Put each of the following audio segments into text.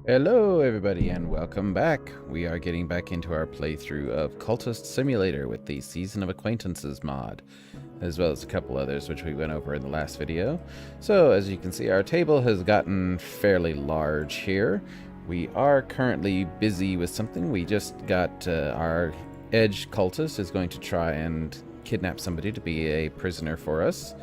Hello everybody and welcome back. We are getting back into our playthrough of Cultist Simulator with the Season of Acquaintances mod, as well as a couple others which we went over in the last video. So as you can see, our table has gotten fairly large here. We are currently busy with something. We just got our edge cultist is going to try and kidnap somebody to be a prisoner for us.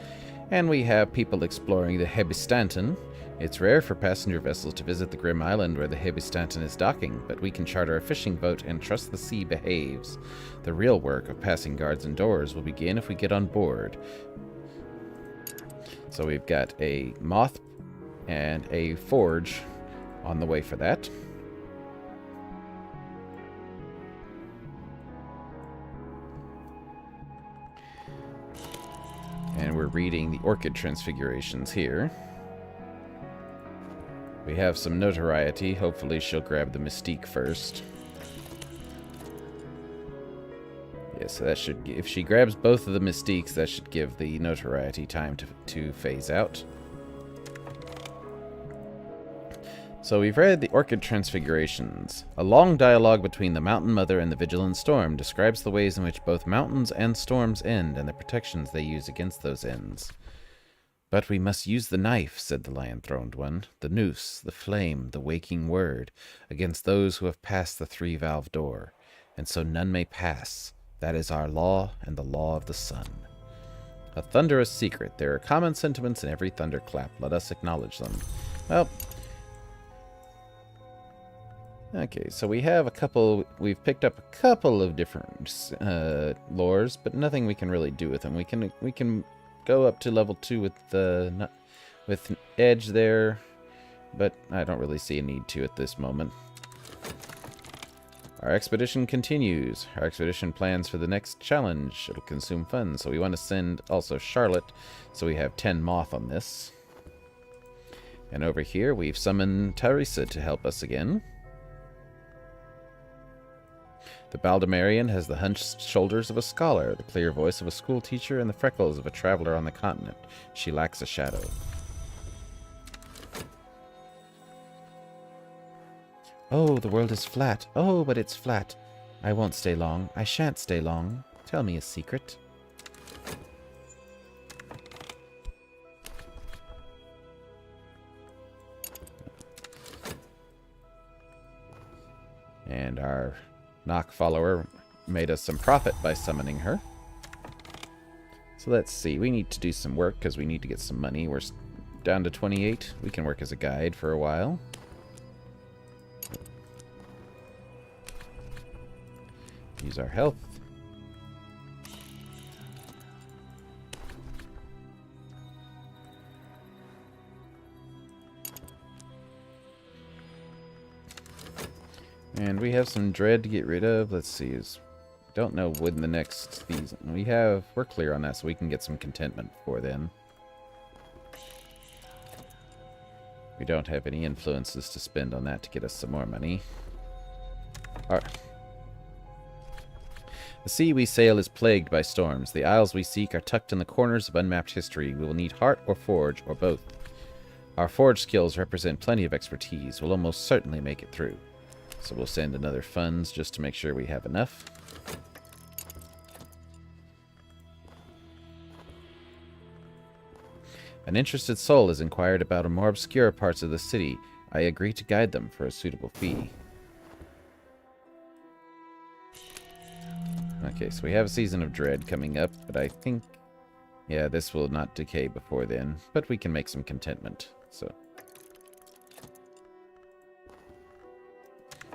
And we have people exploring the Hebistanton. It's rare for passenger vessels to visit the grim island where the Hebistanton is docking, but we can charter a fishing boat and trust the sea behaves. The real work of passing guards and doors will begin if we get on board. So we've got a moth and a forge on the way for that. And we're reading the orchid transfigurations here. We have some notoriety. Hopefully she'll grab the mystique first. Yeah, so that should... If she grabs both of the mystiques, that should give the notoriety time to phase out. So we've read the Orchid Transfigurations. A long dialogue between the Mountain Mother and the Vigilant Storm describes the ways in which both mountains and storms end and the protections they use against those ends. But we must use the knife, said the Lion-Throned One, the noose, the flame, the waking word, against those who have passed the three-valve door, and so none may pass. That is our law and the law of the sun. A thunderous secret. There are common sentiments in every thunderclap. Let us acknowledge them. Well... Okay, so we have a couple... We've picked up a couple of different lores, but nothing we can really do with them. We can go up to level 2 with Edge there, but I don't really see a need to at this moment. Our expedition continues. Our expedition plans for the next challenge. It'll consume funds, so we want to send also Charlotte, so we have 10 moth on this. And over here, we've summoned Teresa to help us again. The Baldemarian has the hunched shoulders of a scholar, the clear voice of a school teacher, and the freckles of a traveler on the continent. She lacks a shadow. Oh, the world is flat. Oh, but it's flat. I won't stay long. I shan't stay long. Tell me a secret. And our Knock follower made us some profit by summoning her. So let's see. We need to do some work because we need to get some money. We're down to 28. We can work as a guide for a while. Use our health. And we have some dread to get rid of. Let's see. Don't know when the next season. We're clear on that, so we can get some contentment before then. We don't have any influences to spend on that to get us some more money. Alright. The sea we sail is plagued by storms. The isles we seek are tucked in the corners of unmapped history. We will need heart or forge, or both. Our forge skills represent plenty of expertise. We'll almost certainly make it through. So we'll send another funds just to make sure we have enough. An interested soul has inquired about more obscure parts of the city. I agree to guide them for a suitable fee. Okay, so we have a Season of Dread coming up, but I think... Yeah, this will not decay before then, but we can make some contentment, so...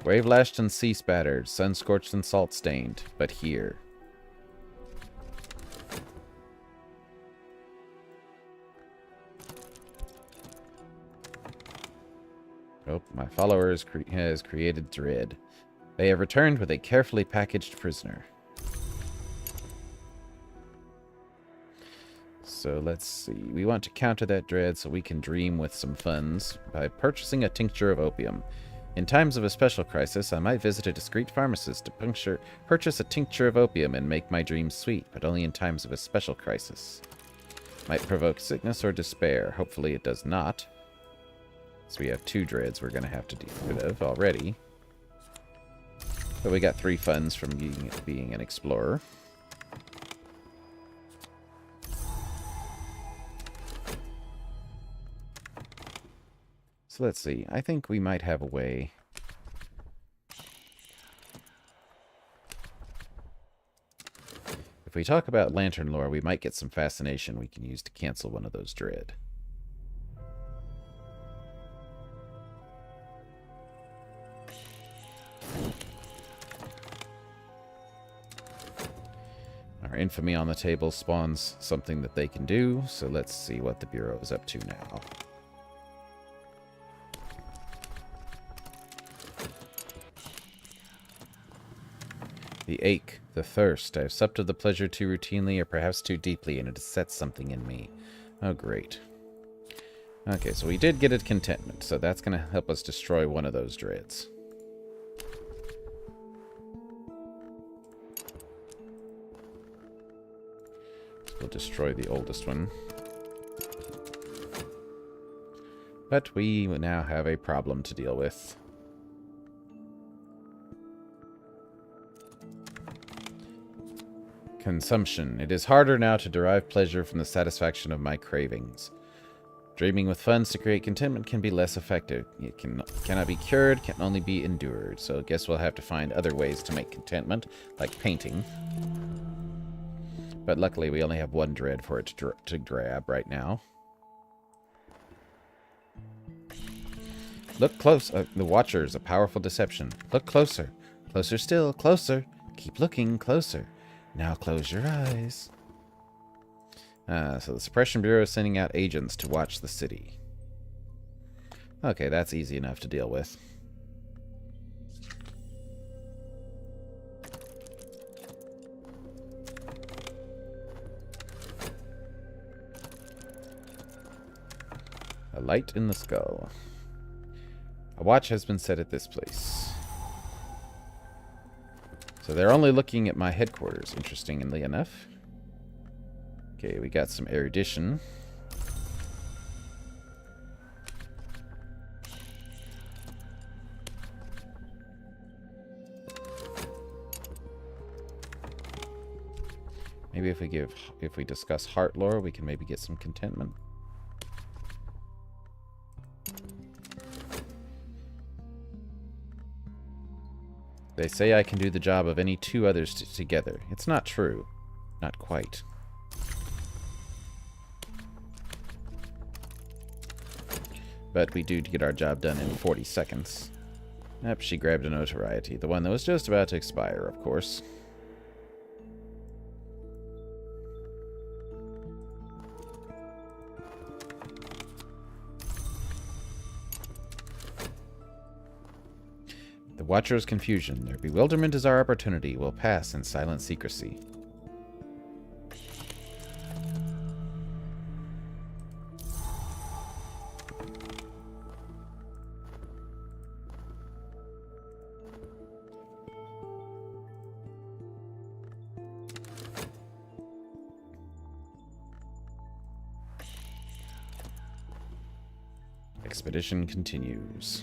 Wave-lashed and sea-spattered, sun-scorched and salt-stained, but here. Oh, my follower has created dread. They have returned with a carefully packaged prisoner. So let's see. We want to counter that dread so we can dream with some funds by purchasing a tincture of opium. In times of a special crisis, I might visit a discreet pharmacist to purchase a tincture of opium and make my dreams sweet, but only in times of a special crisis. Might provoke sickness or despair. Hopefully it does not. So we have 2 dreads we're going to have to get rid of already. But we got 3 funds from being an explorer. So let's see. I think we might have a way. If we talk about lantern lore, we might get some fascination we can use to cancel one of those dread. Our infamy on the table spawns something that they can do, so let's see what the Bureau is up to now. The ache, the thirst. I have supped of the pleasure too routinely or perhaps too deeply, and it has set something in me. Oh, great. Okay, so we did get a contentment, so that's going to help us destroy one of those dreads. So we'll destroy the oldest one. But we now have a problem to deal with. Consumption. It is harder now to derive pleasure from the satisfaction of my cravings. Dreaming with funds to create contentment can be less effective. It cannot be cured, can only be endured. So I guess we'll have to find other ways to make contentment, like painting. But luckily we only have 1 dread for it to grab right now. Look close. The Watcher is a powerful deception. Look closer. Closer still. Closer. Keep looking closer. Now close your eyes. So the Suppression Bureau is sending out agents to watch the city. Okay, that's easy enough to deal with. A light in the skull. A watch has been set at this place. So they're only looking at my headquarters, interestingly enough. Okay, we got some erudition. Maybe if we discuss heart lore, we can maybe get some contentment. They say I can do the job of any 2 others together. It's not true. Not quite. But we do get our job done in 40 seconds. Yep, she grabbed a notoriety. The one that was just about to expire, of course. The Watcher's confusion. Their bewilderment is our opportunity. Will pass in silent secrecy. Expedition continues.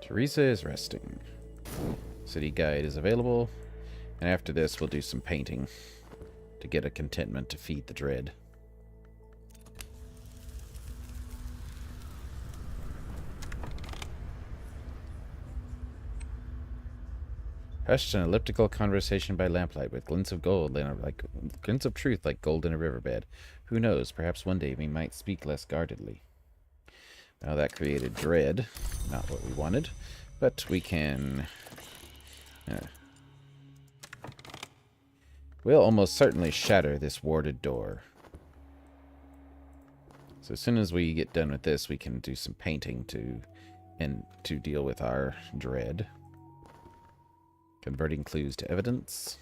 Teresa is resting. City guide is available. And after this, we'll do some painting to get a contentment to feed the dread. Hushed and elliptical conversation by lamplight with glints of gold, like glints of truth like gold in a riverbed. Who knows? Perhaps one day we might speak less guardedly. Well, that created dread. Not what we wanted. But we can... we'll almost certainly shatter this warded door. So as soon as we get done with this, we can do some painting to deal with our dread. Converting clues to evidence.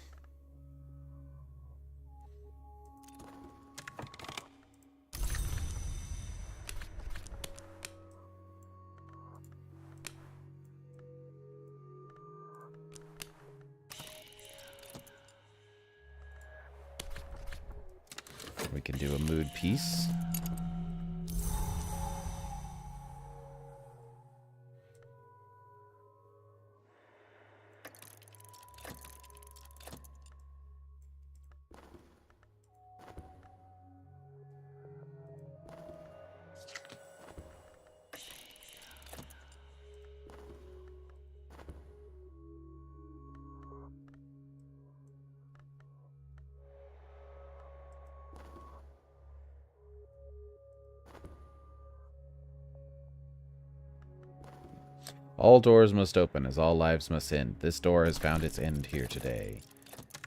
We can do a mood piece. All doors must open, as all lives must end. This door has found its end here today.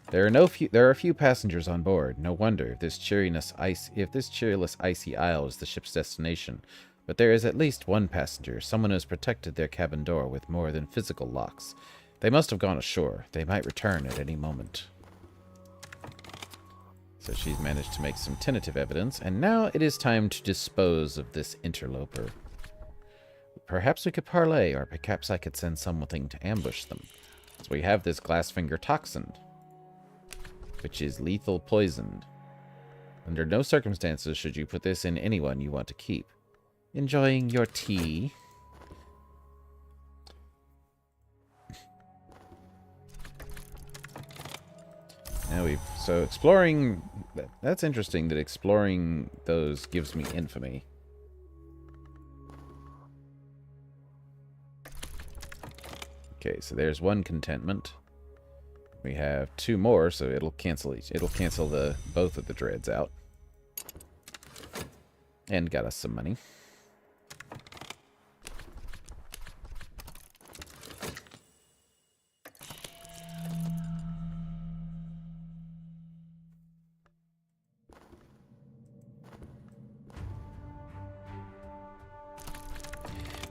There are few passengers on board. No wonder if this cheerless, icy isle is the ship's destination. But there is at least one passenger, someone who has protected their cabin door with more than physical locks. They must have gone ashore. They might return at any moment. So she's managed to make some tentative evidence, and now it is time to dispose of this interloper. Perhaps we could parlay, or perhaps I could send something to ambush them. So we have this glassfinger toxin, which is lethal poisoned. Under no circumstances should you put this in anyone you want to keep. Enjoying your tea? Now so exploring, that's interesting that exploring those gives me infamy. Okay, so there's one contentment. We have 2 more, so it'll cancel both of the dreads out. And got us some money.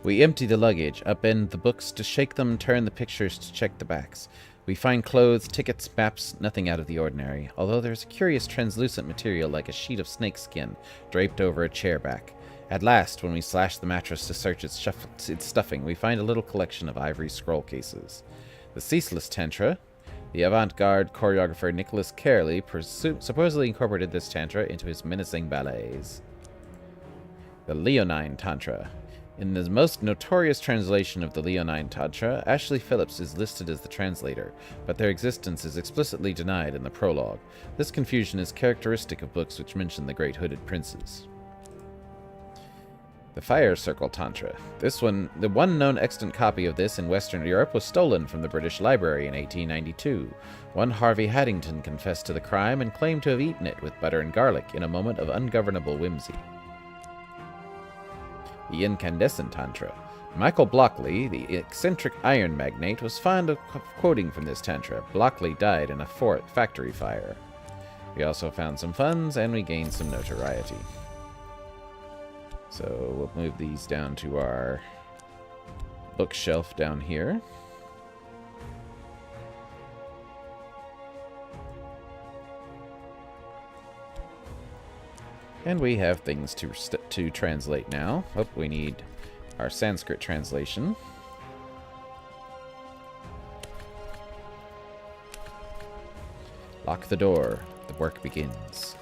We empty the luggage, upend the books to shake them, turn the pictures to check the backs. We find clothes, tickets, maps, nothing out of the ordinary, although there's a curious translucent material like a sheet of snakeskin draped over a chair back. At last, when we slash the mattress to search its stuffing, we find a little collection of ivory scroll cases. The Ceaseless Tantra. The avant-garde choreographer Nicholas Carey supposedly incorporated this tantra into his menacing ballets. The Leonine Tantra. In the most notorious translation of the Leonine Tantra, Ashley Phillips is listed as the translator, but their existence is explicitly denied in the prologue. This confusion is characteristic of books which mention the great hooded princes. The Fire Circle Tantra. The one known extant copy of this in Western Europe was stolen from the British Library in 1892. One Harvey Haddington confessed to the crime and claimed to have eaten it with butter and garlic in a moment of ungovernable whimsy. The Incandescent Tantra. Michael Blockley, the eccentric iron magnate, was fond of quoting from this tantra. Blockley died in a factory fire. We also found some funds, and we gained some notoriety. So we'll move these down to our bookshelf down here. And we have things to translate now. Oh, we need our Sanskrit translation. Lock the door. The work begins.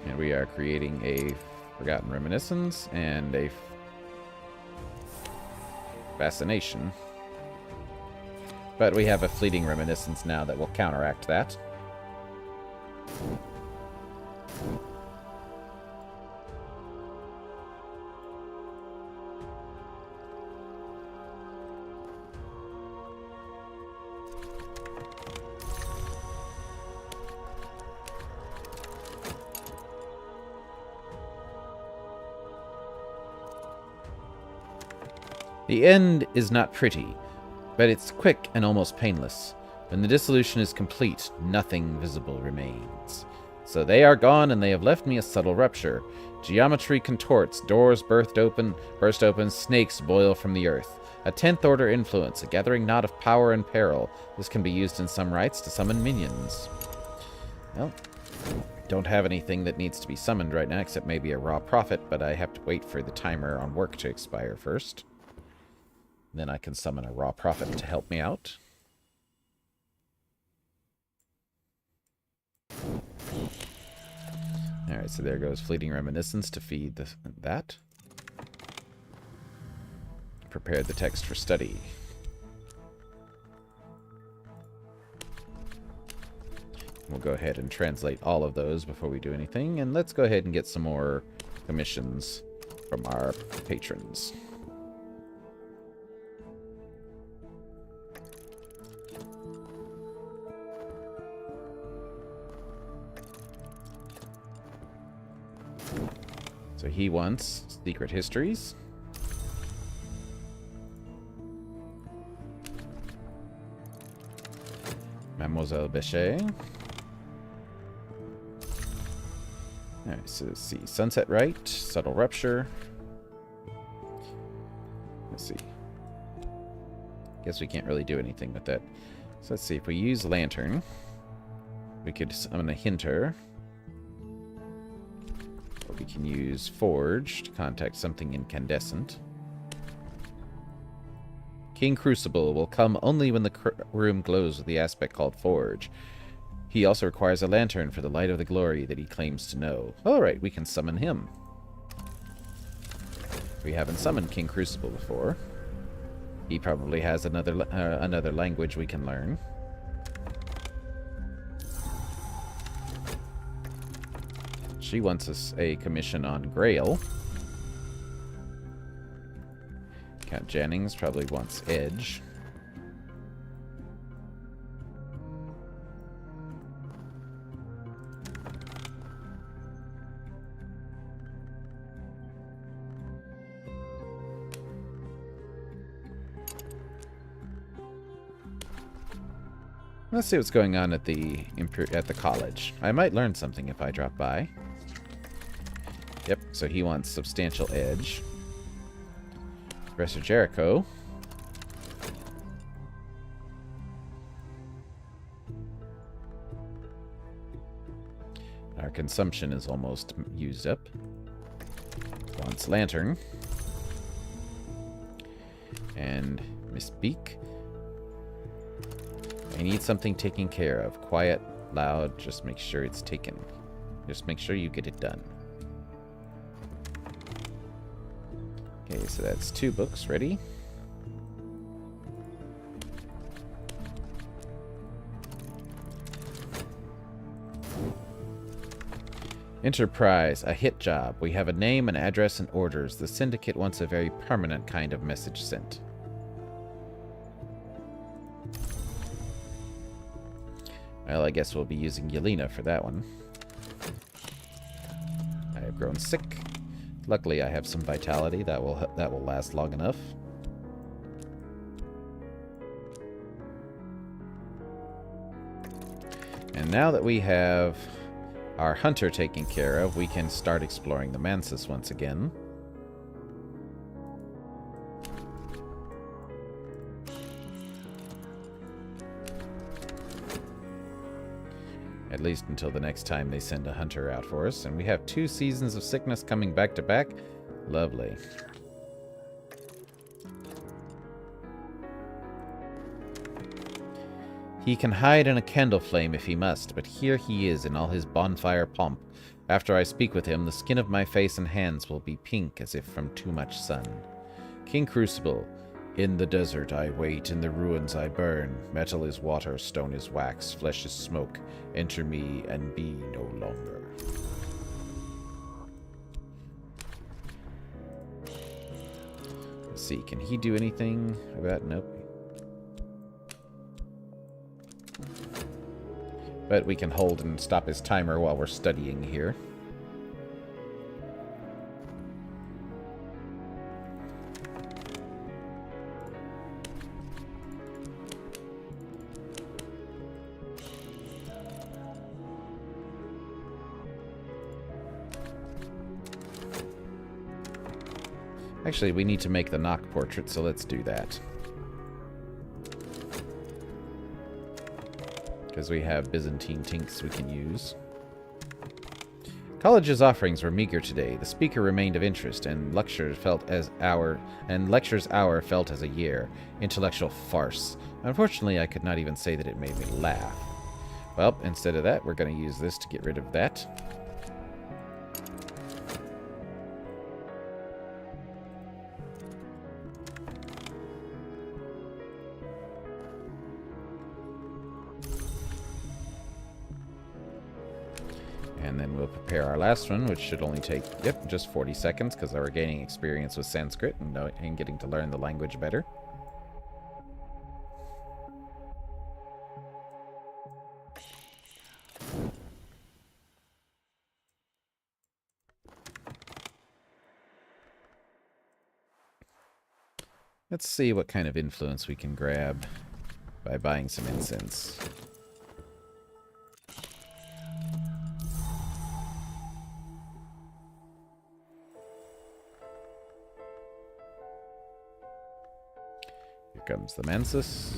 And we are creating a Forgotten Reminiscence and a Fascination. But we have a Fleeting Reminiscence now that will counteract that. The end is not pretty, but it's quick and almost painless. When the dissolution is complete, nothing visible remains. So they are gone, and they have left me a subtle rupture. Geometry contorts, doors burst open, snakes boil from the earth. A 10th order influence, a gathering knot of power and peril. This can be used in some rites to summon minions. Well, don't have anything that needs to be summoned right now, except maybe a raw prophet, but I have to wait for the timer on work to expire first. Then I can summon a raw prophet to help me out. Alright, so there goes Fleeting Reminiscence to feed that. Prepare the text for study. We'll go ahead and translate all of those before we do anything, and let's go ahead and get some more commissions from our patrons. So he wants Secret Histories. Mademoiselle Bechet. Alright, so let's see. Sunset Rite, Subtle Rupture. Let's see. Guess we can't really do anything with that. So let's see. If we use Lantern, we could summon a Hinter. Or we can use Forge to contact something incandescent. King Crucible will come only when the room glows with the aspect called Forge. He also requires a lantern for the light of the glory that he claims to know. Alright, we can summon him. We haven't summoned King Crucible before. He probably has another language we can learn. She wants us a commission on Grail. Count Jennings probably wants Edge. Let's see what's going on at the college. I might learn something if I drop by. Yep, so he wants Substantial Edge. Professor Jericho. Our consumption is almost used up. Wants Lantern. And Miss Beak. I need something taken care of. Quiet, loud, just make sure it's taken. Just make sure you get it done. Okay, so that's 2 books ready. Enterprise, a hit job. We have a name, an address, and orders. The Syndicate wants a very permanent kind of message sent. Well, I guess we'll be using Yelena for that one. I have grown sick. Luckily, I have some vitality that will last long enough. And now that we have our hunter taken care of, we can start exploring the Mansis once again. At least until the next time they send a hunter out for us. And we have 2 seasons of sickness coming back to back. Lovely. He can hide in a candle flame if he must, but here he is in all his bonfire pomp. After I speak with him, the skin of my face and hands will be pink as if from too much sun. King Crucible. In the desert I wait, in the ruins I burn. Metal is water, stone is wax, flesh is smoke. Enter me and be no longer. Let's see, can he do anything about... Nope. But we can hold and stop his timer while we're studying here. Actually, we need to make the Nock portrait, so let's do that. Because we have Byzantine tinks we can use. College's offerings were meager today. The speaker remained of interest, and lectures hour felt as a year. Intellectual farce. Unfortunately, I could not even say that it made me laugh. Well, instead of that, we're going to use this to get rid of that. And then we'll prepare our last one, which should only take, yep, just 40 seconds, because we're gaining experience with Sanskrit and getting to learn the language better. Let's see what kind of influence we can grab by buying some incense. Here comes the Mansis.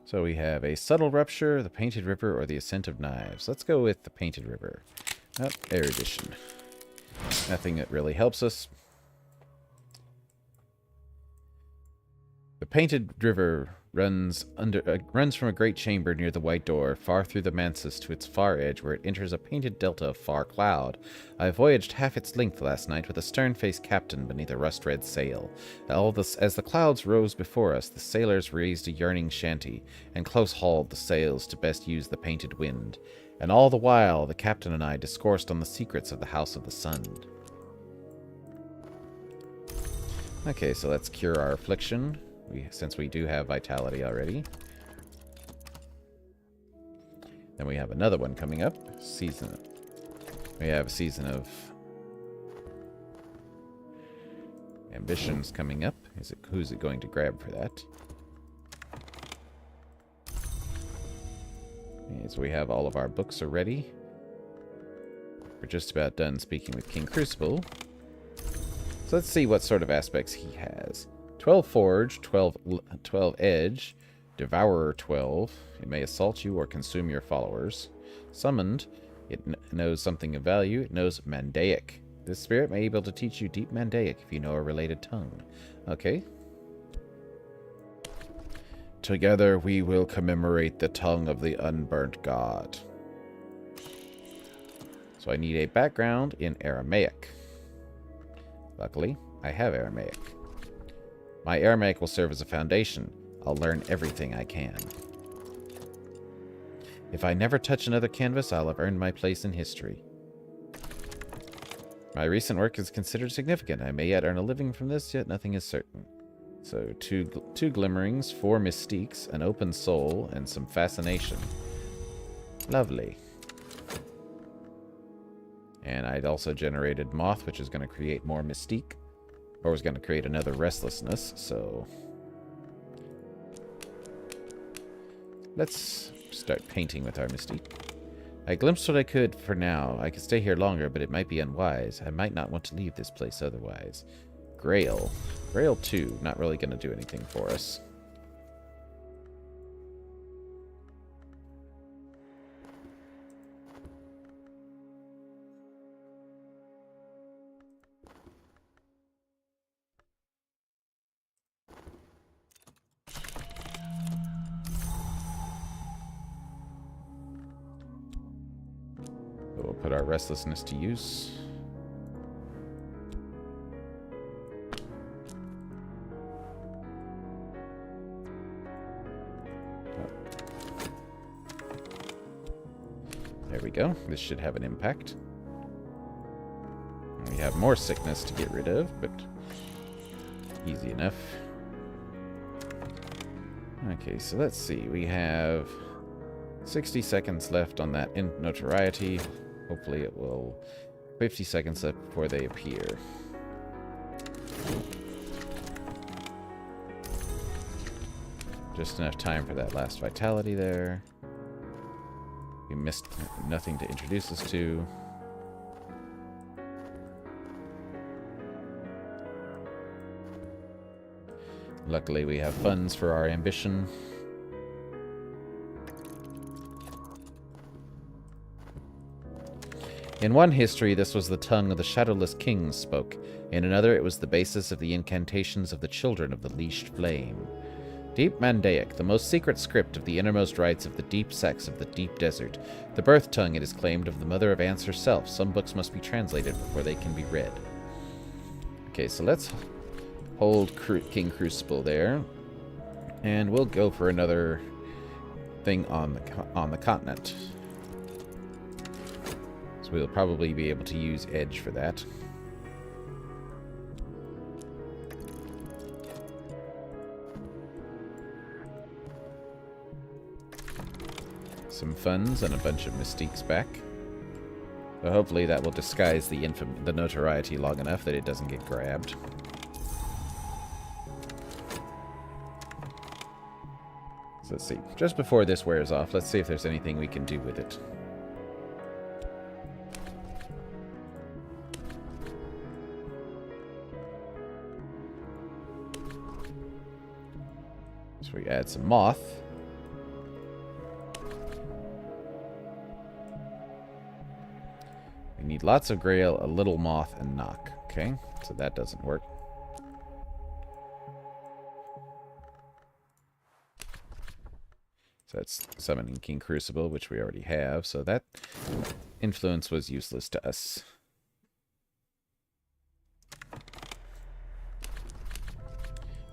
So we have a subtle rupture, the painted river, or the ascent of knives. Let's go with the painted river. Oh, erudition. Nothing that really helps us. The painted river runs from a great chamber near the white door, far through the mansis to its far edge, where it enters a painted delta of far cloud. I voyaged half its length last night with a stern-faced captain beneath a rust-red sail. As the clouds rose before us, the sailors raised a yearning shanty, and close-hauled the sails to best use the painted wind. And all the while, the captain and I discoursed on the secrets of the House of the Sun. Okay, so let's cure our affliction. Since we do have vitality already. Then we have another one coming up. We have a season of ambitions coming up. Who's it going to grab for that? Okay, so we have all of our books already. We're just about done speaking with King Crucible. So let's see what sort of aspects he has. 12 Forge, 12 Edge, Devourer 12. It may assault you or consume your followers. Summoned. It knows something of value. It knows Mandaic. This spirit may be able to teach you deep Mandaic if you know a related tongue. Okay. Together we will commemorate the tongue of the unburnt god. So I need a background in Aramaic. Luckily, I have Aramaic. My Aramaic will serve as a foundation. I'll learn everything I can. If I never touch another canvas, I'll have earned my place in history. My recent work is considered significant. I may yet earn a living from this, yet nothing is certain. So, two glimmerings, 4 mystiques, an open soul, and some fascination. Lovely. And I'd also generated moth, which is going to create more mystique. Or was going to create another restlessness, so... Let's start painting with our mystique. I glimpsed what I could for now. I could stay here longer, but it might be unwise. I might not want to leave this place otherwise. Grail. Grail 2, not really going to do anything for us. We'll put our restlessness to use. There we go. This should have an impact. We have more sickness to get rid of, but easy enough. Okay, so let's see. We have 60 seconds left on that notoriety. Hopefully it will... 50 seconds left before they appear. Just enough time for that last vitality there. We missed nothing to introduce us to. Luckily we have funds for our ambition. In one history, this was the tongue of the shadowless kings spoke. In another, it was the basis of the incantations of the children of the leashed flame. Deep Mandaic, the most secret script of the innermost rites of the deep sex of the deep desert. The birth tongue, it is claimed, of the mother of Ants herself. Some books must be translated before they can be read. Okay, so let's hold King Crucible there. And we'll go for another thing on the continent. So we'll probably be able to use edge for that. Some funds and a bunch of mystiques back. So hopefully that will disguise the notoriety long enough that it doesn't get grabbed. So let's see. Just before this wears off, let's see if there's anything we can do with it. So we add some moth. We need lots of grail, a little moth, and knock. Okay, so that doesn't work. So that's summoning King Crucible, which we already have. So that influence was useless to us.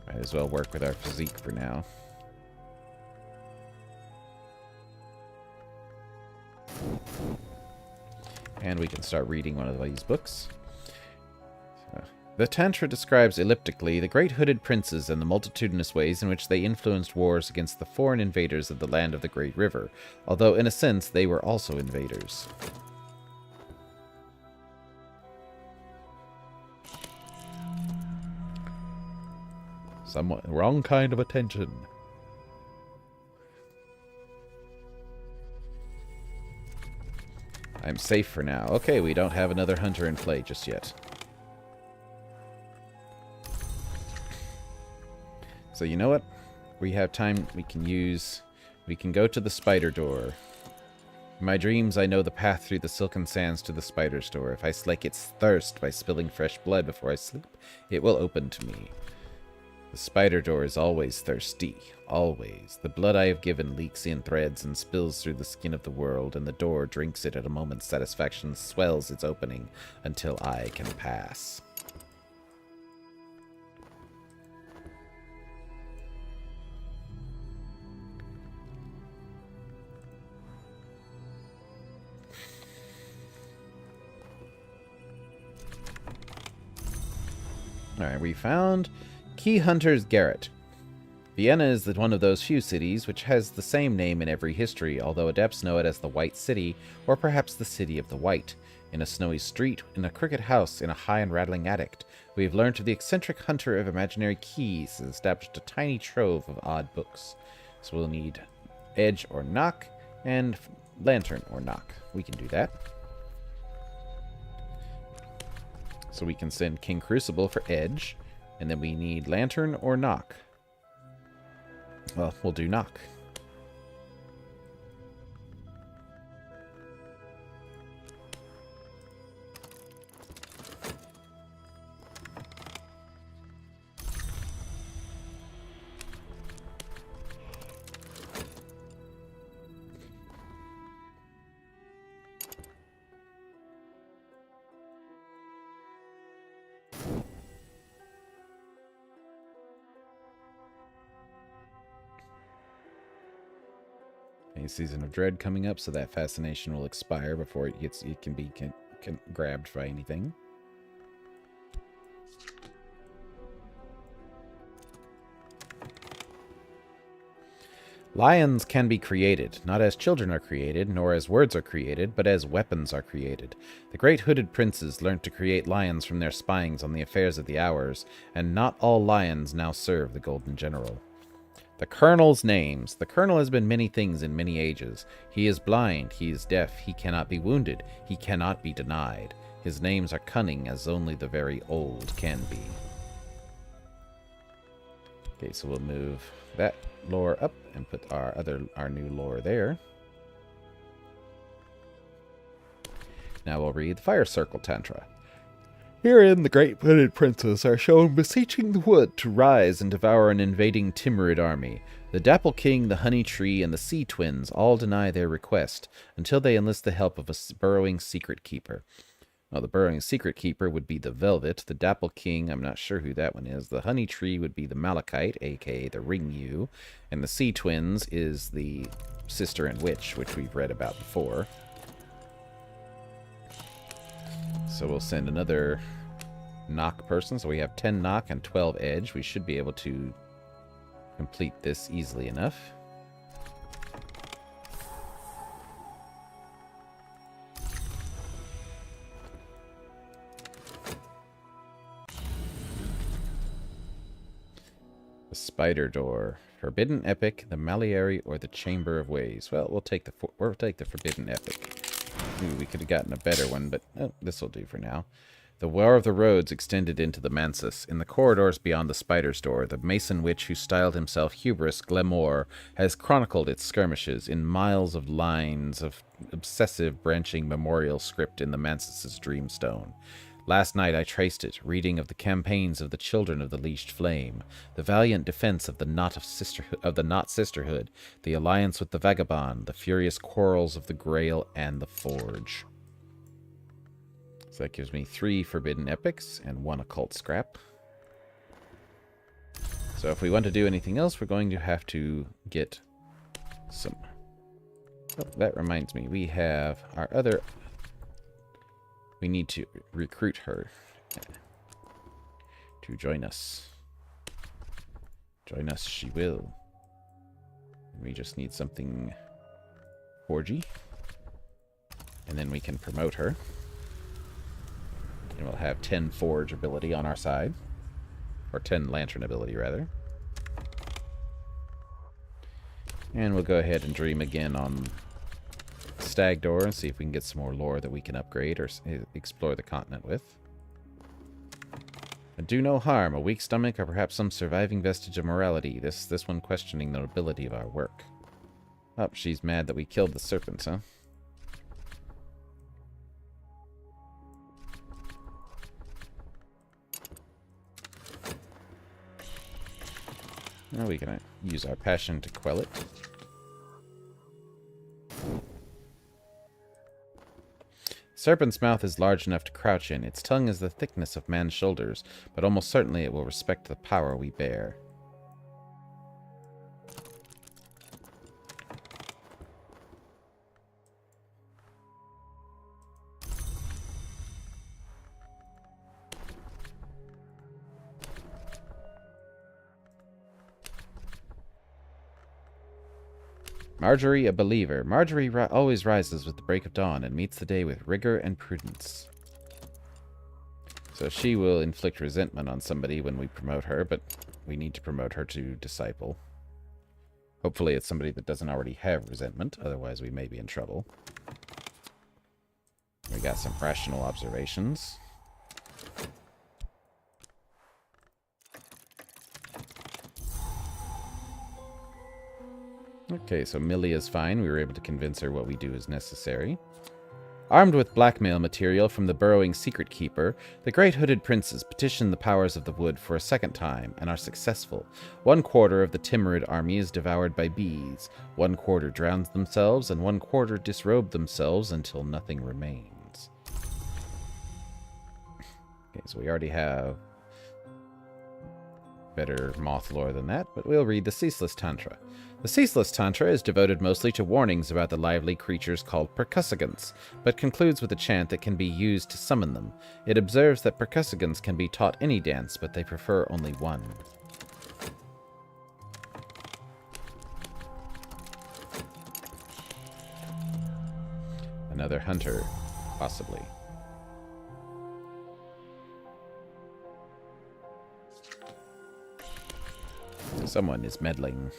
Might as well work with our physique for now. And we can start reading one of these books. The Tantra describes elliptically the great hooded princes and the multitudinous ways in which they influenced wars against the foreign invaders of the land of the Great River, although in a sense they were also invaders. Somewhat wrong kind of attention. I'm safe for now. Okay, we don't have another hunter in play just yet. So you know what? We have time we can use. We can go to the spider door. In my dreams, I know the path through the silken sands to the spider's door. If I slake its thirst by spilling fresh blood before I sleep, it will open to me. The spider door is always thirsty. Always. The blood I have given leaks in threads and spills through the skin of the world, and the door drinks it at a moment's satisfaction, swells its opening until I can pass. Alright, we found Key Hunter's Garret. Vienna is one of those few cities which has the same name in every history, although adepts know it as the White City, or perhaps the City of the White. In a snowy street, in a crooked house, in a high and rattling attic, we have learned of the eccentric hunter of imaginary keys and established a tiny trove of odd books. So we'll need edge or knock, and lantern or knock. We can do that. So we can send King Crucible for edge, and then we need lantern or knock. Well, we'll do knock. A Season of Dread coming up, so that fascination will expire before it can be grabbed by anything. Lions can be created, not as children are created, nor as words are created, but as weapons are created. The great hooded princes learnt to create lions from their spyings on the affairs of the hours, and not all lions now serve the Golden General. The Colonel's names. The Colonel has been many things in many ages. He is blind, he is deaf, he cannot be wounded, he cannot be denied. His names are cunning as only the very old can be. Okay, so we'll move that lore up and put our new lore there. Now we'll read the Fire Circle Tantra. Herein the great hooded princes are shown beseeching the wood to rise and devour an invading Timurid army. The Dapple King, the Honey Tree, and the Sea Twins all deny their request until they enlist the help of a burrowing secret keeper. Well, the burrowing secret keeper would be the Velvet. The Dapple King, I'm not sure who that one is. The Honey Tree would be the Malachite, aka the Ring Yew. And the Sea Twins is the Sister and Witch, which we've read about before. So we'll send another knock person. So we have 10 knock and 12 edge. We should be able to complete this easily enough. The spider door. Forbidden epic, the Maliari, or the Chamber of Ways. Well, we'll take the forbidden epic. Ooh, we could have gotten a better one, but this will do for now. The War of the Roads extended into the Mansus. In the corridors beyond the spider's door, the mason witch who styled himself Hubris Glamour has chronicled its skirmishes in miles of lines of obsessive branching memorial script in the Mansus's dreamstone. Last night I traced it, reading of the campaigns of the Children of the Leashed Flame, the valiant defense of the Knot Sisterhood, the alliance with the Vagabond, the furious quarrels of the Grail and the Forge. So that gives me 3 forbidden epics and 1 occult scrap. So if we want to do anything else, we're going to have to get some... Oh, that reminds me, we have our other... We need to recruit her to join us. Join us she will. We just need something forgy. And then we can promote her. And we'll have 10 forge ability on our side. Or 10 lantern ability, rather. And we'll go ahead and dream again on Stag Door and see if we can get some more lore that we can upgrade or explore the continent with. And do no harm, a weak stomach, or perhaps some surviving vestige of morality. This one questioning the nobility of our work. Oh, she's mad that we killed the serpents, huh? Now we can use our passion to quell it. Serpent's mouth is large enough to crouch in. Its tongue is the thickness of man's shoulders, but almost certainly it will respect the power we bear. Marjorie, a believer. Marjorie always rises with the break of dawn and meets the day with rigor and prudence. So she will inflict resentment on somebody when we promote her, but we need to promote her to disciple. Hopefully it's somebody that doesn't already have resentment, otherwise we may be in trouble. We got some rational observations. Okay, so Millie is fine. We were able to convince her what we do is necessary. Armed with blackmail material from the burrowing secret keeper, the great hooded princes petition the powers of the wood for a second time and are successful. 1/4 of the Timurid army is devoured by bees. 1/4 drowns themselves, and 1/4 disrobe themselves until nothing remains. Okay, so we already have better moth lore than that, but we'll read the Ceaseless Tantra. The Ceaseless Tantra is devoted mostly to warnings about the lively creatures called percussagants, but concludes with a chant that can be used to summon them. It observes that percussagants can be taught any dance, but they prefer only one. Another hunter, possibly. Someone is meddling.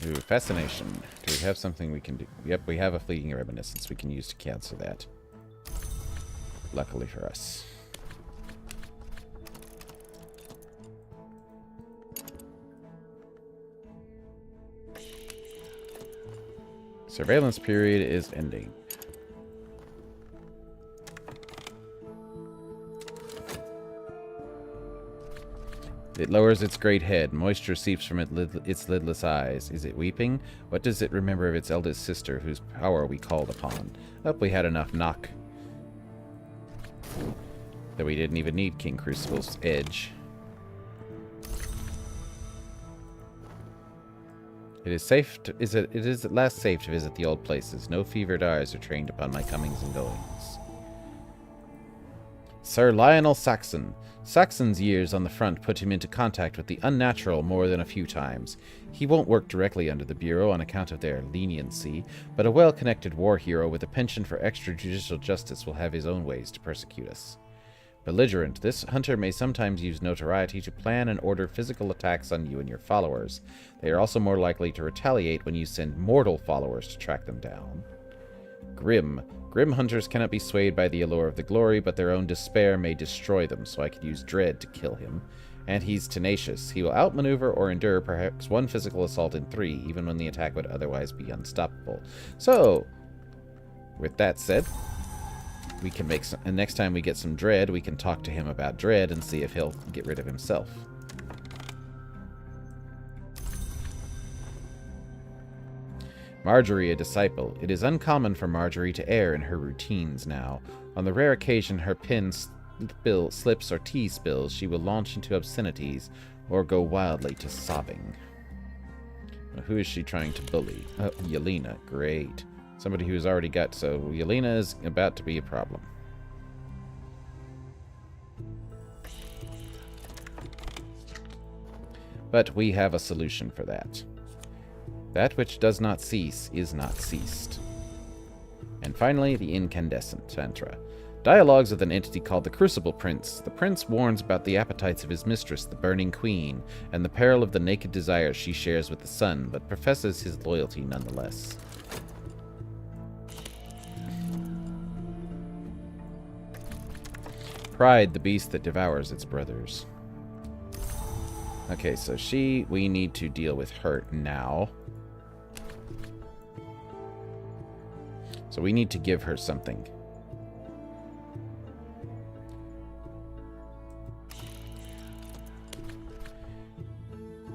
Ooh, fascination. Do we have something we can do? Yep, we have a fleeting reminiscence we can use to cancel that. Luckily for us. Surveillance period is ending. It lowers its great head. Moisture seeps from its lidless eyes. Is it weeping? What does it remember of its eldest sister, whose power we called upon? Oh, we had enough knock. That we didn't even need King Crucible's edge. It is at last safe to visit the old places. No fevered eyes are trained upon my comings and goings. Sir Lionel Saxon. Saxon's years on the front put him into contact with the unnatural more than a few times. He won't work directly under the Bureau on account of their leniency, but a well-connected war hero with a penchant for extrajudicial justice will have his own ways to persecute us. Belligerent, this hunter may sometimes use notoriety to plan and order physical attacks on you and your followers. They are also more likely to retaliate when you send mortal followers to track them down. Grim. Grim hunters cannot be swayed by the allure of the glory, but their own despair may destroy them, so I could use dread to kill him. And he's tenacious. He will outmaneuver or endure perhaps one physical assault in 3, even when the attack would otherwise be unstoppable. So, with that said, we can make some, and next time we get some dread, we can talk to him about dread and see if he'll get rid of himself. Marjorie, a disciple. It is uncommon for Marjorie to err in her routines now. On the rare occasion her pen slips or tea spills, she will launch into obscenities or go wildly to sobbing. Who is she trying to bully? Yelena. Great. Somebody who's already got... So, Yelena is about to be a problem. But we have a solution for that. That which does not cease is not ceased. And finally, the incandescent Tantra. Dialogues with an entity called the Crucible Prince. The prince warns about the appetites of his mistress, the Burning Queen, and the peril of the naked desires she shares with the sun, but professes his loyalty nonetheless. Pride, the beast that devours its brothers. Okay, so we need to deal with her now. So we need to give her something.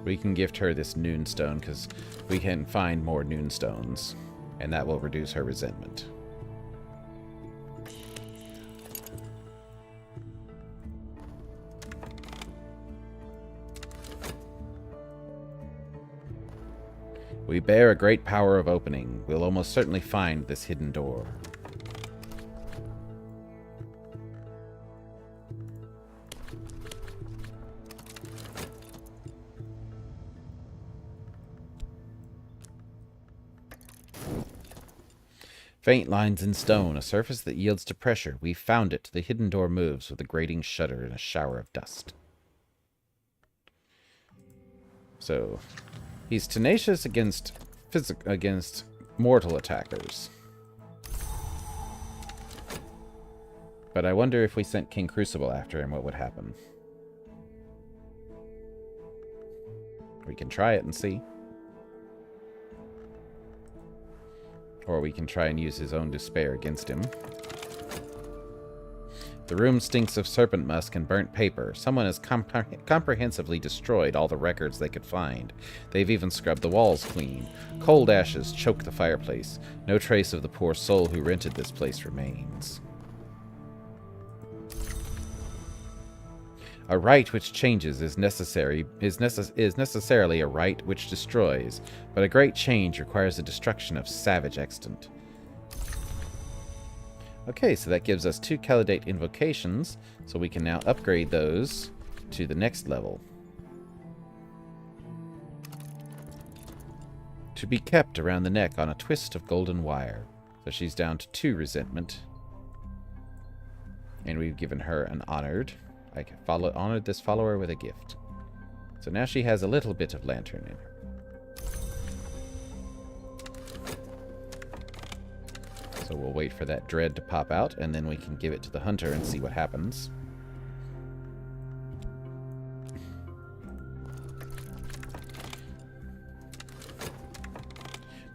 We can gift her this Noonstone because we can find more Noonstones, and that will reduce her resentment. We bear a great power of opening. We'll almost certainly find this hidden door. Faint lines in stone, a surface that yields to pressure. We found it. The hidden door moves with a grating shudder and a shower of dust. So, he's tenacious against mortal attackers. But I wonder if we sent King Crucible after him, what would happen? We can try it and see. Or we can try and use his own despair against him. The room stinks of serpent musk and burnt paper. Someone has comprehensively destroyed all the records they could find. They've even scrubbed the walls clean. Cold ashes choke the fireplace. No trace of the poor soul who rented this place remains. A rite which changes is necessarily a rite which destroys, but a great change requires the destruction of savage extant. Okay, so that gives us 2 Calidate invocations, so we can now upgrade those to the next level. To be kept around the neck on a twist of golden wire. So she's down to 2 resentment. And we've given her an honored. I honored this follower with a gift. So now she has a little bit of lantern in her. So we'll wait for that dread to pop out, and then we can give it to the hunter and see what happens.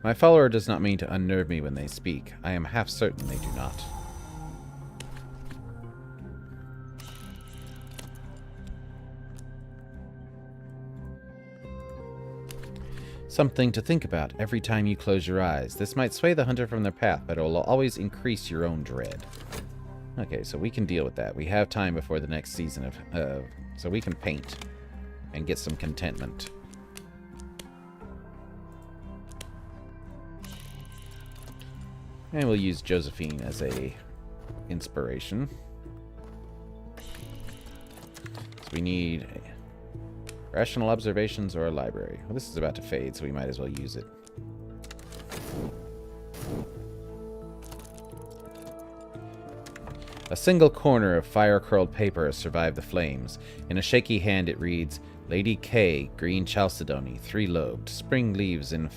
My follower does not mean to unnerve me when they speak. I am half certain they do not. Something to think about every time you close your eyes. This might sway the hunter from their path, but it will always increase your own dread. Okay, so we can deal with that. We have time before the next season of... so we can paint and get some contentment. And we'll use Josephine as a inspiration. So we need rational observations or a library. Well, this is about to fade, so we might as well use it. A single corner of fire-curled paper has survived the flames. In a shaky hand it reads, Lady K, green chalcedony, 3-lobed, spring leaves in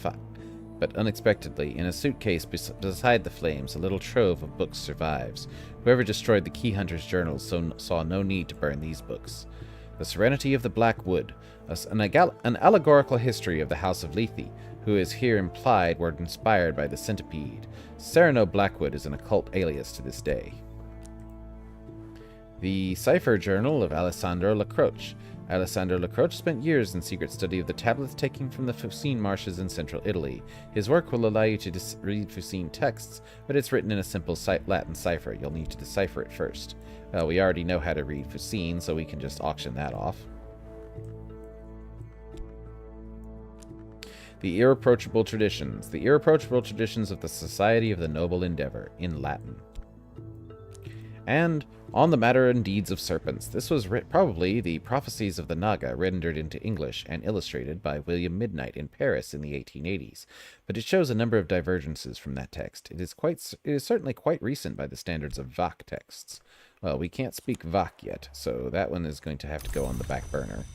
But unexpectedly, in a suitcase beside the flames, a little trove of books survives. Whoever destroyed the Key Hunter's journals saw no need to burn these books. The Serenity of the Black Wood, an allegorical history of the House of Lethe, who is here implied were inspired by the centipede. Sereno Blackwood is an occult alias to this day. The Cipher Journal of Alessandro Lacroce. Alessandro Lacroce spent years in secret study of the tablets taken from the Fucine marshes in central Italy. His work will allow you to read Fucine texts, but it's written in a simple Latin cipher. You'll need to decipher it first. Well, we already know how to read Fucine, so we can just auction that off. The Irreproachable Traditions. The Irreproachable Traditions of the Society of the Noble Endeavor, in Latin. And On the Matter and Deeds of Serpents. This was probably the Prophecies of the Naga, rendered into English and illustrated by William Midnight in Paris in the 1880s. But it shows a number of divergences from that text. It is certainly quite recent by the standards of Vach texts. Well, we can't speak Vach yet, so that one is going to have to go on the back burner.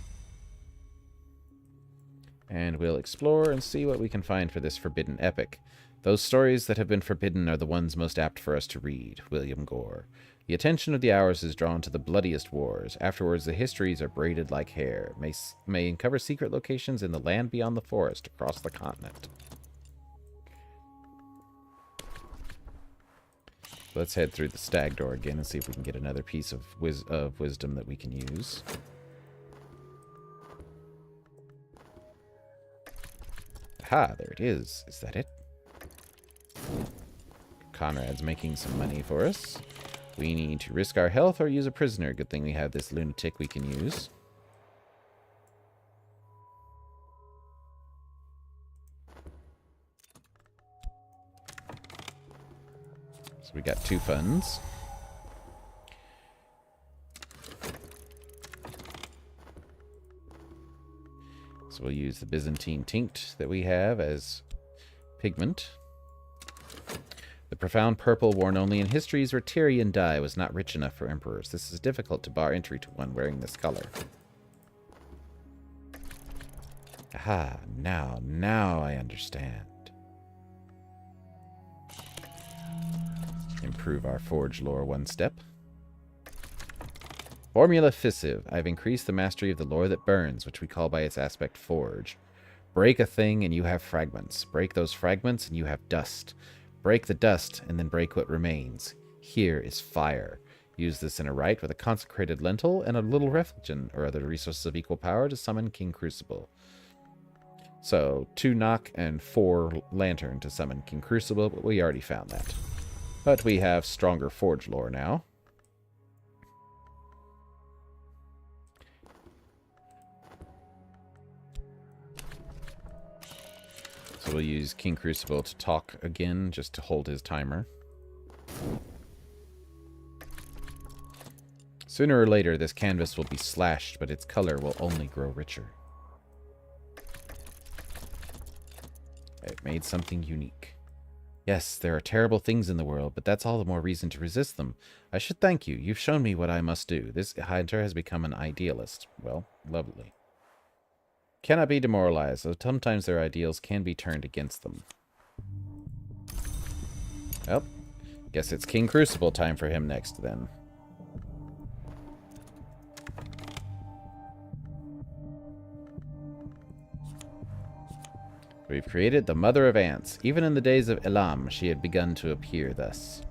And we'll explore and see what we can find for this forbidden epic. Those stories that have been forbidden are the ones most apt for us to read. William Gore. The attention of the hours is drawn to the bloodiest wars. Afterwards, the histories are braided like hair, may uncover secret locations in the land beyond the forest across the continent. Let's head through the stag door again and see if we can get another piece of wisdom that we can use. Aha, there it is. Is that it? Conrad's making some money for us. We need to risk our health or use a prisoner. Good thing we have this lunatic we can use. So we got 2 funds. So we'll use the Byzantine tinct that we have as pigment. The profound purple worn only in histories where Tyrian dye was not rich enough for emperors. This is difficult to bar entry to one wearing this color. Aha, now I understand. Improve our forge lore 1 step. Formula Fissive. I've increased the mastery of the lore that burns, which we call by its aspect forge. Break a thing and you have fragments. Break those fragments and you have dust. Break the dust, and then break what remains. Here is fire. Use this in a rite with a consecrated lentil and a little reflection or other resources of equal power to summon King Crucible. So, 2 knock and 4 lantern to summon King Crucible, but we already found that. But we have stronger forge lore now. So we'll use King Crucible to talk again, just to hold his timer. Sooner or later, this canvas will be slashed, but its color will only grow richer. It made something unique. Yes, there are terrible things in the world, but that's all the more reason to resist them. I should thank you. You've shown me what I must do. This hunter has become an idealist. Well, lovely. Cannot be demoralized, though sometimes their ideals can be turned against them. Well, guess it's King Crucible time for him next, then. We've created the Mother of Ants. Even in the days of Elam, she had begun to appear thus.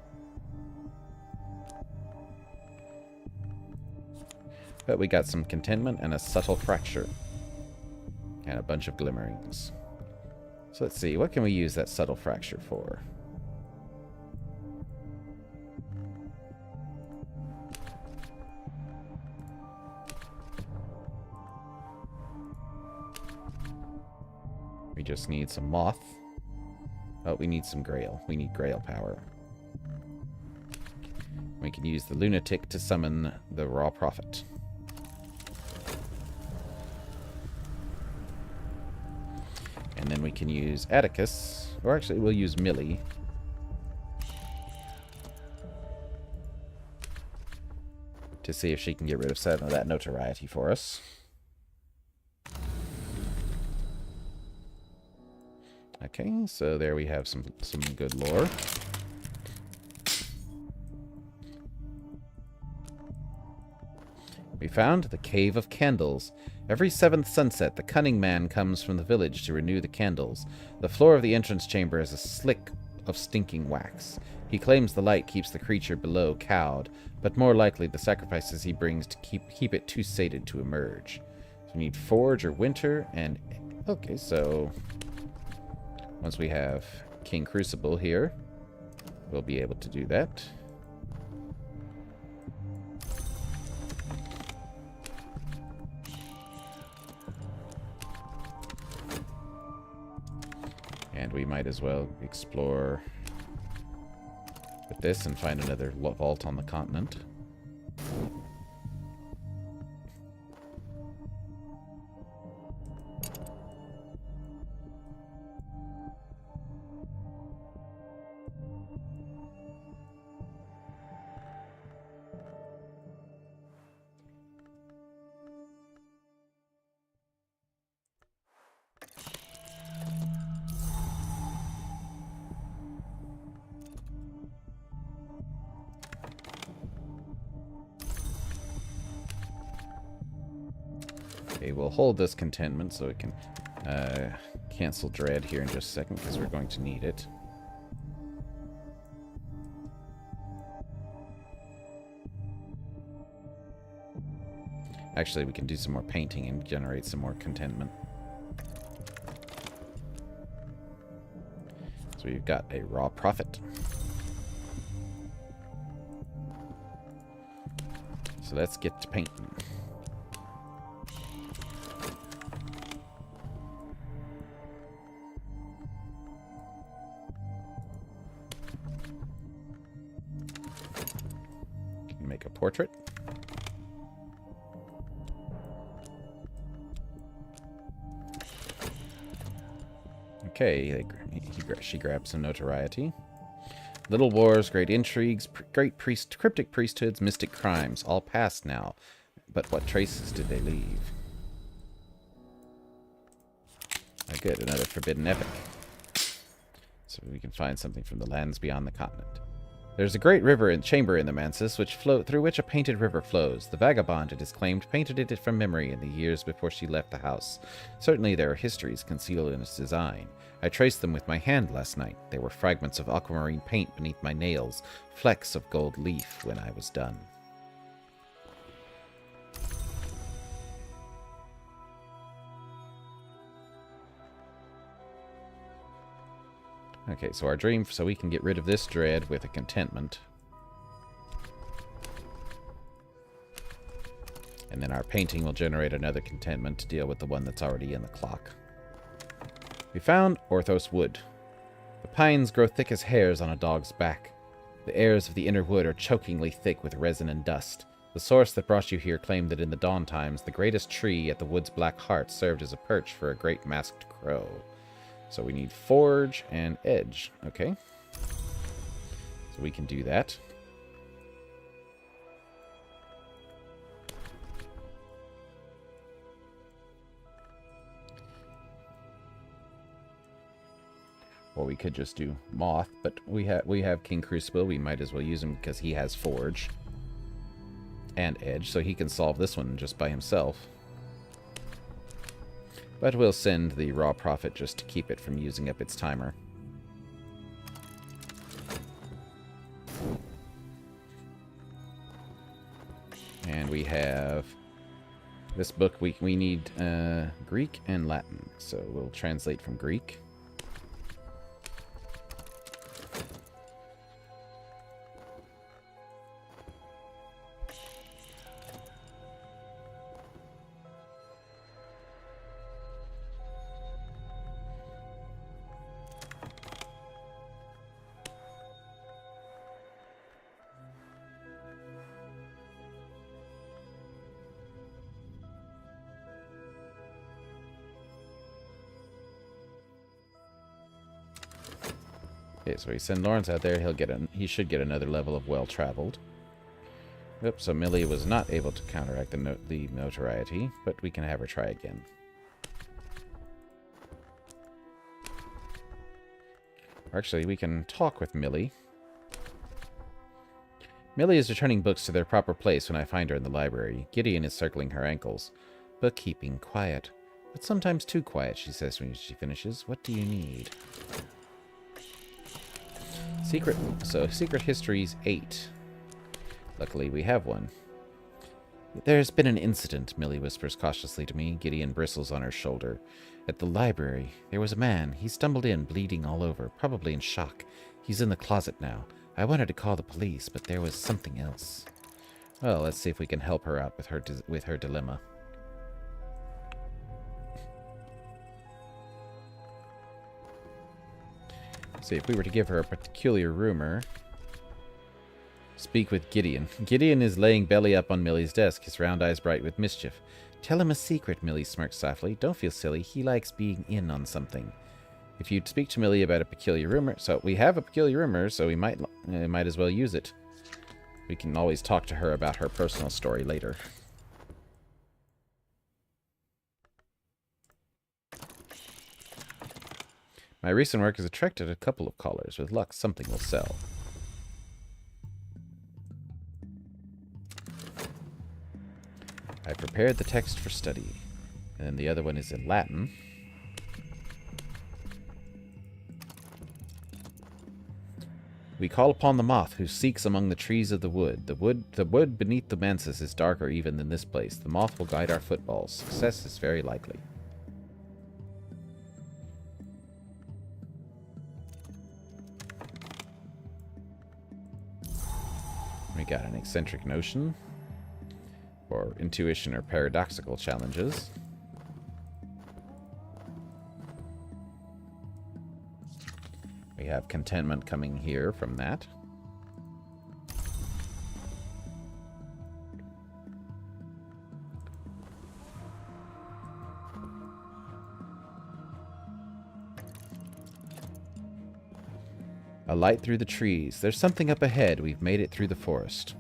But we got some contentment and a subtle fracture. And a bunch of glimmerings. So let's see, what can we use that subtle fracture for? We just need some moth. Oh, we need some grail. We need grail power. We can use the lunatic to summon the raw prophet. And then we can use Atticus, or actually we'll use Millie. To see if she can get rid of some of that notoriety for us. Okay, so there we have some good lore. We found the Cave of Candles. Every 7th sunset, the cunning man comes from the village to renew the candles. The floor of the entrance chamber is a slick of stinking wax. He claims the light keeps the creature below cowed, but more likely the sacrifices he brings to keep it too sated to emerge. So we need Forge or Winter, and... Okay, so... Once we have King Crucible here, we'll be able to do that. And we might as well explore with this and find another vault on the continent. Okay, we'll hold this contentment so we can cancel dread here in just a second because we're going to need it. Actually, we can do some more painting and generate some more contentment. So we've got a raw prophet. So let's get to painting. Make a portrait. Okay, she grabs some notoriety. Little wars, great intrigues, cryptic priesthoods, mystic crimes, all past now. But what traces did they leave? Oh, good, another forbidden epic. So we can find something from the lands beyond the continent. There's a great river and chamber in the Mansis, through which a painted river flows. The vagabond, it is claimed, painted it from memory in the years before she left the house. Certainly there are histories concealed in its design. I traced them with my hand last night. They were fragments of aquamarine paint beneath my nails, flecks of gold leaf when I was done. Okay, so our dream, so we can get rid of this dread with a contentment. And then our painting will generate another contentment to deal with the one that's already in the clock. We found Orthos Wood. The pines grow thick as hairs on a dog's back. The airs of the inner wood are chokingly thick with resin and dust. The source that brought you here claimed that in the dawn times, the greatest tree at the wood's black heart served as a perch for a great masked crow. So we need Forge and Edge. Okay. So we can do that. Or we could just do Moth, but we have King Crucible. We might as well use him because he has Forge and Edge, so he can solve this one just by himself. But we'll send the Raw Prophet just to keep it from using up its timer. And we have this book. We need Greek and Latin, so we'll translate from Greek. Okay, so we send Lawrence out there. He should get another level of well-traveled. Oops, so Millie was not able to counteract the notoriety, but we can have her try again. Actually, we can talk with Millie. Millie is returning books to their proper place when I find her in the library. Gideon is circling her ankles. Bookkeeping, quiet. But sometimes too quiet, she says when she finishes. What do you need? Secret Histories 8. Luckily, we have one. There's been an incident, Millie whispers cautiously to me. Gideon bristles on her shoulder. At the library, there was a man. He stumbled in, bleeding all over, probably in shock. He's in the closet now. I wanted to call the police, but there was something else. Well, let's see if we can help her out with her dilemma. See, if we were to give her a peculiar rumor... Speak with Gideon. Gideon is laying belly up on Millie's desk, his round eyes bright with mischief. Tell him a secret, Millie smirks softly. Don't feel silly. He likes being in on something. If you'd speak to Millie about a peculiar rumor... So, we have a peculiar rumor, so we might as well use it. We can always talk to her about her personal story later. My recent work has attracted a couple of callers. With luck, something will sell. I prepared the text for study. And then the other one is in Latin. We call upon the moth who seeks among the trees of the wood. The wood beneath the manses is darker even than this place. The moth will guide our footballs. Success is very likely. We got an eccentric notion. Or intuition or paradoxical challenges. We have contentment coming here from that. A light through the trees. There's something up ahead. We've made it through the forest.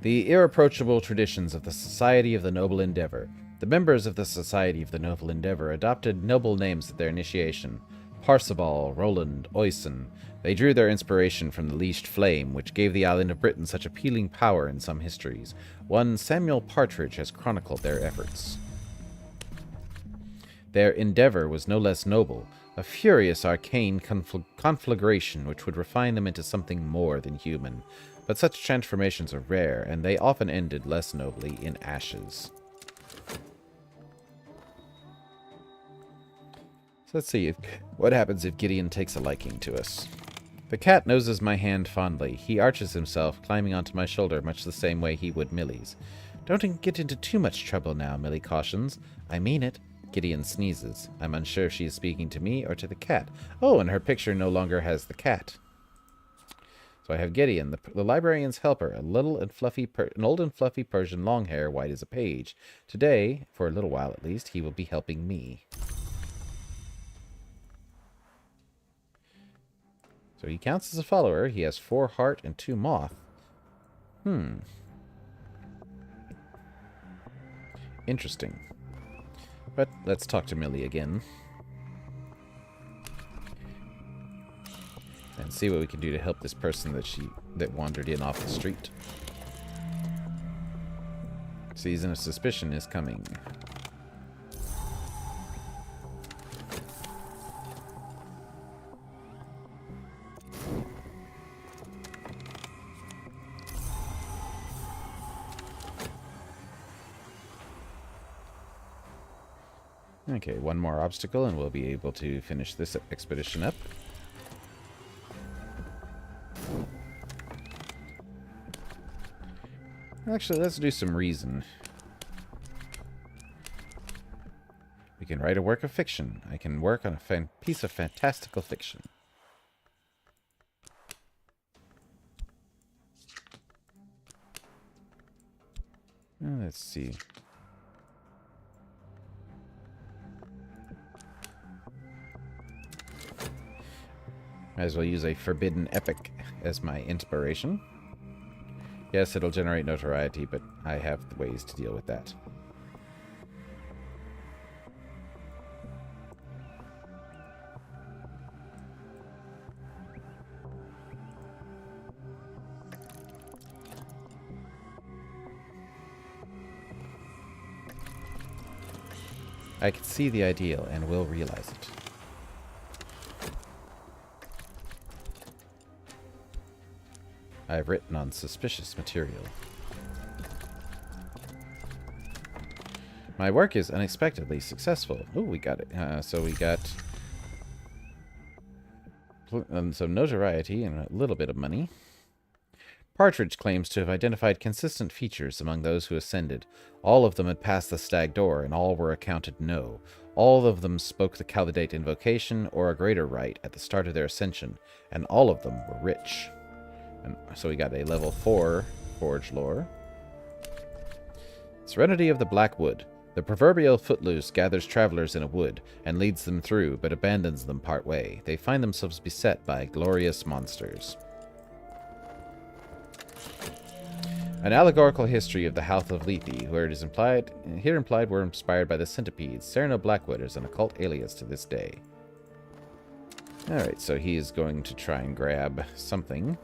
The irreproachable traditions of the Society of the Noble Endeavor. The members of the Society of the Noble Endeavor adopted noble names at their initiation. Parsifal, Roland, Oisin. They drew their inspiration from the leashed flame, which gave the island of Britain such appealing power in some histories. One Samuel Partridge has chronicled their efforts. Their endeavor was no less noble, a furious arcane conflagration which would refine them into something more than human. But such transformations are rare, and they often ended less nobly in ashes. So let's see what happens if Gideon takes a liking to us. The cat noses my hand fondly. He arches himself, climbing onto my shoulder much the same way he would Millie's. Don't get into too much trouble now, Millie cautions. I mean it. Gideon sneezes. I'm unsure if she is speaking to me or to the cat. Oh, and her picture no longer has the cat. So I have Gideon, the librarian's helper, an old and fluffy Persian long hair, white as a page. Today, for a little while at least, he will be helping me. So he counts as a follower. He has 4 heart and 2 moth. Interesting. But let's talk to Millie again. And see what we can do to help this person that wandered in off the street. Season of suspicion is coming. Okay, one more obstacle and we'll be able to finish this expedition up. Actually, let's do some reason. We can write a work of fiction. I can work on a piece of fantastical fiction. Let's see. Might as well use a forbidden epic as my inspiration. Yes, it'll generate notoriety, but I have ways to deal with that. I can see the ideal and will realize it. I've written on suspicious material. My work is unexpectedly successful. Oh, we got it. So we got some notoriety and a little bit of money. Partridge claims to have identified consistent features among those who ascended. All of them had passed the stag door, and all were accounted no. All of them spoke the Caldidate invocation or a greater rite at the start of their ascension, and all of them were rich. And so we got a level 4 Forge lore. Serenity of the Black Wood. The proverbial footloose gathers travelers in a wood and leads them through, but abandons them part way. They find themselves beset by glorious monsters. An allegorical history of the House of Lethe, where it is implied were inspired by the centipedes. Sereno Blackwood is an occult alias to this day. Alright, so he is going to try and grab something.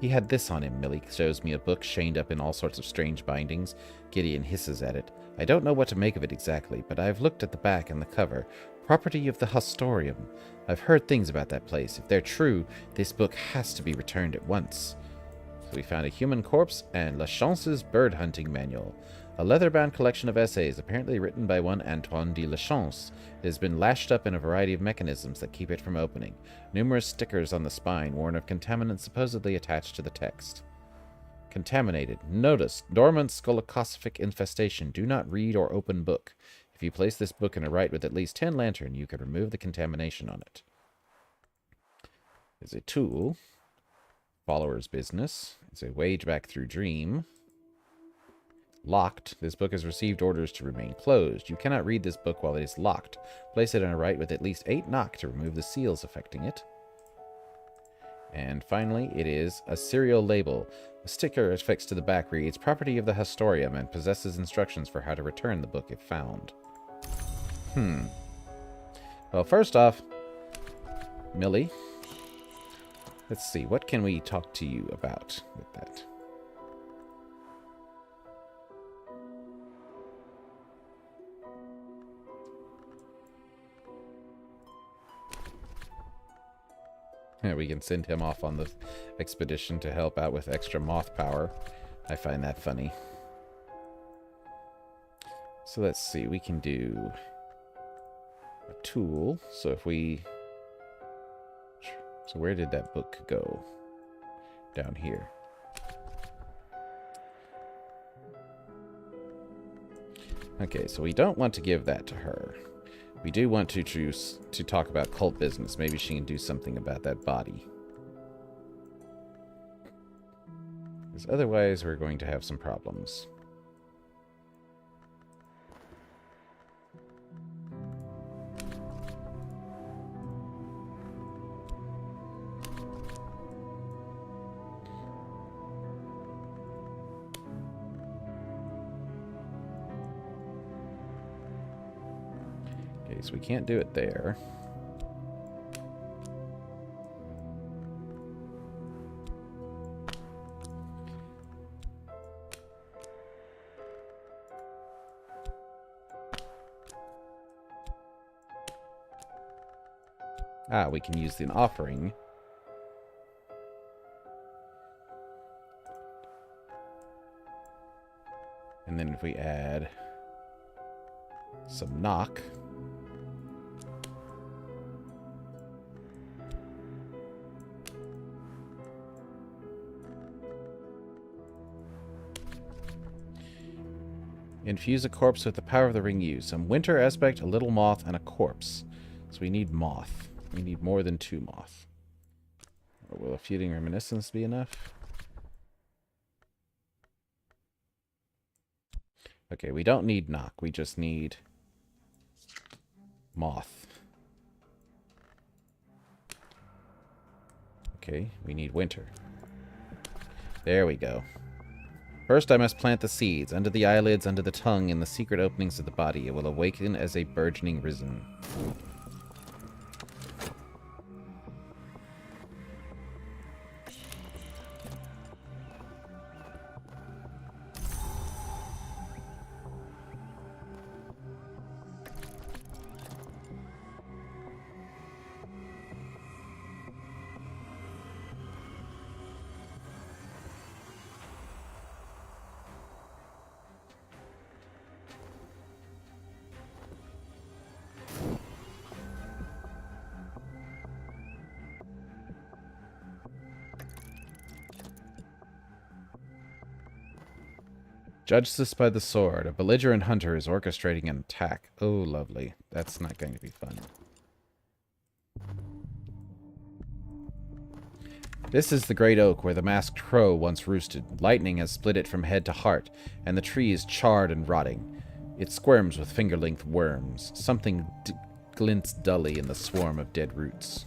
He had this on him, Millie shows me a book chained up in all sorts of strange bindings. Gideon hisses at it. I don't know what to make of it exactly, but I've looked at the back and the cover. Property of the Hostorium. I've heard things about that place. If they're true, this book has to be returned at once. So we found a human corpse and La Chance's bird hunting manual. A leather-bound collection of essays, apparently written by one Antoine de La Chance. It has been lashed up in a variety of mechanisms that keep it from opening. Numerous stickers on the spine warn of contaminants supposedly attached to the text. Contaminated. Notice. Dormant scolocosophic infestation. Do not read or open book. If you place this book in a rite with at least 10 lantern, you can remove the contamination on it. There's a tool. Follower's business. It's a wage back through dream. Locked. This book has received orders to remain closed. You cannot read this book while it is locked. Place it in a rite with at least 8 knock to remove the seals affecting it. And finally, it is a serial label. A sticker affixed to the back reads, Property of the Hostorium, and possesses instructions for how to return the book if found. Well, first off, Millie, let's see, what can we talk to you about with that? Yeah, we can send him off on the expedition to help out with extra moth power. I find that funny. So let's see, we can do a tool. So if we... So where did that book go? Down here. Okay, so we don't want to give that to her. We do want to choose to talk about cult business. Maybe she can do something about that body. Because otherwise we're going to have some problems. So we can't do it there. Ah, we can use an offering. And then if we add some knock. Infuse a corpse with the power of the ring used. Some winter aspect, a little moth, and a corpse. So we need moth. We need more than 2 moth. Or will a feuding reminiscence be enough? Okay, we don't need knock. We just need moth. Okay, we need winter. There we go. First I must plant the seeds, under the eyelids, under the tongue, in the secret openings of the body. It will awaken as a burgeoning risen. Judge this by the sword. A belligerent hunter is orchestrating an attack. Oh, lovely. That's not going to be fun. This is the great oak where the masked crow once roosted. Lightning has split it from head to heart, and the tree is charred and rotting. It squirms with finger-length worms. Something glints dully in the swarm of dead roots.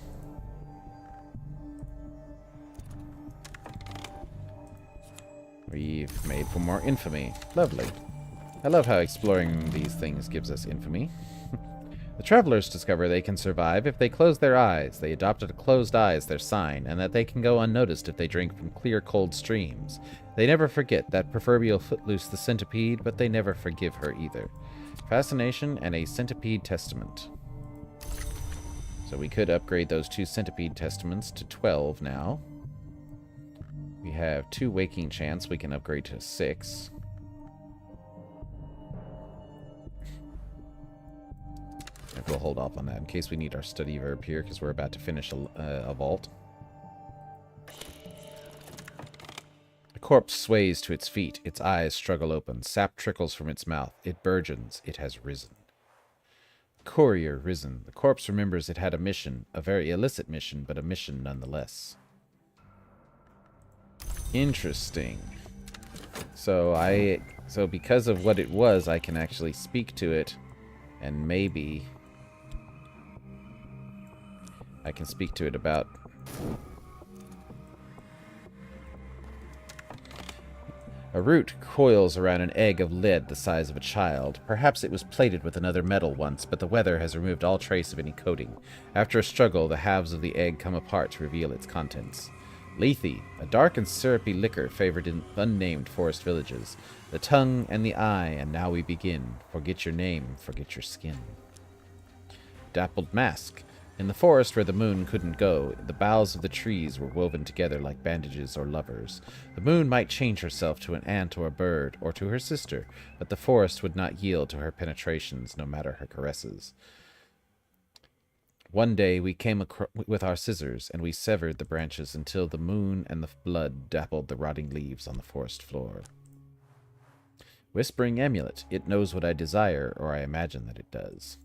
We've made for more infamy. Lovely. I love how exploring these things gives us infamy. The travelers discover they can survive if they close their eyes. They adopted a closed eye as their sign, and that they can go unnoticed if they drink from clear, cold streams. They never forget that proverbial Footloose the centipede, but they never forgive her either. Fascination and a centipede testament. So we could upgrade those 2 centipede testaments to 12 now. We have 2 waking chance. We can upgrade to 6. And we'll hold off on that in case we need our study verb here, because we're about to finish a vault. The corpse sways to its feet. Its eyes struggle open. Sap trickles from its mouth. It burgeons. It has risen. Courier risen. The corpse remembers it had a mission. A very illicit mission, but a mission nonetheless. Interesting. So because of what it was, I can actually speak to it, and maybe I can speak to it about a root coils around an egg of lead the size of a child. Perhaps it was plated with another metal once, but the weather has removed all trace of any coating. After a struggle, the halves of the egg come apart to reveal its contents. Lethe, a dark and syrupy liquor favored in unnamed forest villages. The tongue and the eye, and now we begin. Forget your name, forget your skin. Dappled mask. In the forest where the moon couldn't go, the boughs of the trees were woven together like bandages or lovers. The moon might change herself to an ant or a bird, or to her sister, but the forest would not yield to her penetrations, no matter her caresses. One day we came with our scissors, and we severed the branches until the moon and the blood dappled the rotting leaves on the forest floor. Whispering amulet. It knows what I desire, or I imagine that it does.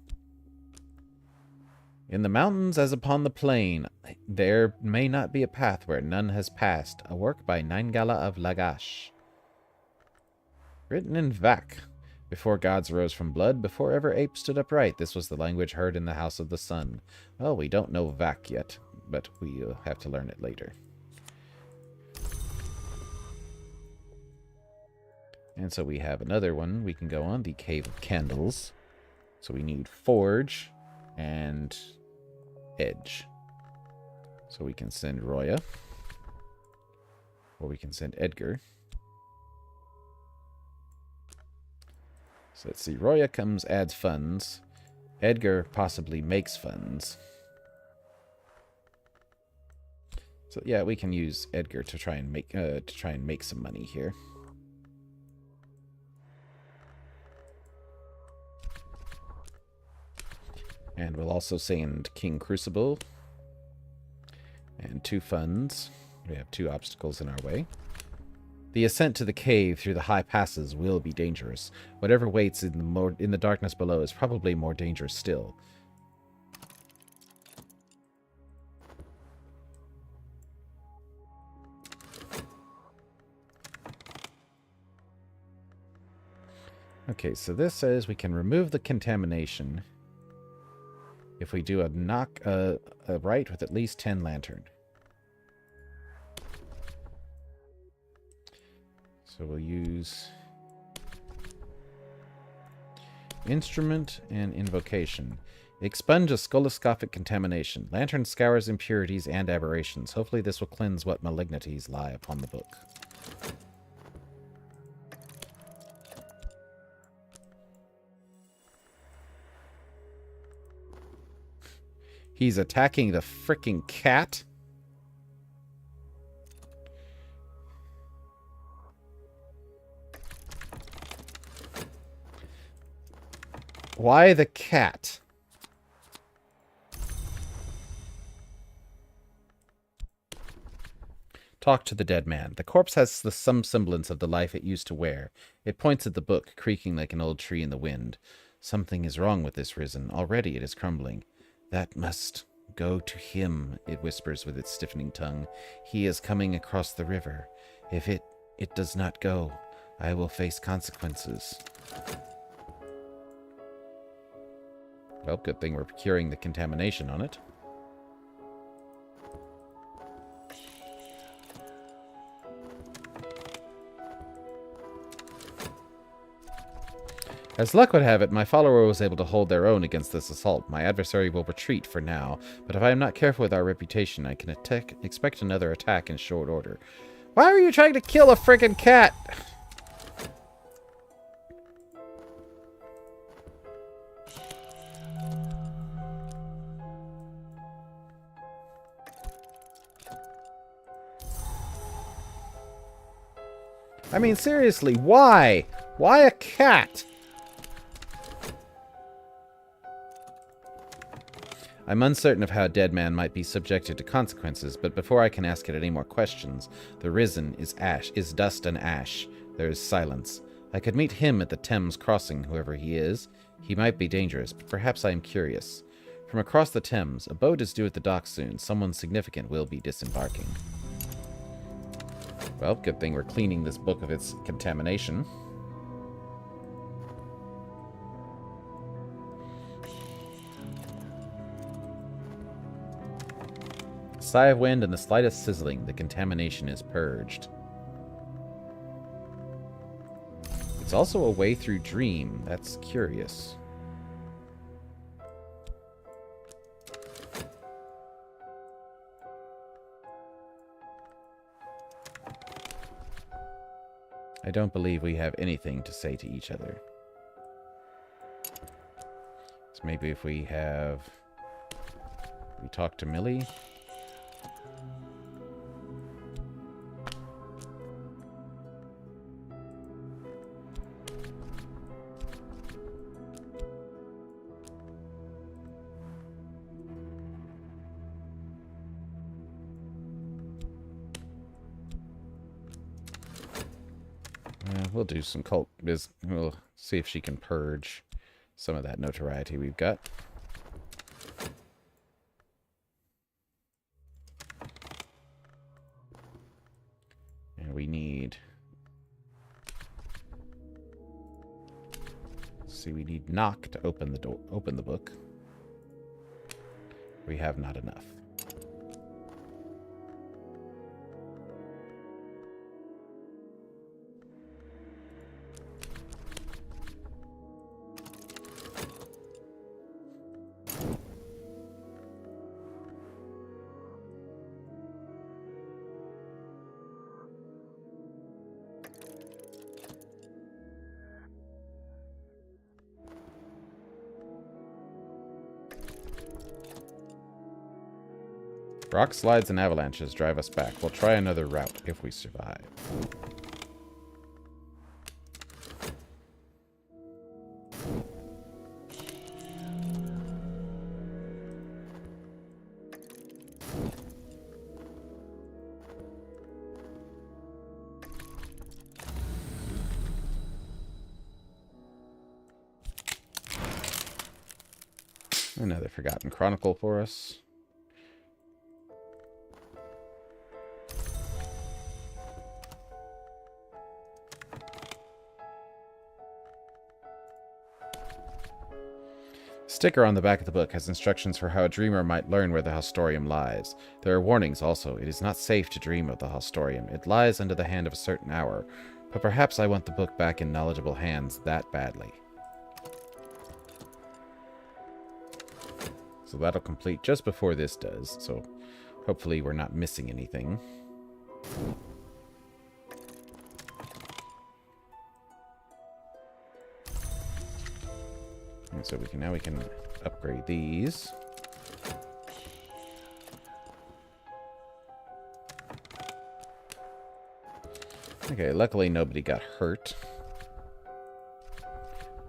In the mountains as upon the plain, there may not be a path where none has passed. A work by Naingala of Lagash. Written in Vak. Before gods rose from blood, before ever apes stood upright, this was the language heard in the House of the Sun. Well, we don't know Vak yet, but we'll have to learn it later. And so we have another one we can go on, the Cave of Candles. So we need Forge and Edge. So we can send Roya, or we can send Edgar. So let's see, Roya adds funds. Edgar possibly makes funds. So yeah, we can use Edgar to try and make some money here. And we'll also send King Crucible and 2 funds. We have 2 obstacles in our way. The ascent to the cave through the high passes will be dangerous. Whatever waits in the darkness below is probably more dangerous still. Okay, so this says we can remove the contamination if we do a right with at least 10 lantern. So we'll use instrument and invocation. Expunge a scoloscopic contamination. Lantern scours impurities and aberrations. Hopefully this will cleanse what malignities lie upon the book. He's attacking the frickin' cat? Why the cat? Talk to the dead man. The corpse has some semblance of the life it used to wear. It points at the book, creaking like an old tree in the wind. Something is wrong with this risen. Already it is crumbling. That must go to him, it whispers with its stiffening tongue. He is coming across the river. If it does not go, I will face consequences. Well, good thing we're curing the contamination on it. As luck would have it, my follower was able to hold their own against this assault. My adversary will retreat for now, but if I am not careful with our reputation, I can expect another attack in short order. Why are you trying to kill a friggin' cat? I mean, seriously, why? Why a cat? I'm uncertain of how a dead man might be subjected to consequences, but before I can ask it any more questions, the risen is dust and ash. There is silence. I could meet him at the Thames crossing, whoever he is. He might be dangerous, but perhaps I am curious. From across the Thames, a boat is due at the dock soon. Someone significant will be disembarking. Well, good thing we're cleaning this book of its contamination. Sigh of wind and the slightest sizzling, the contamination is purged. It's also a way through dream. That's curious. I don't believe we have anything to say to each other. So maybe if we talk to Millie. We'll do some cult biz. We'll see if she can purge some of that notoriety we've got. And we need... See, we need knock to open the door, open the book. We have not enough. Rock slides and avalanches drive us back. We'll try another route if we survive. Another forgotten chronicle for us. Sticker on the back of the book has instructions for how a dreamer might learn where the Haustorium lies. There are warnings also. It is not safe to dream of the Haustorium. It lies under the hand of a certain hour. But perhaps I want the book back in knowledgeable hands that badly. So that'll complete just before this does, so hopefully we're not missing anything. And so now we can upgrade these. Okay, luckily nobody got hurt.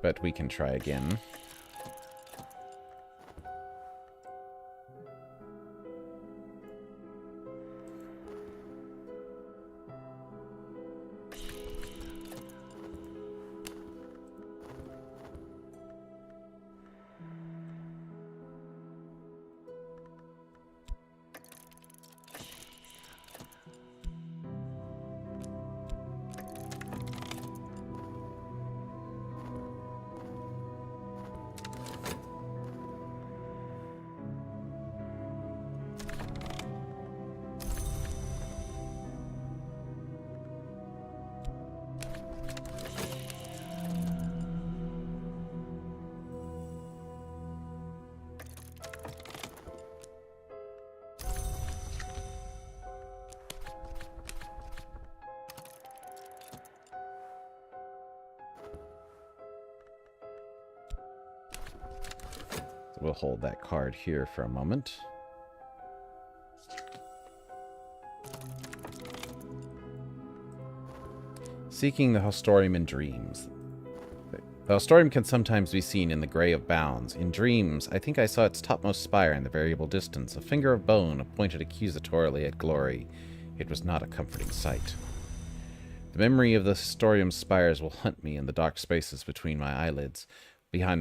But we can try again. We'll hold that card here for a moment. Seeking the Hostorium in dreams. The Hostorium can sometimes be seen in the gray of bounds. In dreams, I think I saw its topmost spire in the variable distance, a finger of bone pointed accusatorily at glory. It was not a comforting sight. The memory of the Hostorium's spires will haunt me in the dark spaces behind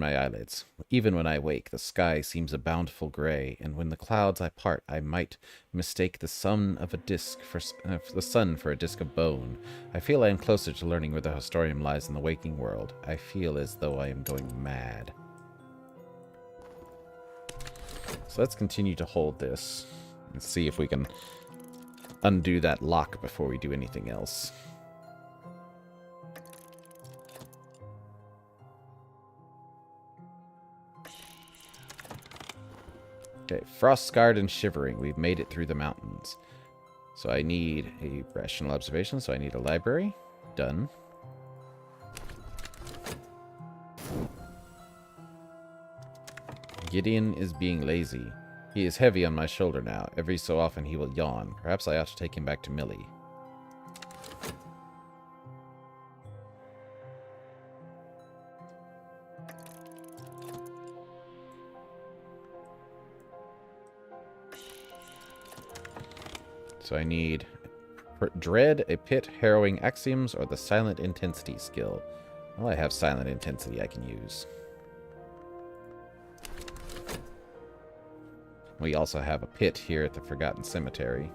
my eyelids. Even when I wake, the sky seems a bountiful gray, and when the clouds I part, I might mistake the sun for a disk of bone. I feel I am closer to learning where the Hostorium lies in the waking world. I feel as though I am going mad. So let's continue to hold this and see if we can undo that lock before we do anything else. Okay, frost-scarred and shivering. We've made it through the mountains. So I need a rational observation, so I need a library. Done. Gideon is being lazy. He is heavy on my shoulder now. Every so often he will yawn. Perhaps I ought to take him back to Millie. So I need Dread, a Pit, Harrowing Axioms, or the Silent Intensity skill. Well, I have Silent Intensity I can use. We also have a pit here at the Forgotten Cemetery.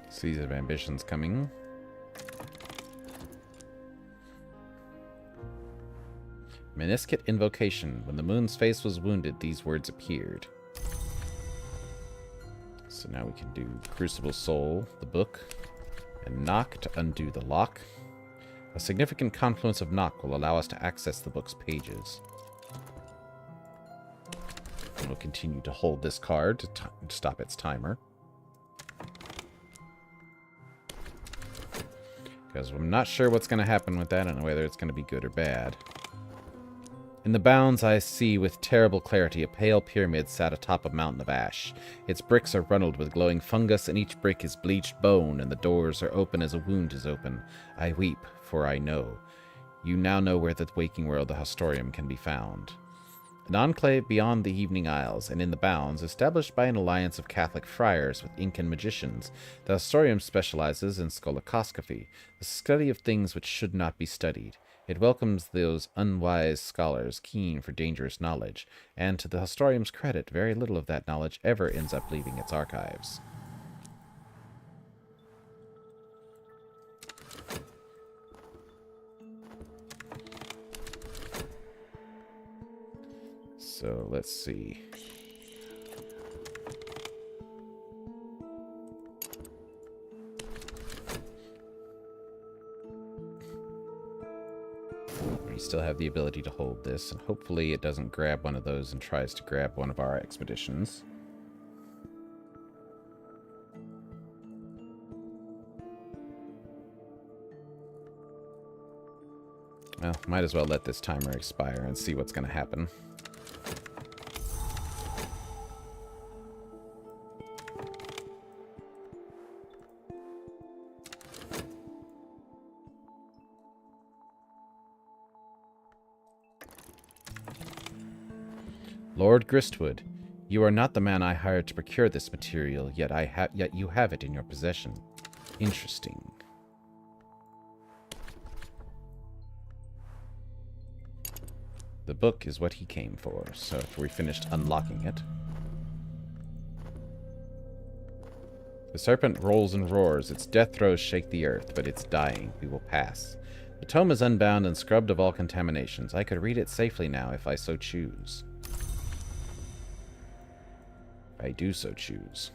Season of Ambitions coming. Meniscate Invocation. When the moon's face was wounded, these words appeared. So now we can do Crucible Soul, the book, and Knock to undo the lock. A significant confluence of Knock will allow us to access the book's pages. And we'll continue to hold this card to stop its timer. Because I'm not sure what's going to happen with that and whether it's going to be good or bad. In the bounds I see with terrible clarity a pale pyramid sat atop a mountain of ash. Its bricks are runneled with glowing fungus, and each brick is bleached bone, and the doors are open as a wound is open. I weep, for I know. You now know where the waking world, the Hostorium, can be found. An enclave beyond the Evening Isles, and in the bounds, established by an alliance of Catholic friars with Incan magicians, the Hostorium specializes in scolocoscopy, the study of things which should not be studied. It welcomes those unwise scholars keen for dangerous knowledge, and to the historium's credit, very little of that knowledge ever ends up leaving its archives. So, let's see. We still have the ability to hold this, and hopefully it doesn't grab one of those and tries to grab one of our expeditions. Well, might as well let this timer expire and see what's going to happen. Lord Gristwood, you are not the man I hired to procure this material, yet you have it in your possession. Interesting. The book is what he came for, so if we finished unlocking it. The serpent rolls and roars, its death throes shake the earth, but it's dying. We will pass. The tome is unbound and scrubbed of all contaminations. I could read it safely now if I so choose. I do so choose.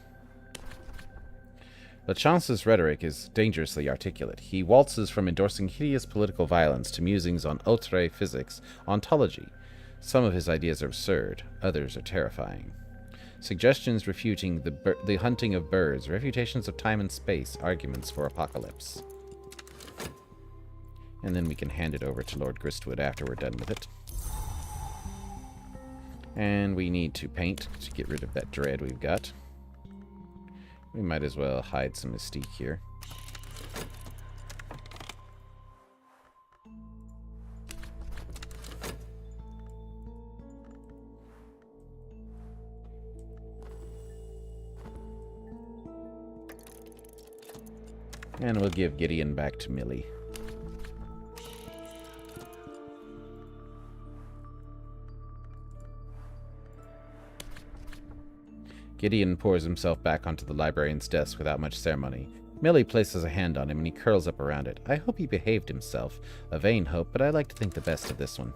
Lachance's rhetoric is dangerously articulate. He waltzes from endorsing hideous political violence to musings on outre physics, ontology. Some of his ideas are absurd, others are terrifying. Suggestions refuting the hunting of birds, refutations of time and space, arguments for apocalypse. And then we can hand it over to Lord Gristwood after we're done with it. And we need to paint to get rid of that dread we've got. We might as well hide some mystique here. And we'll give Gideon back to Millie. Gideon pours himself back onto the librarian's desk without much ceremony. Millie places a hand on him and he curls up around it. I hope he behaved himself. A vain hope, but I like to think the best of this one.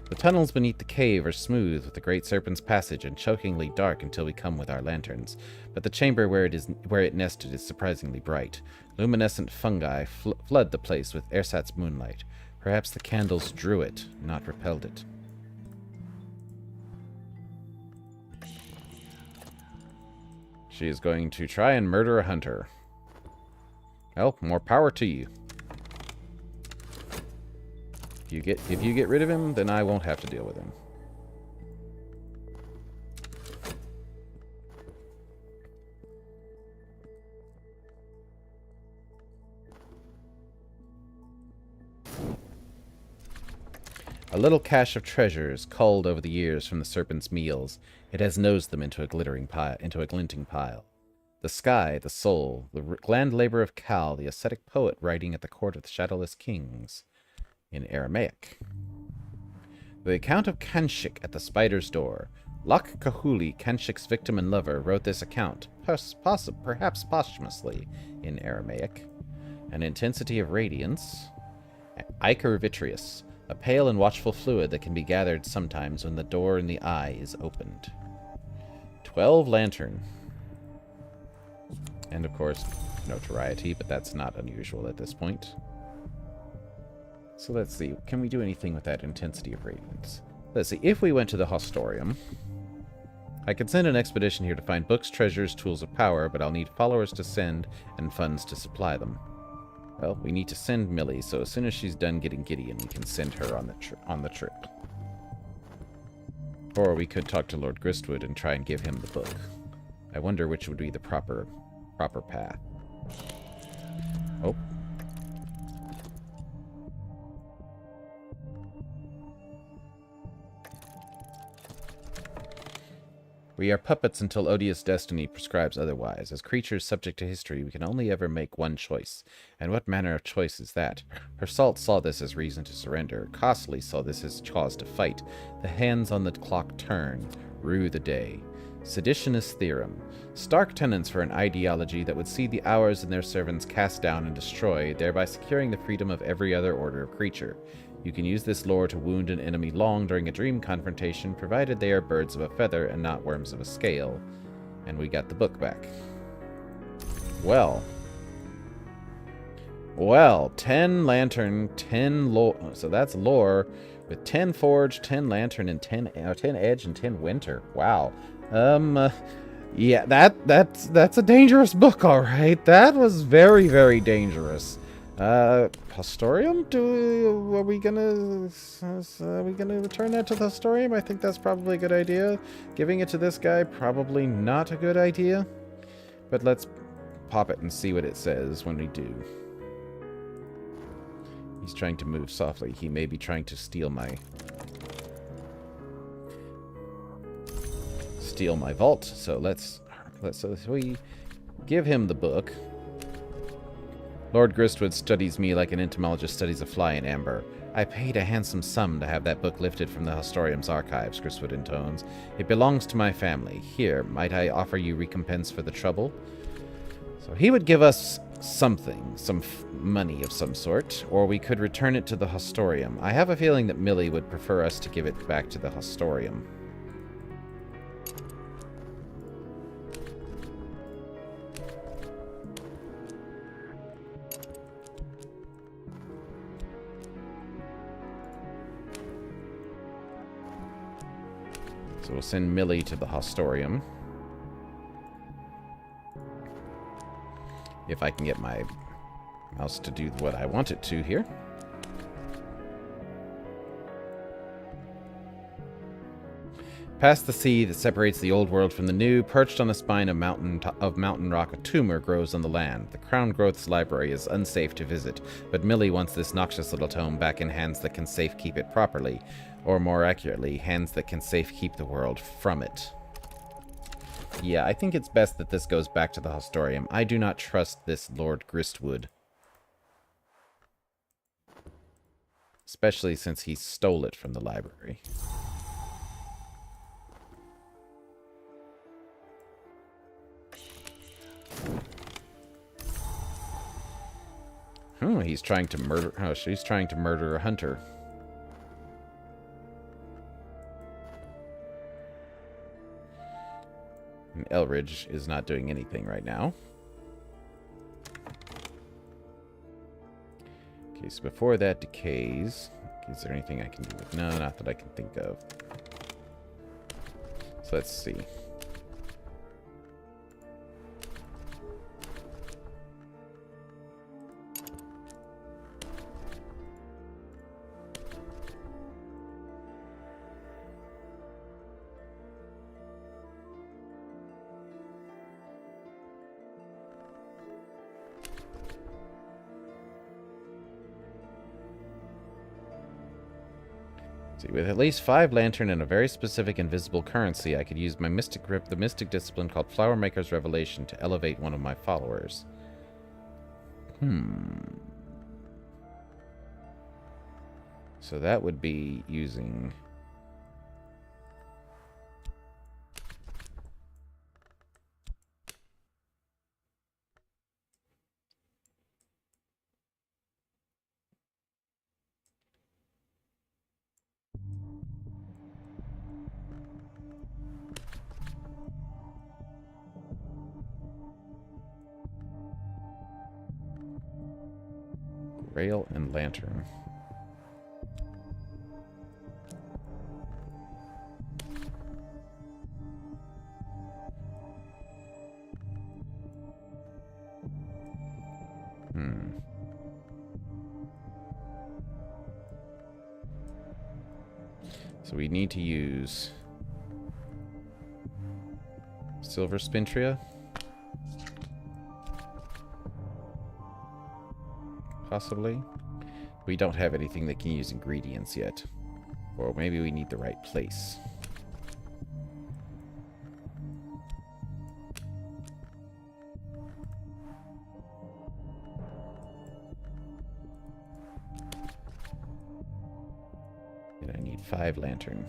The tunnels beneath the cave are smooth with the great serpent's passage and chokingly dark until we come with our lanterns. But the chamber where it nested is surprisingly bright. Luminescent fungi flood the place with ersatz moonlight. Perhaps the candles drew it, not repelled it. She is going to try and murder a hunter. Well, more power to you. If you get rid of him, then I won't have to deal with him. A little cache of treasures, culled over the years from the serpent's meals. It has nosed them into a glinting pile. The sky, the soul, the grand labor of Cal, the ascetic poet writing at the court of the shadowless kings, in Aramaic. The account of Kanshik at the spider's door. Lak Kahuli, Kanshik's victim and lover, wrote this account, perhaps posthumously, in Aramaic. An intensity of radiance. Ichor vitreous. A pale and watchful fluid that can be gathered sometimes when the door in the eye is opened. 12 lantern. And of course, notoriety, but that's not unusual at this point. So let's see, can we do anything with that intensity of radiance? Let's see, if we went to the Hostorium, I could send an expedition here to find books, treasures, tools of power, but I'll need followers to send and funds to supply them. Well, we need to send Millie, so as soon as she's done getting Gideon, we can send her on the trip. Or we could talk to Lord Gristwood and try and give him the book. I wonder which would be the proper path. Oh. We are puppets until odious destiny prescribes otherwise. As creatures subject to history, we can only ever make one choice. And what manner of choice is that? Her salt saw this as reason to surrender. Costly saw this as cause to fight. The hands on the clock turn, rue the day. Seditionist theorem. Stark tenets for an ideology that would see the hours and their servants cast down and destroyed, thereby securing the freedom of every other order of creature. You can use this lore to wound an enemy long during a dream confrontation, provided they are birds of a feather and not worms of a scale. And we got the book back. Well, 10 lantern, 10 lore. So that's lore with 10 forge, 10 lantern, and 10 edge, and 10 winter. Wow. Yeah, that's a dangerous book, all right. That was very, very dangerous. Hostorium? Are we gonna return that to the Hostorium? I think that's probably a good idea. Giving it to this guy, probably not a good idea. But let's pop it and see what it says when we do. He's trying to move softly. He may be trying to steal my vault. So let's we give him the book. Lord Gristwood studies me like an entomologist studies a fly in amber. I paid a handsome sum to have that book lifted from the Hostorium's archives, Gristwood intones. It belongs to my family. Here, might I offer you recompense for the trouble? So he would give us something, some money of some sort, or we could return it to the Hostorium. I have a feeling that Millie would prefer us to give it back to the Hostorium. So we'll send Millie to the Hostorium. If I can get my mouse to do what I want it to here. Past the sea that separates the old world from the new, perched on a spine of mountain rock, a tumor grows on the land. The Crown Growth's library is unsafe to visit, but Millie wants this noxious little tome back in hands that can safe keep it properly. Or more accurately, hands that can safe keep the world from it. Yeah, I think it's best that this goes back to the Hostorium. I do not trust this Lord Gristwood. Especially since he stole it from the library. Oh, he's trying to murder... Oh, she's trying to murder a hunter. And Elridge is not doing anything right now. Okay, so before that decays... Is there anything I can do with... No, not that I can think of. So let's see. With at least 5 lantern and a very specific invisible currency, I could use my mystic grip, the mystic discipline called Flower Maker's Revelation, to elevate one of my followers. So that would be using... Rail and lantern. So we need to use silver spintria. Possibly. We don't have anything that can use ingredients yet. Or maybe we need the right place. 5 lantern.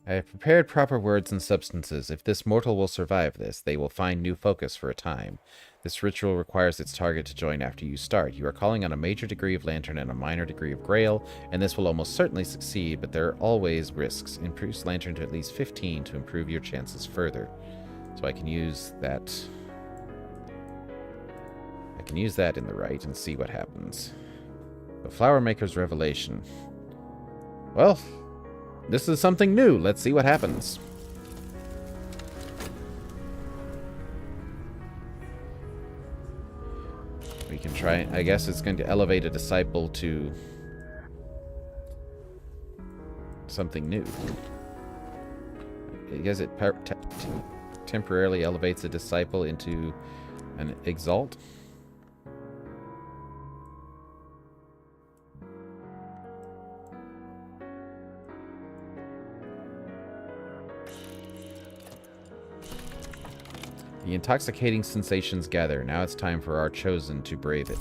I have prepared proper words and substances. If this mortal will survive this, they will find new focus for a time. This ritual requires its target to join after you start. You are calling on a major degree of lantern and a minor degree of grail, and this will almost certainly succeed, but there are always risks. Increase lantern to at least 15 to improve your chances further. So I can use that. I can use that in the right and see what happens. The Flower Maker's Revelation. Well, this is something new. Let's see what happens. We can try. I guess it's going to elevate a disciple to something new. I guess it temporarily elevates a disciple into an exalt. The intoxicating sensations gather. Now it's time for our chosen to brave it.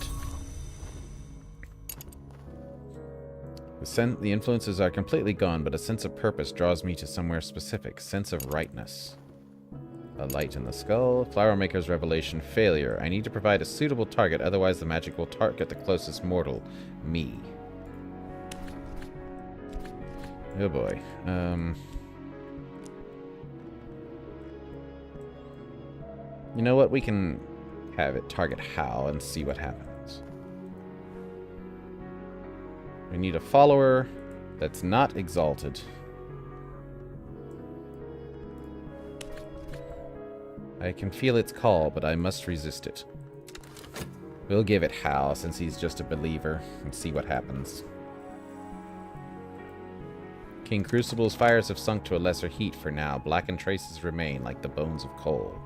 The influences are completely gone, but a sense of purpose draws me to somewhere specific. Sense of rightness. A light in the skull. Flower Maker's Revelation. Failure. I need to provide a suitable target, otherwise the magic will target the closest mortal. Me. Oh boy. You know what? We can have it target Hal and see what happens. We need a follower that's not exalted. I can feel its call, but I must resist it. We'll give it Hal, since he's just a believer, and see what happens. King Crucible's fires have sunk to a lesser heat for now. Blackened traces remain, like the bones of coal.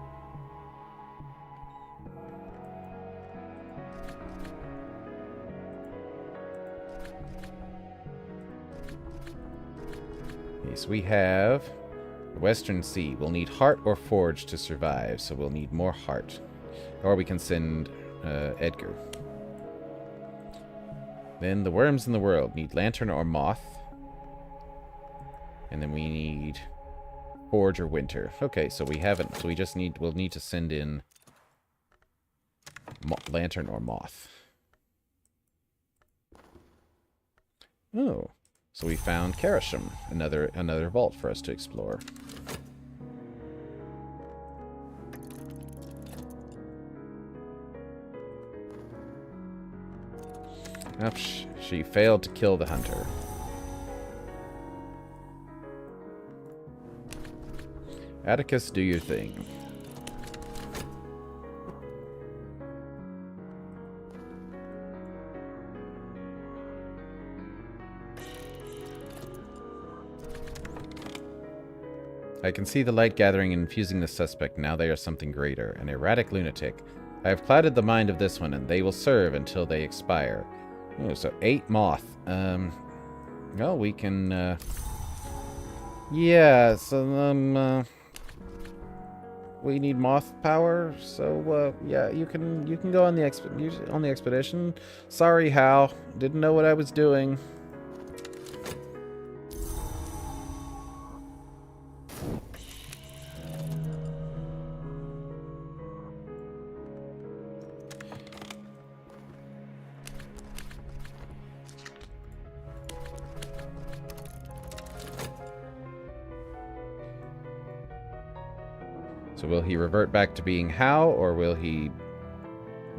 So we have the Western Sea. We'll need heart or forge to survive, so we'll need more heart. Or we can send Edgar. Then the worms in the world need lantern or moth. And then we need forge or winter. Okay, so we haven't. So we'll need to send in lantern or moth. Oh. So we found Karasham, another vault for us to explore. Oops, she failed to kill the hunter. Atticus, do your thing. I can see the light gathering and infusing the suspect. Now they are something greater. An erratic lunatic. I have clouded the mind of this one, and they will serve until they expire. Oh, so 8 moth. Well, we can, yeah, so, we need moth power, so, yeah, you can go on the expedition. Sorry, Hal. Didn't know what I was doing. So will he revert back to being Hal, or will he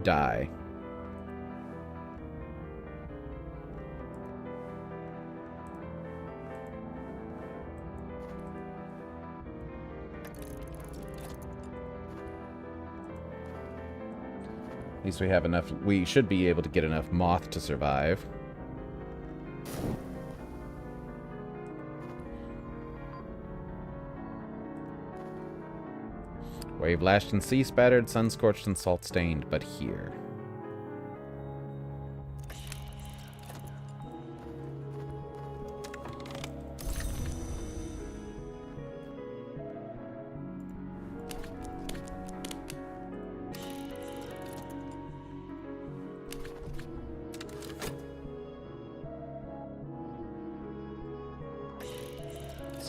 die? At least we have enough. We should be able to get enough moth to survive. Wave lashed and sea spattered, sun scorched and salt stained, but here.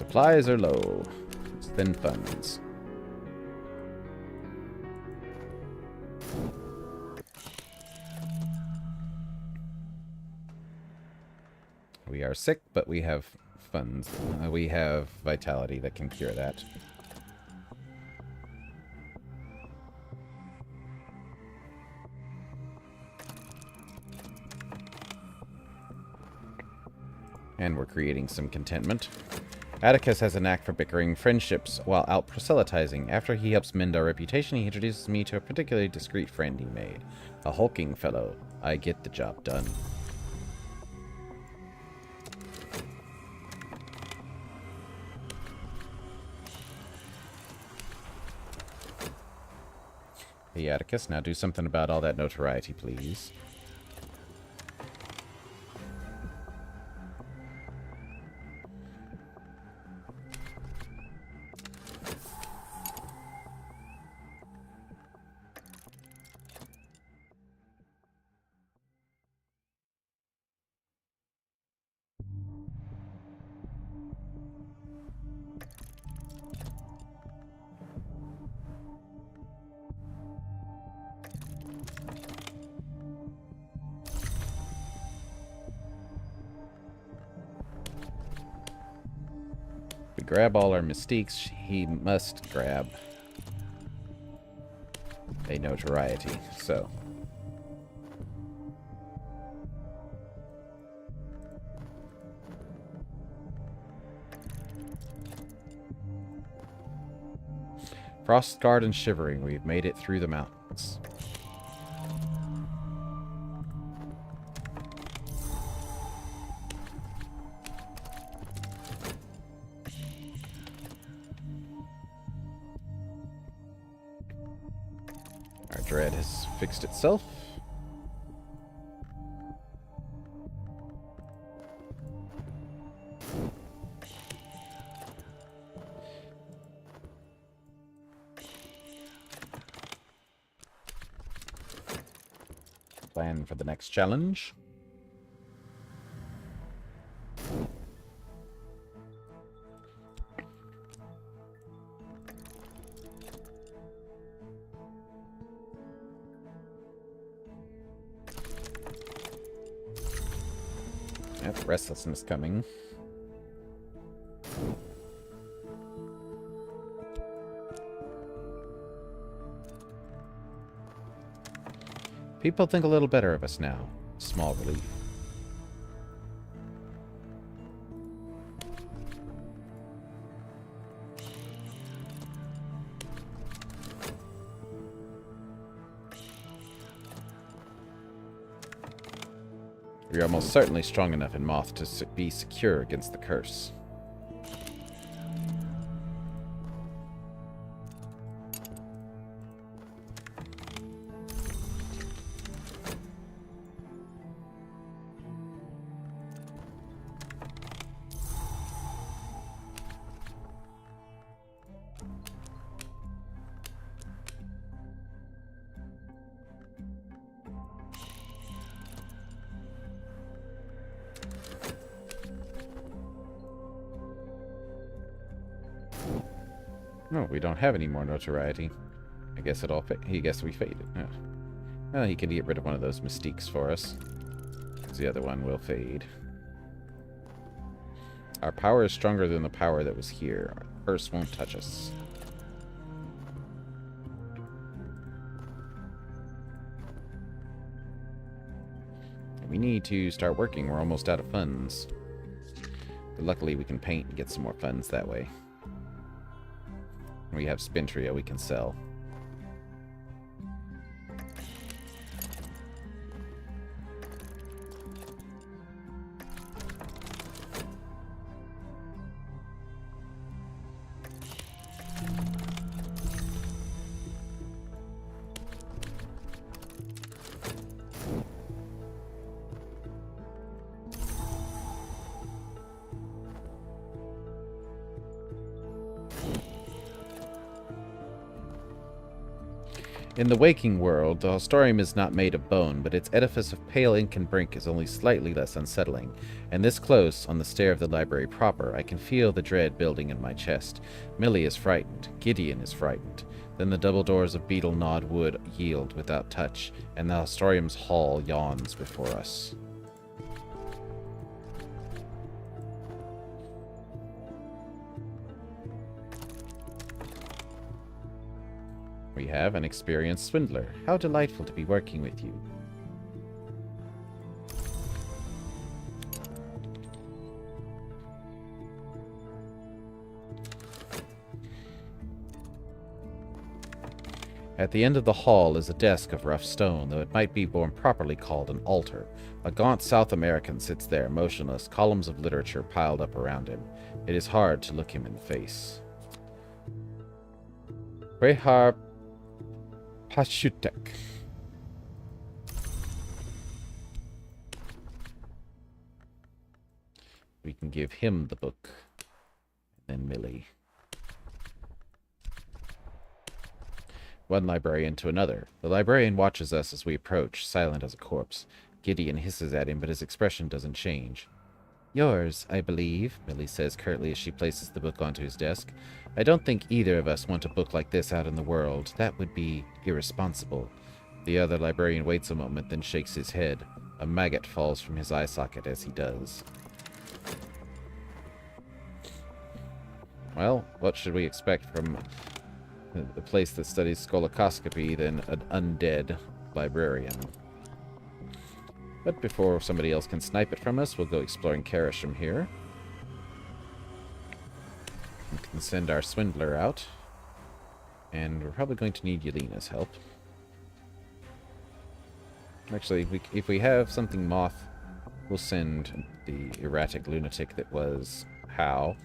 Supplies are low. Thin funds. We are sick, but we have funds. We have vitality that can cure that. And we're creating some contentment. Atticus has a knack for bickering friendships while out proselytizing. After he helps mend our reputation, he introduces me to a particularly discreet friend he made. A hulking fellow. I get the job done. Hey, Atticus, now do something about all that notoriety, please. We grab all our mystiques, he must grab a notoriety, so. Frost scarred and shivering, we've made it through the mountains. Our dread has fixed itself. Plan for the next challenge. Yep, restlessness coming. People think a little better of us now. Small relief. We are almost certainly strong enough in Moth to be secure against the curse. No, we don't have any more notoriety. I guess it all he guessed we faded. Yeah. Well, he can get rid of one of those mystiques for us. Because the other one will fade. Our power is stronger than the power that was here. Our curse won't touch us. We need to start working. We're almost out of funds. But luckily we can paint and get some more funds that way. We have Spintria we can sell. In the waking world, the Hostorium is not made of bone, but its edifice of pale ink and brink is only slightly less unsettling. And this close, on the stair of the library proper, I can feel the dread building in my chest. Millie is frightened. Gideon is frightened. Then the double doors of beetle-gnawed wood yield without touch, and the Hostorium's hall yawns before us. We have an experienced swindler. How delightful to be working with you. At the end of the hall is a desk of rough stone, though it might be more properly called an altar. A gaunt South American sits there, motionless, columns of literature piled up around him. It is hard to look him in the face. Rehar Pashutek. We can give him the book. Then Millie. One librarian to another. The librarian watches us as we approach, silent as a corpse. Gideon hisses at him, but his expression doesn't change. Yours, I believe, Millie says curtly as she places the book onto his desk. I don't think either of us want a book like this out in the world. That would be irresponsible. The other librarian waits a moment, then shakes his head. A maggot falls from his eye socket as he does. Well, what should we expect from the place that studies scolocoscopy than an undead librarian? But before somebody else can snipe it from us, we'll go exploring Karish from here. We can send our swindler out. And we're probably going to need Yelena's help. Actually, if we have something moth, we'll send the erratic lunatic that was Hal.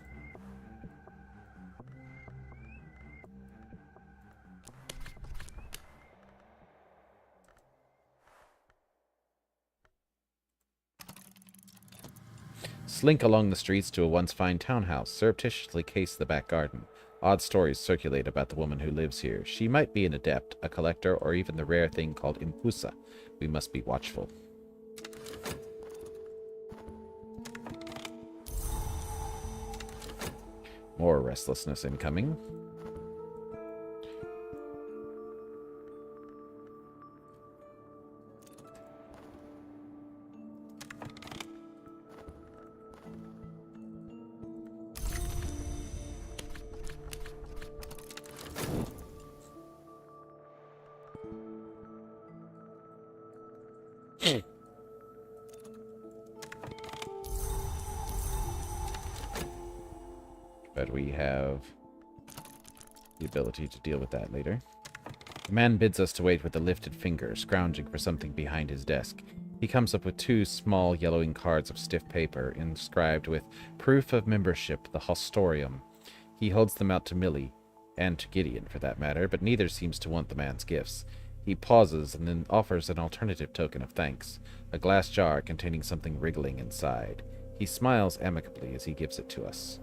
Slink along the streets to a once fine townhouse, surreptitiously case the back garden. Odd stories circulate about the woman who lives here. She might be an adept, a collector, or even the rare thing called impusa. We must be watchful. More restlessness incoming. But we have the ability to deal with that later. The man bids us to wait with a lifted finger, scrounging for something behind his desk. He comes up with two small yellowing cards of stiff paper, inscribed with proof of membership, the Hostorium. He holds them out to Millie, and to Gideon for that matter, but neither seems to want the man's gifts. He pauses and then offers an alternative token of thanks, a glass jar containing something wriggling inside. He smiles amicably as he gives it to us.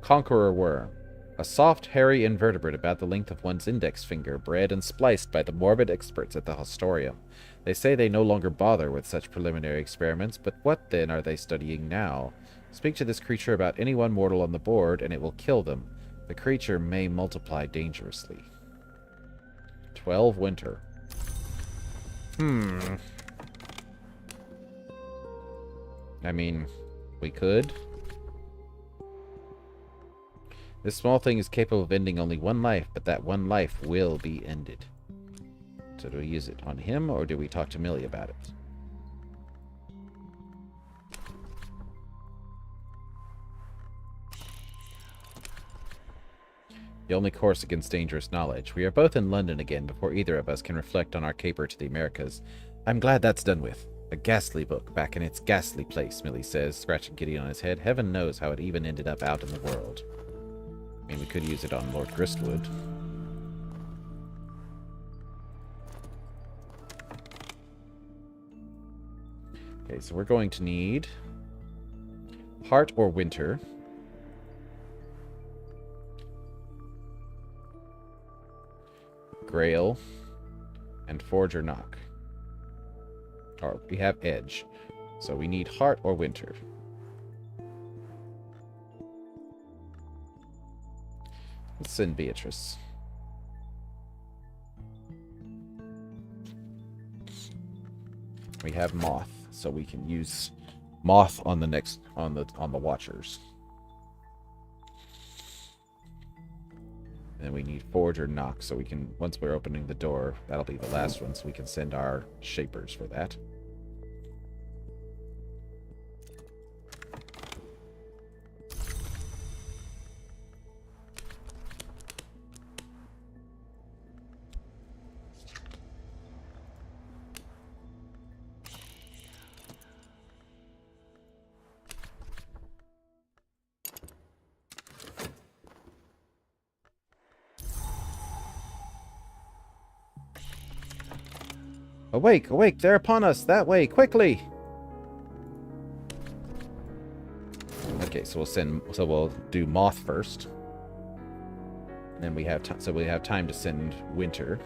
Conqueror worm. A soft, hairy invertebrate about the length of one's index finger, bred and spliced by the morbid experts at the Hostorium. They say they no longer bother with such preliminary experiments, but what then are they studying now? Speak to this creature about any one mortal on the board, and it will kill them. The creature may multiply dangerously. 12 winter. I mean, we could. This small thing is capable of ending only one life, but that one life will be ended. So do we use it on him, or do we talk to Millie about it? The only course against dangerous knowledge. We are both in London again before either of us can reflect on our caper to the Americas. I'm glad that's done with. A ghastly book back in its ghastly place, Millie says, scratching Gideon on his head. Heaven knows how it even ended up out in the world. I mean, we could use it on Lord Gristwood. Okay, so we're going to need Heart or Winter. Grail and Forge or Knock. Or we have Edge. So we need Heart or Winter. Let's send Beatrice. We have Moth, so we can use Moth on the next on the Watchers. And we need Forge or Knock, so we can, once we're opening the door, that'll be the last one, so we can send our Shapers for that. Awake, awake, they're upon us, that way, quickly! Okay, so we'll do Moth first. And then we have time to send Winter.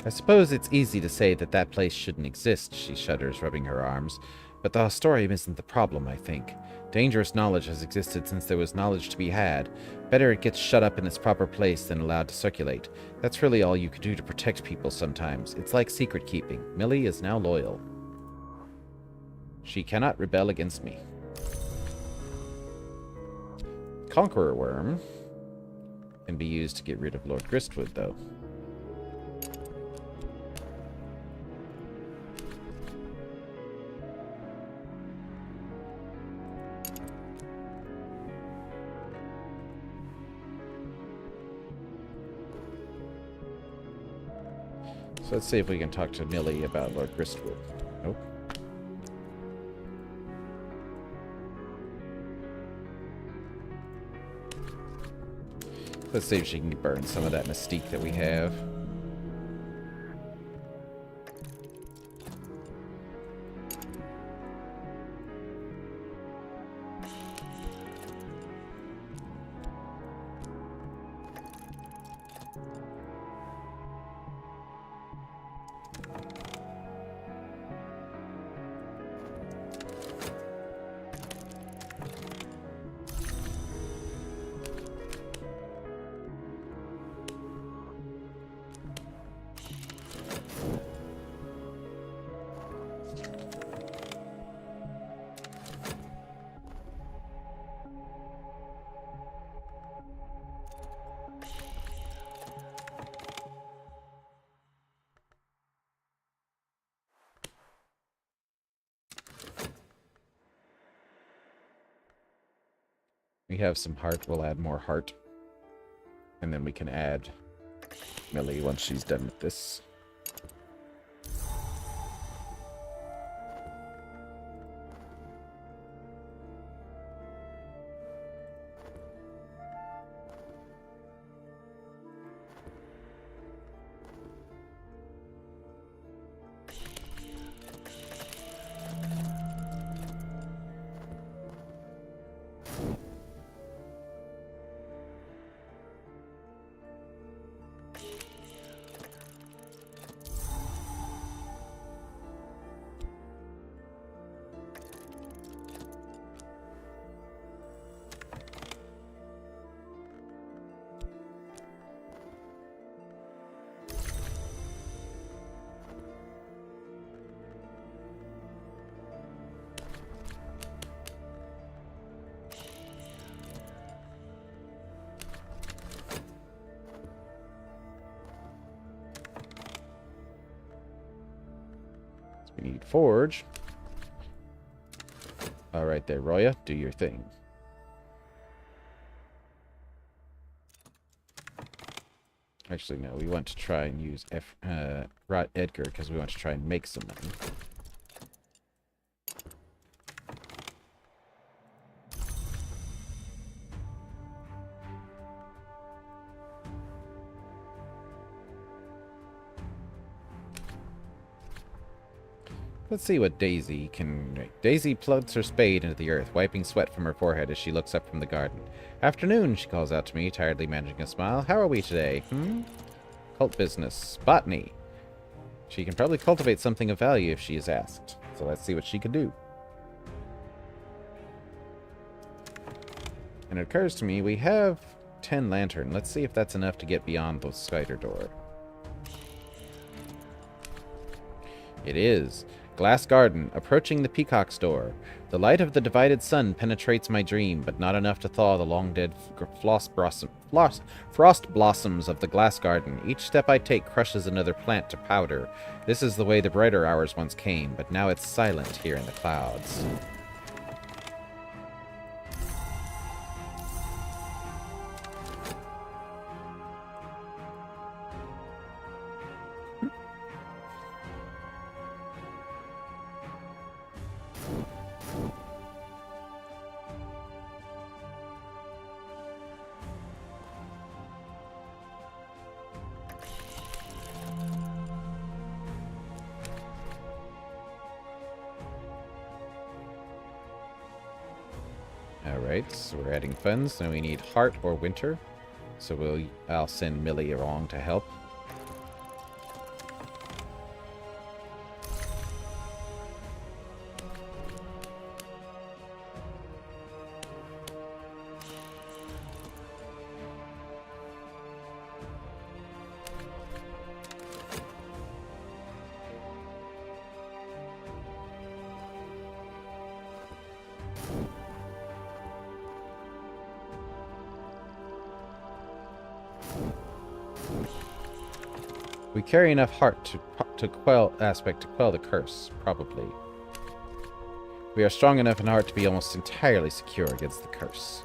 I suppose it's easy to say that place shouldn't exist, she shudders, rubbing her arms. But the Hostorium isn't the problem, I think. Dangerous knowledge has existed since there was knowledge to be had. Better it gets shut up in its proper place than allowed to circulate. That's really all you can do to protect people sometimes. It's like secret keeping. Millie is now loyal. She cannot rebel against me. Conqueror Worm can be used to get rid of Lord Gristwood, though. So let's see if we can talk to Millie about Lord Gristwood. Nope. Let's see if she can burn some of that mystique that we have. We have some heart. We'll add more heart. And then we can add Millie once she's done with this. We need Forge. All right there, Roya. Do your thing. Actually, no. We want to try and use Edgar because we want to try and make some money. Let's see what Daisy can make. Daisy plugs her spade into the earth, wiping sweat from her forehead as she looks up from the garden. Afternoon, she calls out to me, tiredly managing a smile. How are we today? Cult business. Botany. She can probably cultivate something of value if she is asked. So let's see what she can do. And it occurs to me, we have 10 lantern. Let's see if that's enough to get beyond the spider door. It is. Glass garden, approaching the peacock's door. The light of the divided sun penetrates my dream, but not enough to thaw the long-dead frost blossoms of the glass garden. Each step I take crushes another plant to powder. This is the way the brighter hours once came, but now it's silent here in the clouds. Alright, so we're adding funds. Now we need Heart or Winter. So I'll send Millie along to help. We carry enough heart to quell the curse, probably. We are strong enough in heart to be almost entirely secure against the curse.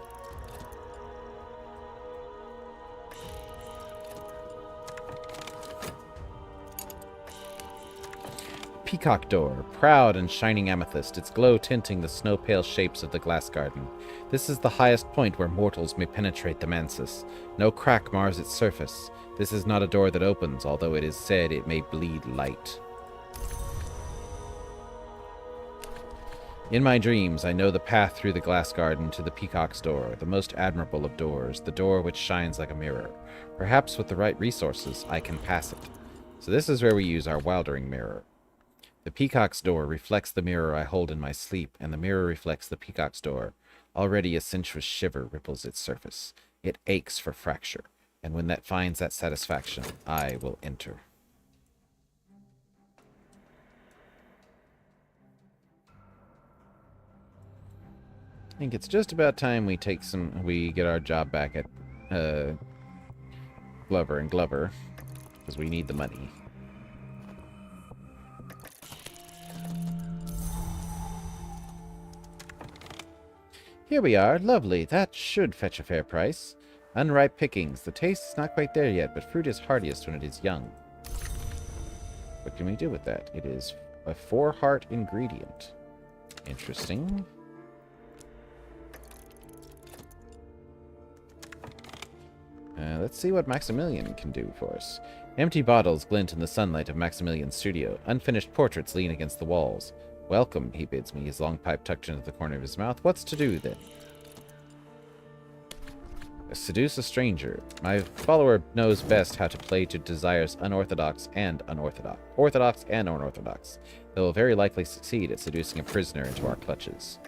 Peacock door, proud and shining amethyst, its glow tinting the snow-pale shapes of the glass garden. This is the highest point where mortals may penetrate the mansus. No crack mars its surface. This is not a door that opens, although it is said it may bleed light. In my dreams, I know the path through the glass garden to the peacock's door, the most admirable of doors, the door which shines like a mirror. Perhaps with the right resources, I can pass it. So this is where we use our Wildering mirror. The peacock's door reflects the mirror I hold in my sleep, and the mirror reflects the peacock's door. Already a sensuous shiver ripples its surface. It aches for fracture, and when that finds that satisfaction, I will enter. I think it's just about time we get our job back at Glover and Glover, because we need the money. Here we are. Lovely. That should fetch a fair price. Unripe pickings. The taste is not quite there yet, but fruit is hardiest when it is young. What can we do with that? It is a 4-heart ingredient. Interesting. Let's see what Maximilian can do for us. Empty bottles glint in the sunlight of Maximilian's studio. Unfinished portraits lean against the walls. Welcome, he bids me, his long pipe tucked into the corner of his mouth. What's to do, then? Seduce a stranger. My follower knows best how to play to desires orthodox and unorthodox. They will very likely succeed at seducing a prisoner into our clutches.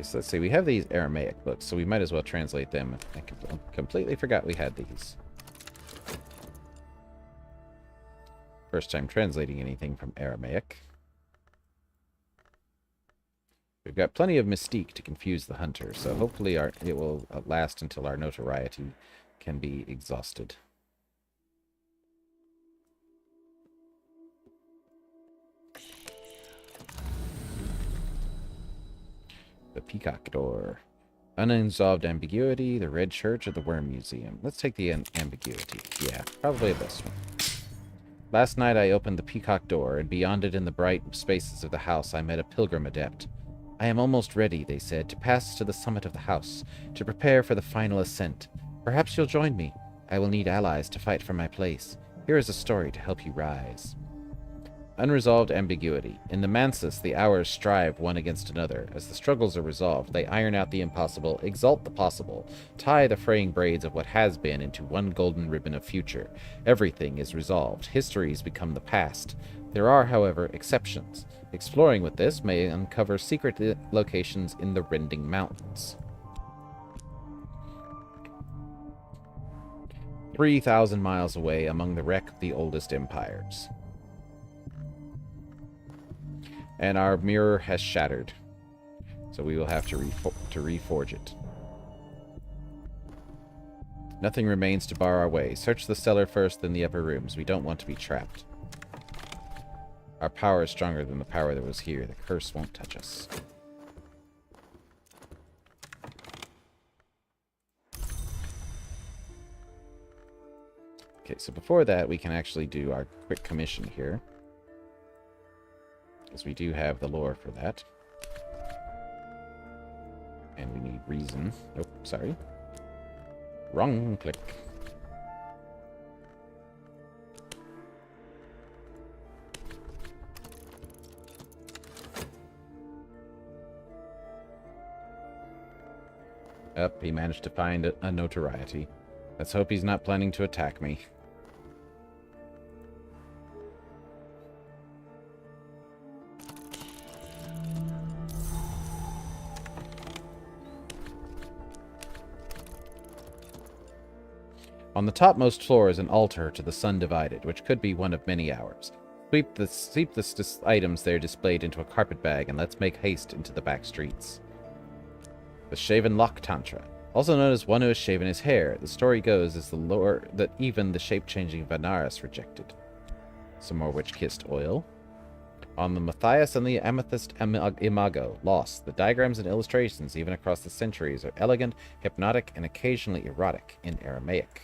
So let's see, we have these Aramaic books, so we might as well translate them. I completely forgot we had these. First time translating anything from Aramaic. We've got plenty of mystique to confuse the hunter, so hopefully it will last until our notoriety can be exhausted. The Peacock Door. Unresolved ambiguity, the Red Church, or the Worm Museum. Let's take the ambiguity. Yeah, probably this one. Last night I opened the Peacock Door, and beyond it in the bright spaces of the house I met a pilgrim adept. I am almost ready, they said, to pass to the summit of the house, to prepare for the final ascent. Perhaps you'll join me. I will need allies to fight for my place. Here is a story to help you rise. Unresolved ambiguity. In the Mansus, the hours strive one against another. As the struggles are resolved, they iron out the impossible, exalt the possible, tie the fraying braids of what has been into one golden ribbon of future. Everything is resolved. Histories become the past. There are, however, exceptions. Exploring with this may uncover secret locations in the Rending Mountains. 3,000 miles away among the wreck of the oldest empires. And our mirror has shattered. So we will have to reforge it. Nothing remains to bar our way. Search the cellar first, then the upper rooms. We don't want to be trapped. Our power is stronger than the power that was here. The curse won't touch us. Okay, so before that, we can actually do our quick commission here. Because we do have the lore for that. And we need reason. Nope, sorry. Wrong click. Up, he managed to find a notoriety. Let's hope he's not planning to attack me. On the topmost floor is an altar to the sun divided, which could be one of many hours. Sweep the items there displayed into a carpet bag, and let's make haste into the back streets. The Shaven Lock Tantra. Also known as one who has shaven his hair, the story goes is the lore that even the shape-changing Vanaris rejected. Some more witch-kissed oil. On the Matthias and the Amethyst Imago, lost. The diagrams and illustrations, even across the centuries, are elegant, hypnotic, and occasionally erotic in Aramaic.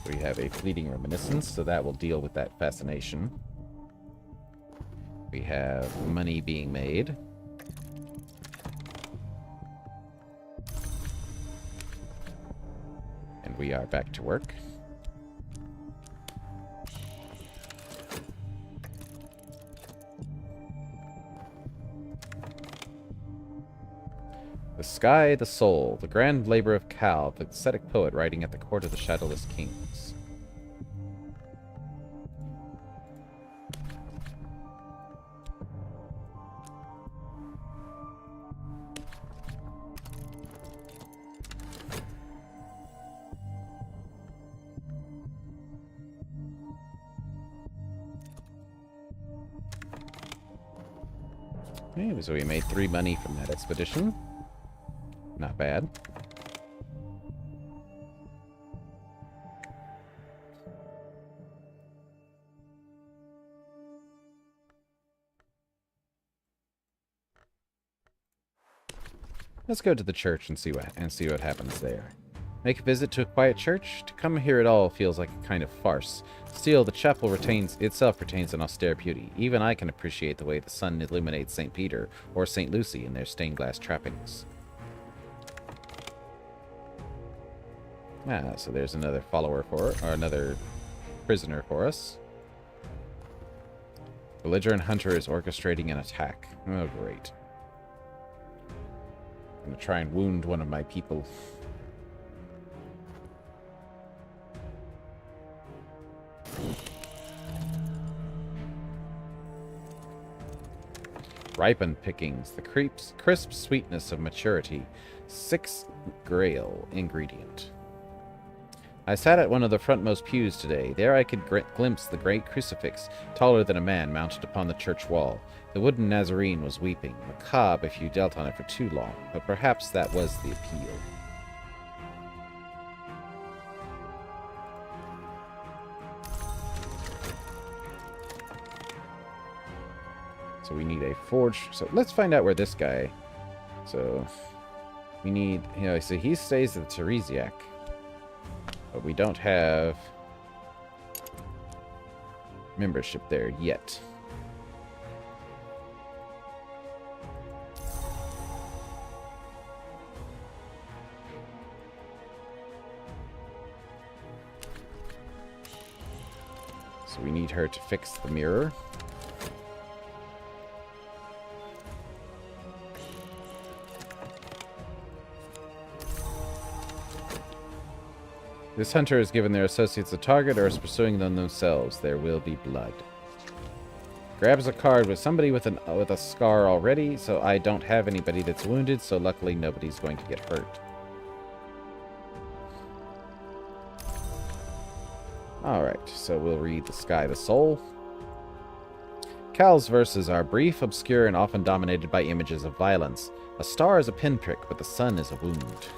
We have a fleeting reminiscence, so that will deal with that fascination. We have money being made. And we are back to work. The Sky, the Soul, the grand labor of Cal, the ascetic poet writing at the court of the shadowless kings. Okay, so we made 3 money from that expedition. Not bad. Let's go to the church and see what happens there. Make a visit to a quiet church? To come here at all feels like a kind of farce. Still, the chapel itself retains an austere beauty. Even I can appreciate the way the sun illuminates St. Peter or St. Lucy in their stained glass trappings. Ah, so there's another follower or another prisoner for us. Belligerent hunter is orchestrating an attack. Oh, great. I'm gonna try and wound one of my people. Ripened pickings, the crisp sweetness of maturity. 6 grail ingredient. I sat at one of the frontmost pews today. There I could glimpse the great crucifix, taller than a man, mounted upon the church wall. The wooden Nazarene was weeping, macabre if you dealt on it for too long, but perhaps that was the appeal. So we need a forge. So let's find out where this guy... So we need... You know, so he stays at the Teresiac. But we don't have membership there yet. So we need her to fix the mirror. This hunter has given their associates a target or is pursuing them themselves. There will be blood. Grabs a card with somebody with a scar already, so I don't have anybody that's wounded, so luckily nobody's going to get hurt. Alright, so we'll read The Sky, the Soul. Cal's verses are brief, obscure, and often dominated by images of violence. A star is a pinprick, but the sun is a wound.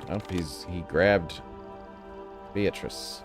Oh, he grabbed Beatrice.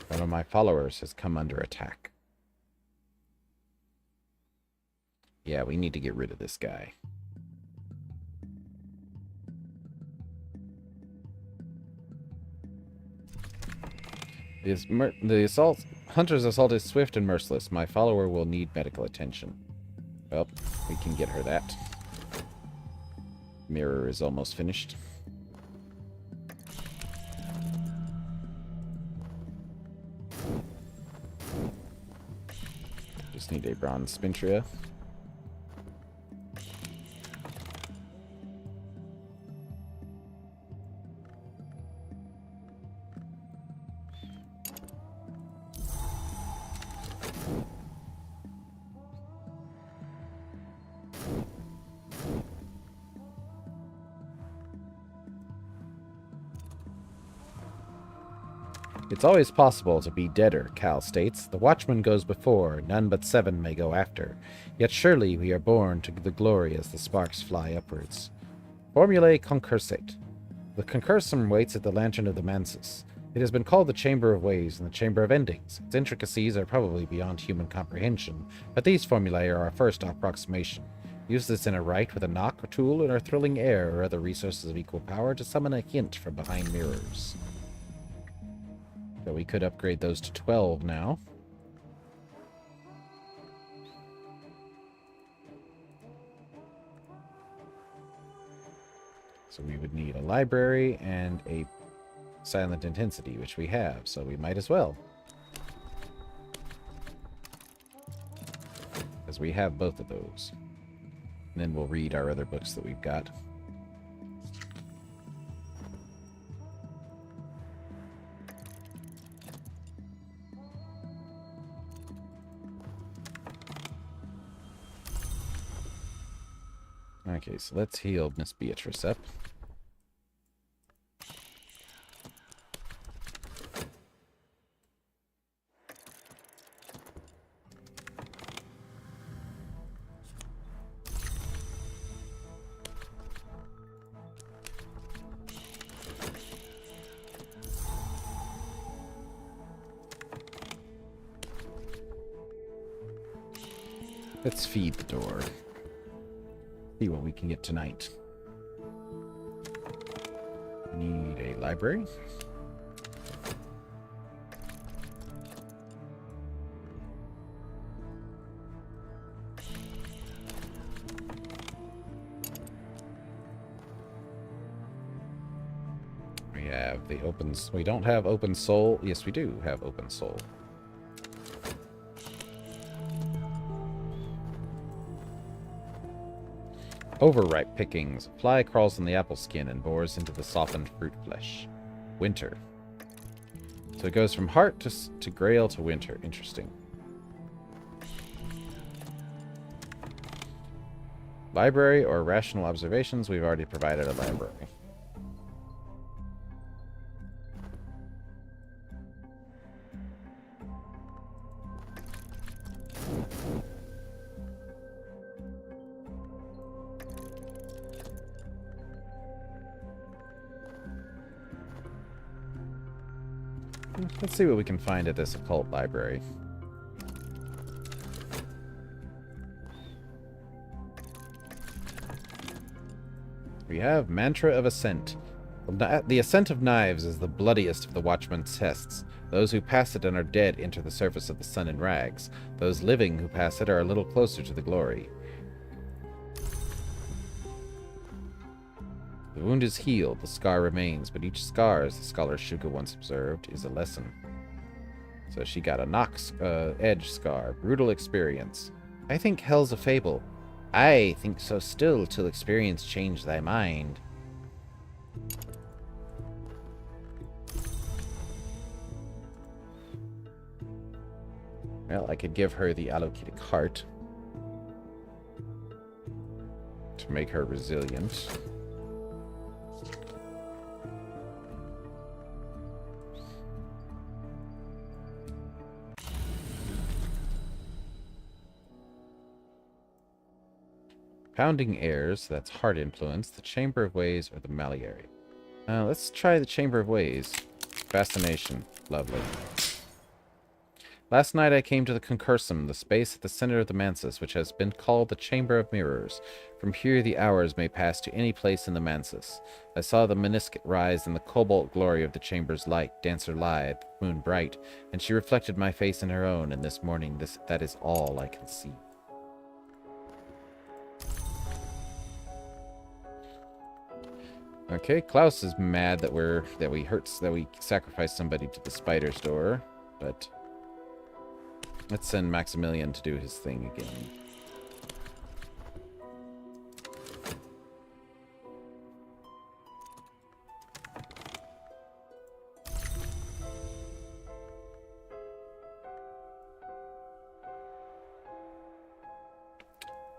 One of my followers has come under attack. Yeah, we need to get rid of this guy. The hunter's assault is swift and merciless. My follower will need medical attention. Well, we can get her that. Mirror is almost finished. Just need a bronze spintria. It's always possible to be deader, Cal states. The watchman goes before, none but 7 may go after. Yet surely we are born to the glory as the sparks fly upwards. Formulae concursate. The concursum waits at the lantern of the mansus. It has been called the Chamber of Ways and the Chamber of Endings. Its intricacies are probably beyond human comprehension, but these formulae are our first approximation. Use this in a rite with a knock, a tool, and our thrilling air or other resources of equal power to summon a hint from behind mirrors. So we could upgrade those to 12 now. So we would need a library and a silent intensity, which we have, so we might as well. Because we have both of those. And then we'll read our other books that we've got. Okay, so let's heal Miss Beatrice up. Let's feed the door. See what we can get tonight. We need a library. The opens. We don't have open soul. Yes, we do have open soul. Overripe pickings. A fly crawls on the apple skin and bores into the softened fruit flesh. Winter. So it goes from heart to grail to winter. Interesting. Library or rational observations. We've already provided a library. Let's see what we can find at this occult library. We have Mantra of Ascent. The ascent of knives is the bloodiest of the Watchman's tests. Those who pass it and are dead enter the surface of the sun in rags. Those living who pass it are a little closer to the glory. The wound is healed, the scar remains, but each scar, as the scholar Shuka once observed, is a lesson. So she got a edge scar. Brutal experience. I think hell's a fable. I think so still, till experience change thy mind. Well, I could give her the allocated heart to make her resilient. Pounding airs, that's heart influence, the Chamber of Ways, or the Maliary. Let's try the Chamber of Ways. Fascination. Lovely. Last night I came to the Concursum, the space at the center of the Mansus, which has been called the Chamber of Mirrors. From here the hours may pass to any place in the Mansus. I saw the meniscate rise in the cobalt glory of the chamber's light, dancer lithe, moon bright, and she reflected my face in her own, and this morning that is all I can see. Okay, Klaus is mad that we sacrificed somebody to the spider's door, but let's send Maximilian to do his thing again.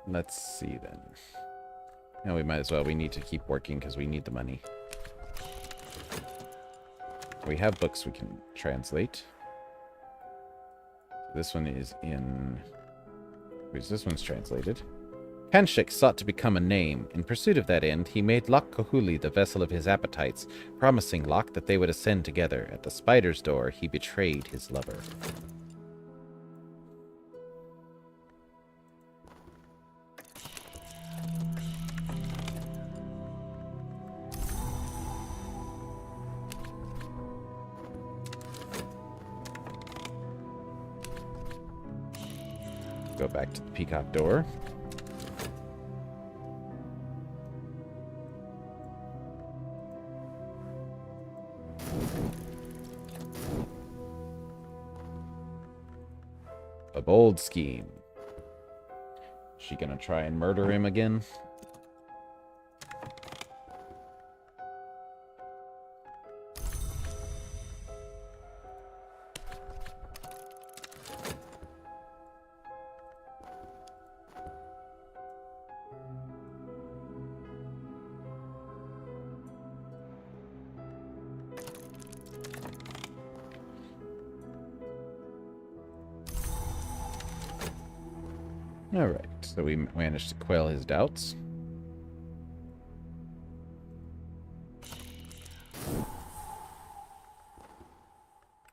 Let's see then. No, we might as well. We need to keep working because we need the money. We have books we can translate. This one is in... This one's translated. Kanshik sought to become a name. In pursuit of that end, he made Lok Kahuli the vessel of his appetites, promising Lok that they would ascend together. At the spider's door, he betrayed his lover. Go back to the peacock door. A bold scheme. Is she gonna try and murder him again? Alright, so we managed to quell his doubts.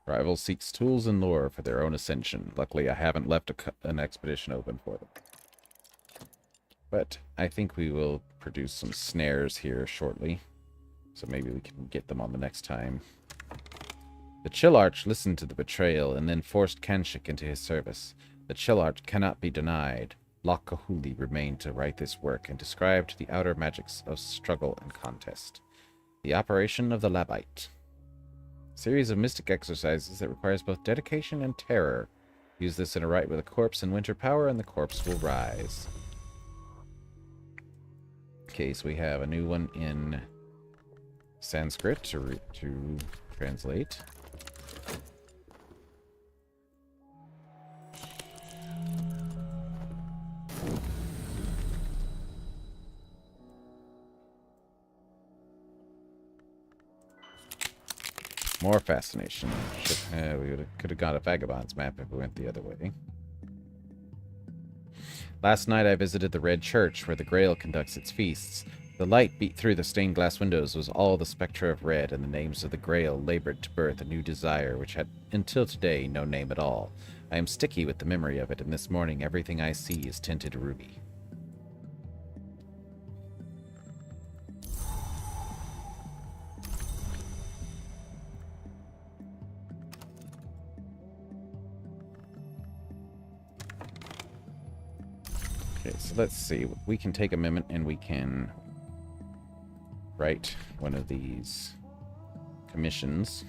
Rival seeks tools and lore for their own ascension. Luckily, I haven't left an expedition open for them. But I think we will produce some snares here shortly. So maybe we can get them on the next time. The Chillarch listened to the betrayal and then forced Kanshik into his service. The Chillarch cannot be denied. Lok Kahuli remained to write this work and described the outer magics of struggle and contest. The operation of the Labite. Series of mystic exercises that requires both dedication and terror. Use this in a rite with a corpse and winter power, and the corpse will rise. Okay, so we have a new one in Sanskrit to translate. More fascination. We could have got a Vagabond's map if we went the other way. Last night I visited the Red Church, where the Grail conducts its feasts. The light beat through the stained glass windows was all the spectra of red, and the names of the Grail labored to birth a new desire which had, until today, no name at all. I am sticky with the memory of it, and this morning everything I see is tinted ruby. Okay, so let's see. We can take a moment and we can write one of these commissions.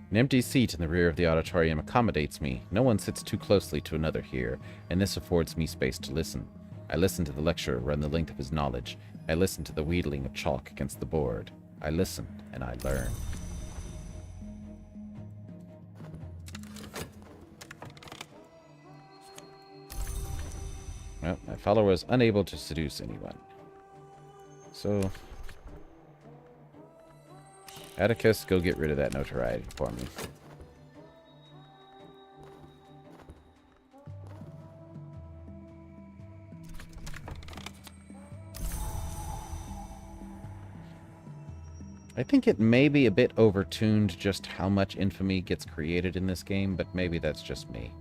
An empty seat in the rear of the auditorium accommodates me. No one sits too closely to another here, and this affords me space to listen. I listen to the lecturer run the length of his knowledge. I listen to the wheedling of chalk against the board. I listen, and I learn. Well, my follower is unable to seduce anyone. So, Atticus, go get rid of that notoriety for me. I think it may be a bit overtuned just how much infamy gets created in this game, but maybe that's just me.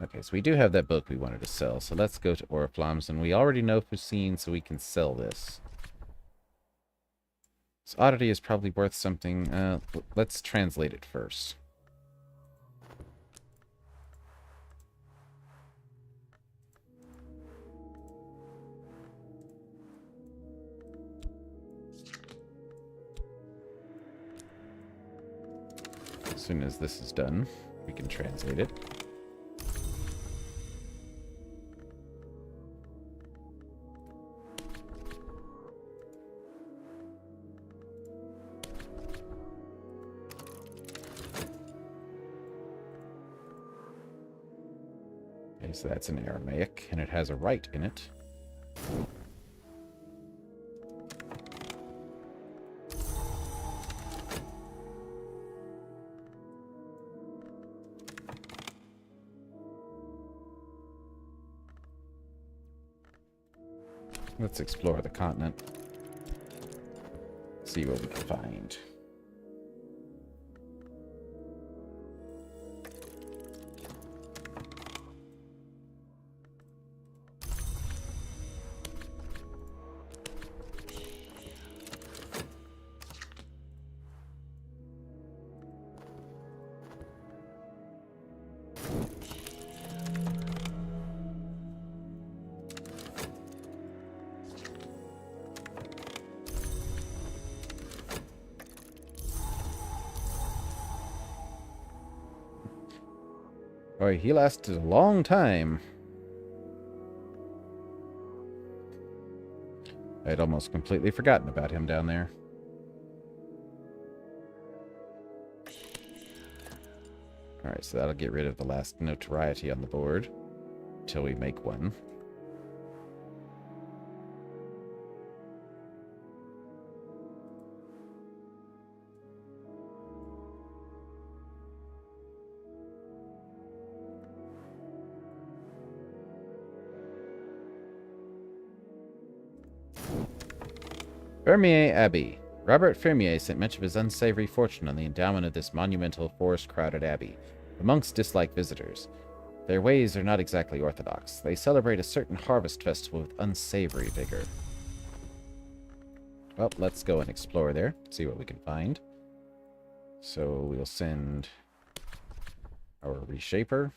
Okay, so we do have that book we wanted to sell, so let's go to Oriflamme's, and we already know Fusine, so we can sell this. This oddity is probably worth something. Let's translate it first. As soon as this is done, we can translate it. Okay, so that's in Aramaic, and it has a rite in it. Let's explore the continent. See what we can find. Boy, he lasted a long time. I had almost completely forgotten about him down there. Alright, so that'll get rid of the last notoriety on the board until we make one. Fermier Abbey. Robert Fermier sent much of his unsavory fortune on the endowment of this monumental, forest-crowded abbey. The monks dislike visitors. Their ways are not exactly orthodox. They celebrate a certain harvest festival with unsavory vigor. Well, let's go and explore there, see what we can find. So we'll send our reshaper.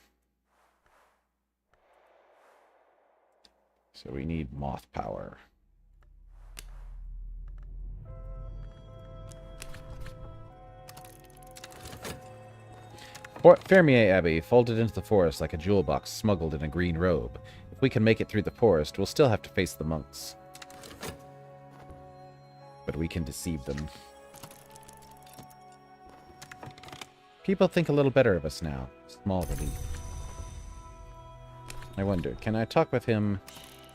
So we need moth power. Fermier Abbey, folded into the forest like a jewel box smuggled in a green robe. If we can make it through the forest, we'll still have to face the monks. But we can deceive them. People think a little better of us now. Small relief. I wonder, can I talk with him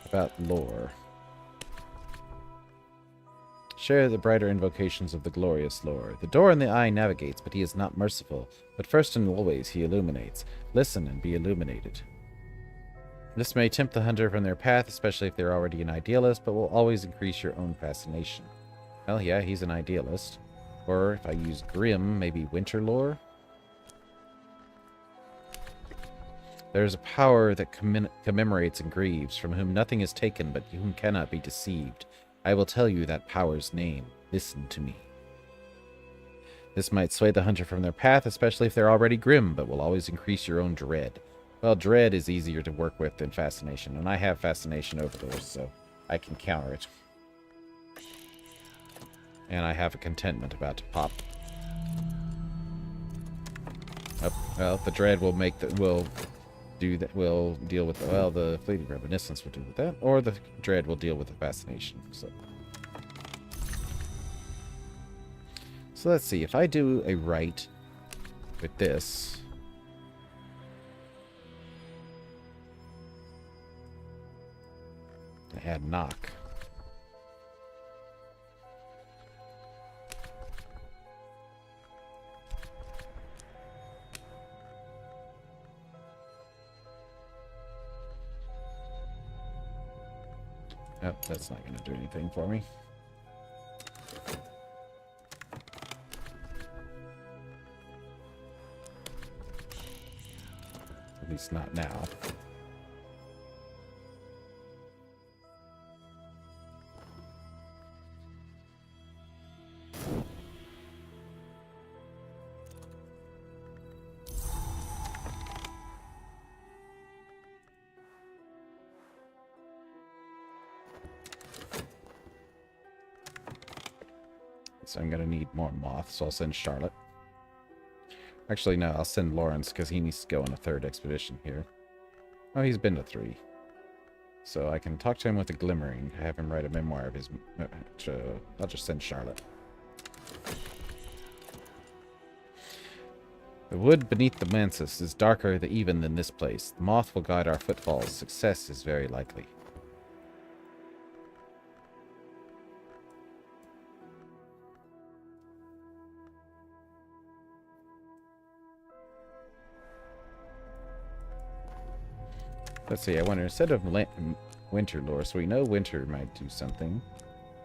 about lore? Share the brighter invocations of the glorious lore. The door in the eye navigates, but he is not merciful. But first and always he illuminates. Listen and be illuminated. This may tempt the hunter from their path, especially if they're already an idealist, but will always increase your own fascination. Well, yeah, he's an idealist. Or if I use Grim, maybe winter lore? There is a power that commemorates and grieves, from whom nothing is taken, but whom cannot be deceived. I will tell you that power's name. Listen to me. This might sway the hunter from their path, especially if they're already grim, but will always increase your own dread. Well, dread is easier to work with than fascination, and I have fascination over there, so I can counter it. And I have a contentment about to pop. Oh, well, the dread will make the will deal with the fleeting reminiscence will deal with that, or the dread will deal with the fascination. So let's see, if I do a right with this, I add knock. Oh, that's not going to do anything for me. At least not now. So I'm going to need more moths, so I'll send Charlotte. Actually, no, I'll send Lawrence, because he needs to go on a third expedition here. Oh, he's been to 3. So I can talk to him with a glimmering, have him write a memoir of his... I'll just send Charlotte. The wood beneath the mansus is darker even than this place. The moth will guide our footfalls. Success is very likely. Let's see, I wonder, instead of winter lore, so we know winter might do something.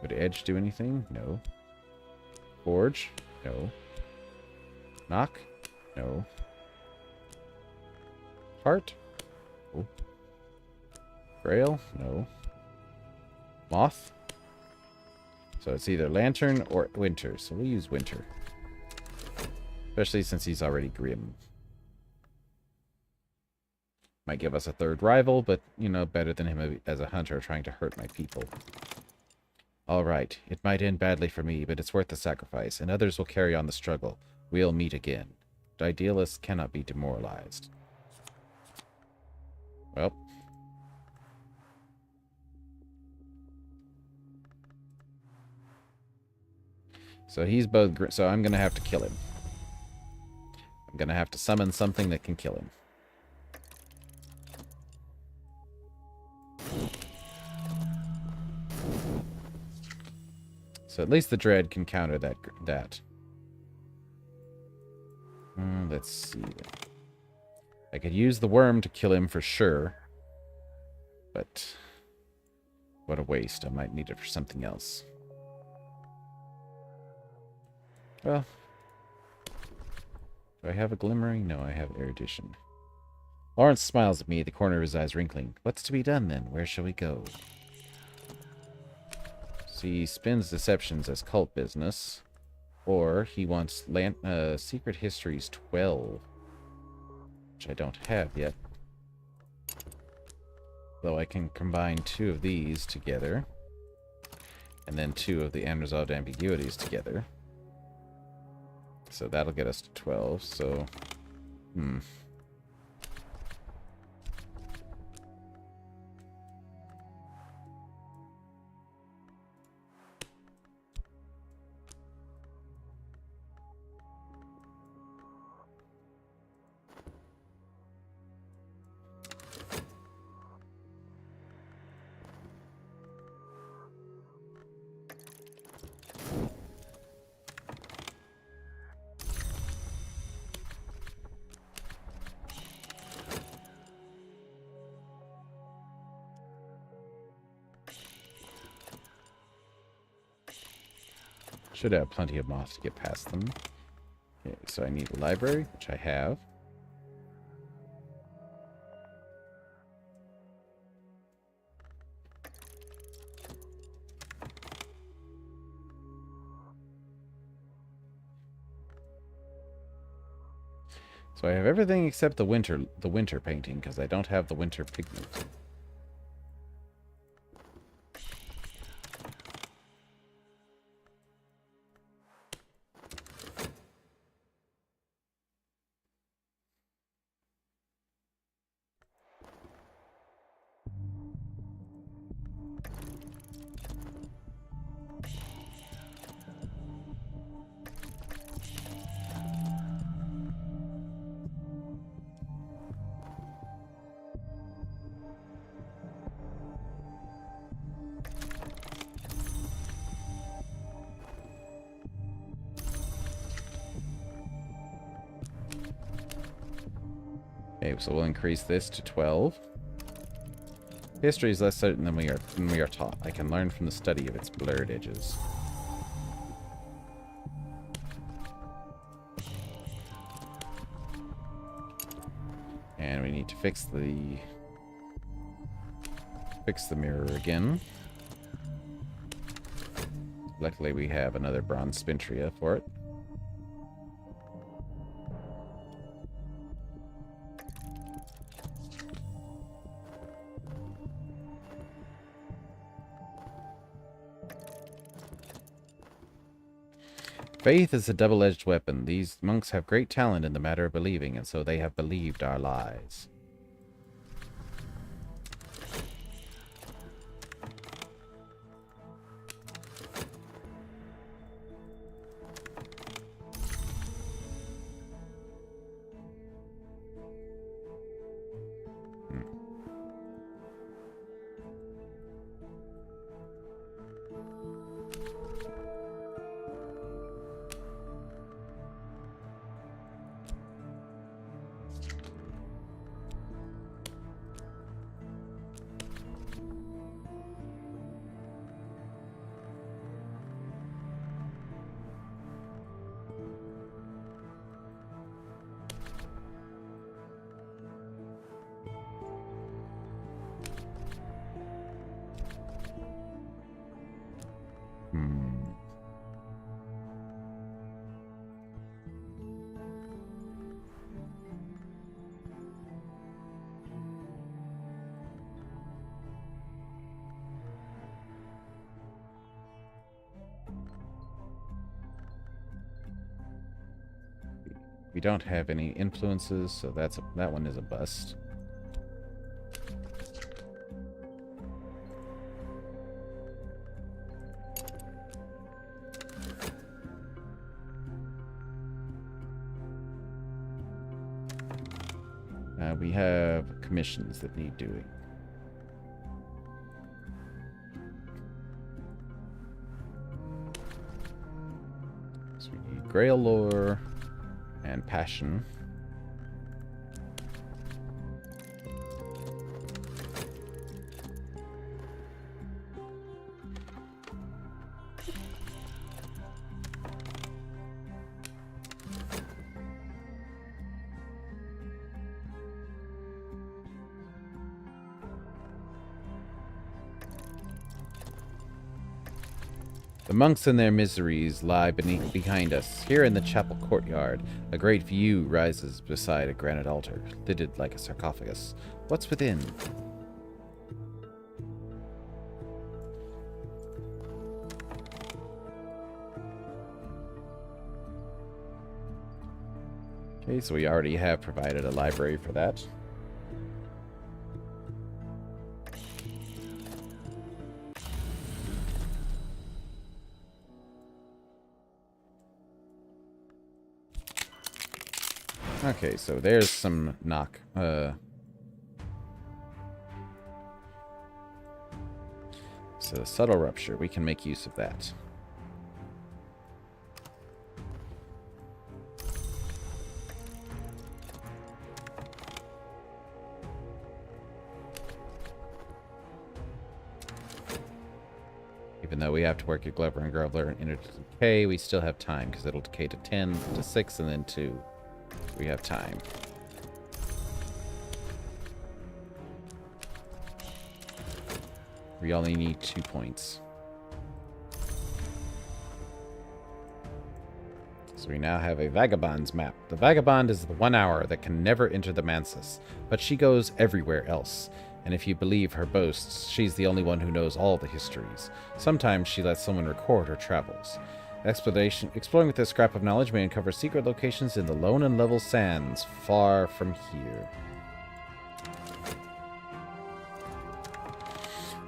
Would edge do anything? No. Forge? No. Knock? No. Heart? No. Grail? No. Moth? So it's either lantern or winter, so we'll use winter. Especially since he's already grim. Might give us a third rival, but, you know, better than him as a hunter trying to hurt my people. Alright, it might end badly for me, but it's worth the sacrifice, and others will carry on the struggle. We'll meet again. But idealists cannot be demoralized. Well. So he's both... So I'm going to have to kill him. I'm going to have to summon something that can kill him. So at least the dread can counter that. Let's see. I could use the worm to kill him for sure. But what a waste. I might need it for something else. Well. Do I have a glimmering? No, I have erudition. Lawrence smiles at me, the corner of his eyes wrinkling. What's to be done, then? Where shall we go? So he spins deceptions as cult business. Or he wants Secret Histories 12. Which I don't have yet. Though I can combine 2 of these together. And then 2 of the Unresolved Ambiguities together. So that'll get us to 12, so... Should have plenty of moth to get past them. Okay, so I need a library, which I have. So I have everything except the winter painting, because I don't have the winter pigment. Okay, so we'll increase this to 12. History is less certain than we are taught. I can learn from the study of its blurred edges. And we need to fix the mirror again. Luckily we have another bronze spintria for it. Faith is a double-edged weapon. These monks have great talent in the matter of believing, and so they have believed our lies. We don't have any influences, so that one is a bust. We have commissions that need doing. So we need Grail Lore and Passion. The monks and their miseries lie behind us. Here in the chapel courtyard, a great view rises beside a granite altar, lidded like a sarcophagus. What's within? Okay, so we already have provided a library for that. Okay, so there's some knock. So subtle rupture, we can make use of that. Even though we have to work at Glover and Groveler and enter decay, we still have time because it'll decay to 10, to 6, and then 2. We have time. We only need 2 points. So we now have a Vagabond's map. The Vagabond is the 1 hour that can never enter the Mansus, but she goes everywhere else. And if you believe her boasts, she's the only one who knows all the histories. Sometimes she lets someone record her travels. Exploring with this scrap of knowledge may uncover secret locations in the lone and level sands far from here.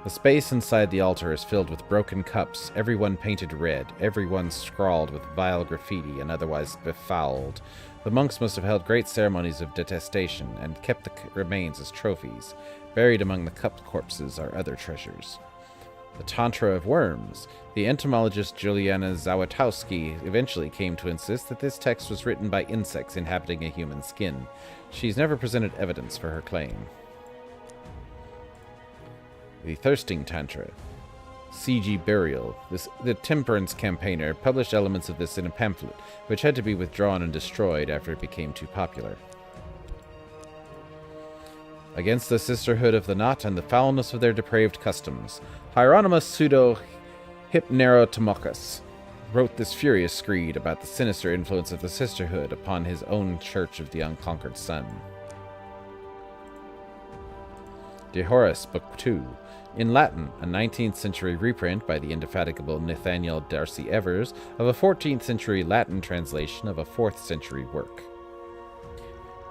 The space inside the altar is filled with broken cups, everyone painted red, everyone scrawled with vile graffiti and otherwise befouled. The monks must have held great ceremonies of detestation and kept the remains as trophies. Buried among the cup corpses are other treasures. The Tantra of Worms. The entomologist Juliana Zawatowski eventually came to insist that this text was written by insects inhabiting a human skin. She's never presented evidence for her claim. The Thirsting Tantra. C.G. Burial, the temperance campaigner, published elements of this in a pamphlet, which had to be withdrawn and destroyed after it became too popular. Against the sisterhood of the knot and the foulness of their depraved customs, Hieronymus Pseudo-Hypnerotomachus wrote this furious screed about the sinister influence of the sisterhood upon his own Church of the Unconquered Sun. De Horace, Book 2. In Latin, a 19th century reprint by the indefatigable Nathaniel Darcy Evers of a 14th century Latin translation of a 4th century work.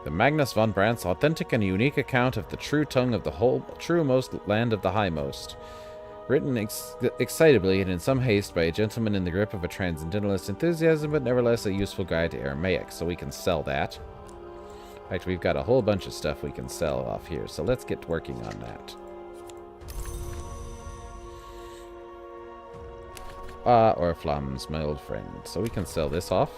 The Magnus von Brandt's authentic and unique account of the true tongue of the whole truemost land of the highmost. Written excitably and in some haste by a gentleman in the grip of a transcendentalist enthusiasm, but nevertheless a useful guide to Aramaic, so we can sell that. In fact, we've got a whole bunch of stuff we can sell off here, so let's get working on that. Or Flams, my old friend. So we can sell this off.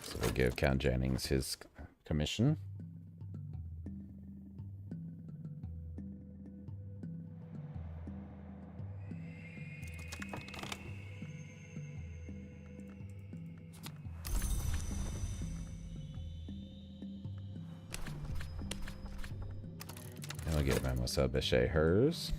So we'll give Count Jennings his commission. We'll give Mademoiselle Bechet hers.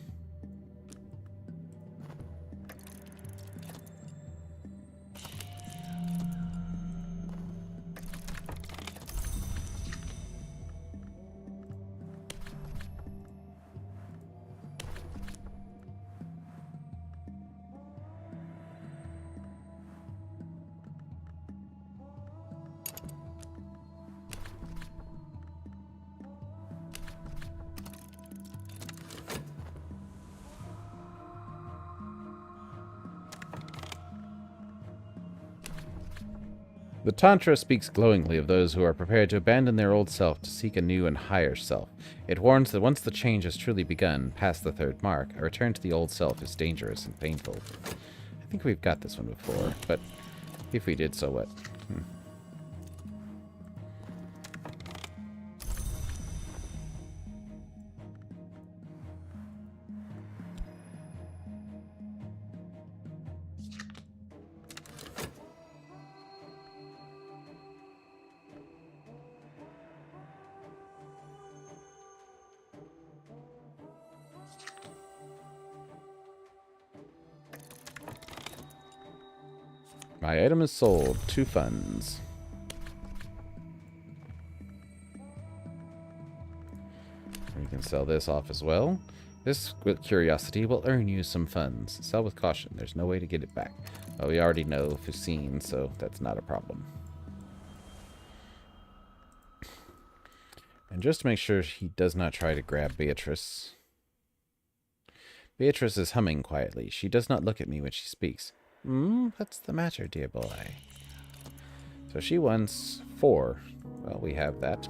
The Tantra speaks glowingly of those who are prepared to abandon their old self to seek a new and higher self. It warns that once the change has truly begun, past the third mark, a return to the old self is dangerous and painful. I think we've got this one before, but if we did, so what? My item is sold. 2 funds. You can sell this off as well. This curiosity will earn you some funds. Sell with caution. There's no way to get it back. Well, we already know Fusine, so that's not a problem. And just to make sure he does not try to grab Beatrice. Beatrice is humming quietly. She does not look at me when she speaks. What's the matter, dear boy? So she wants 4. Well, we have that.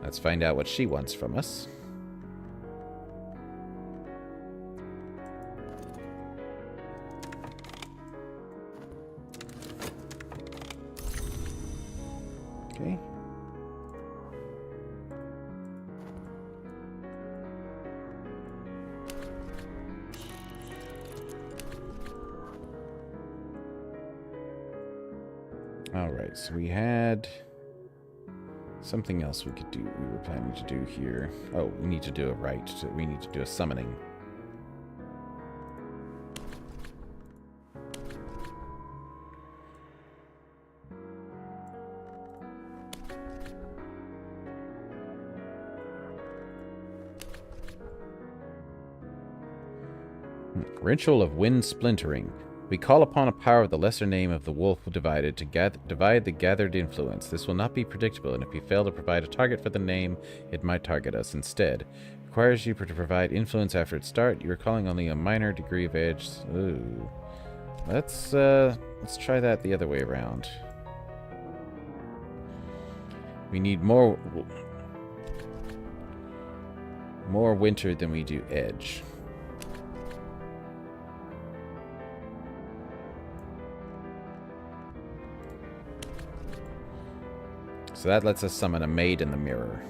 Let's find out what she wants from us. Okay. All right, so we had something else we could do. We were planning to do here. Oh, we need to do a rite. We need to do a summoning. Ritual of Wind Splintering. We call upon a power of the lesser name of the wolf divided to divide the gathered influence. This will not be predictable, and if you fail to provide a target for the name, it might target us instead. It requires you to provide influence after its start. You are calling only a minor degree of edge. Ooh. Let's try that the other way around. We need more winter than we do edge. So that lets us summon a maid in the mirror.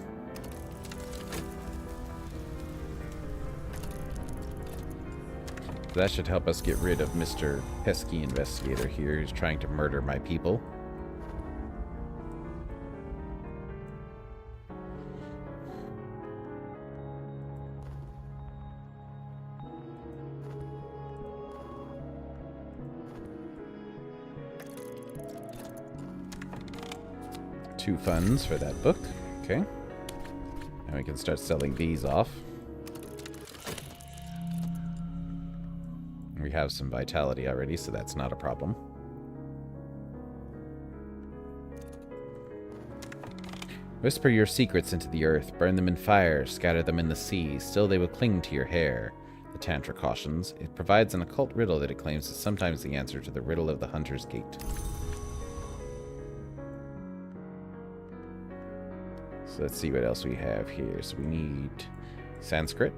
That should help us get rid of Mr. Pesky Investigator here, who's trying to murder my people. Two funds for that book. Okay. And we can start selling these off. We have some vitality already, so that's not a problem. Whisper your secrets into the earth, burn them in fire, scatter them in the sea, still they will cling to your hair. The Tantra cautions. It provides an occult riddle that it claims is sometimes the answer to the riddle of the Hunter's Gate. So let's see what else we have here. So we need Sanskrit.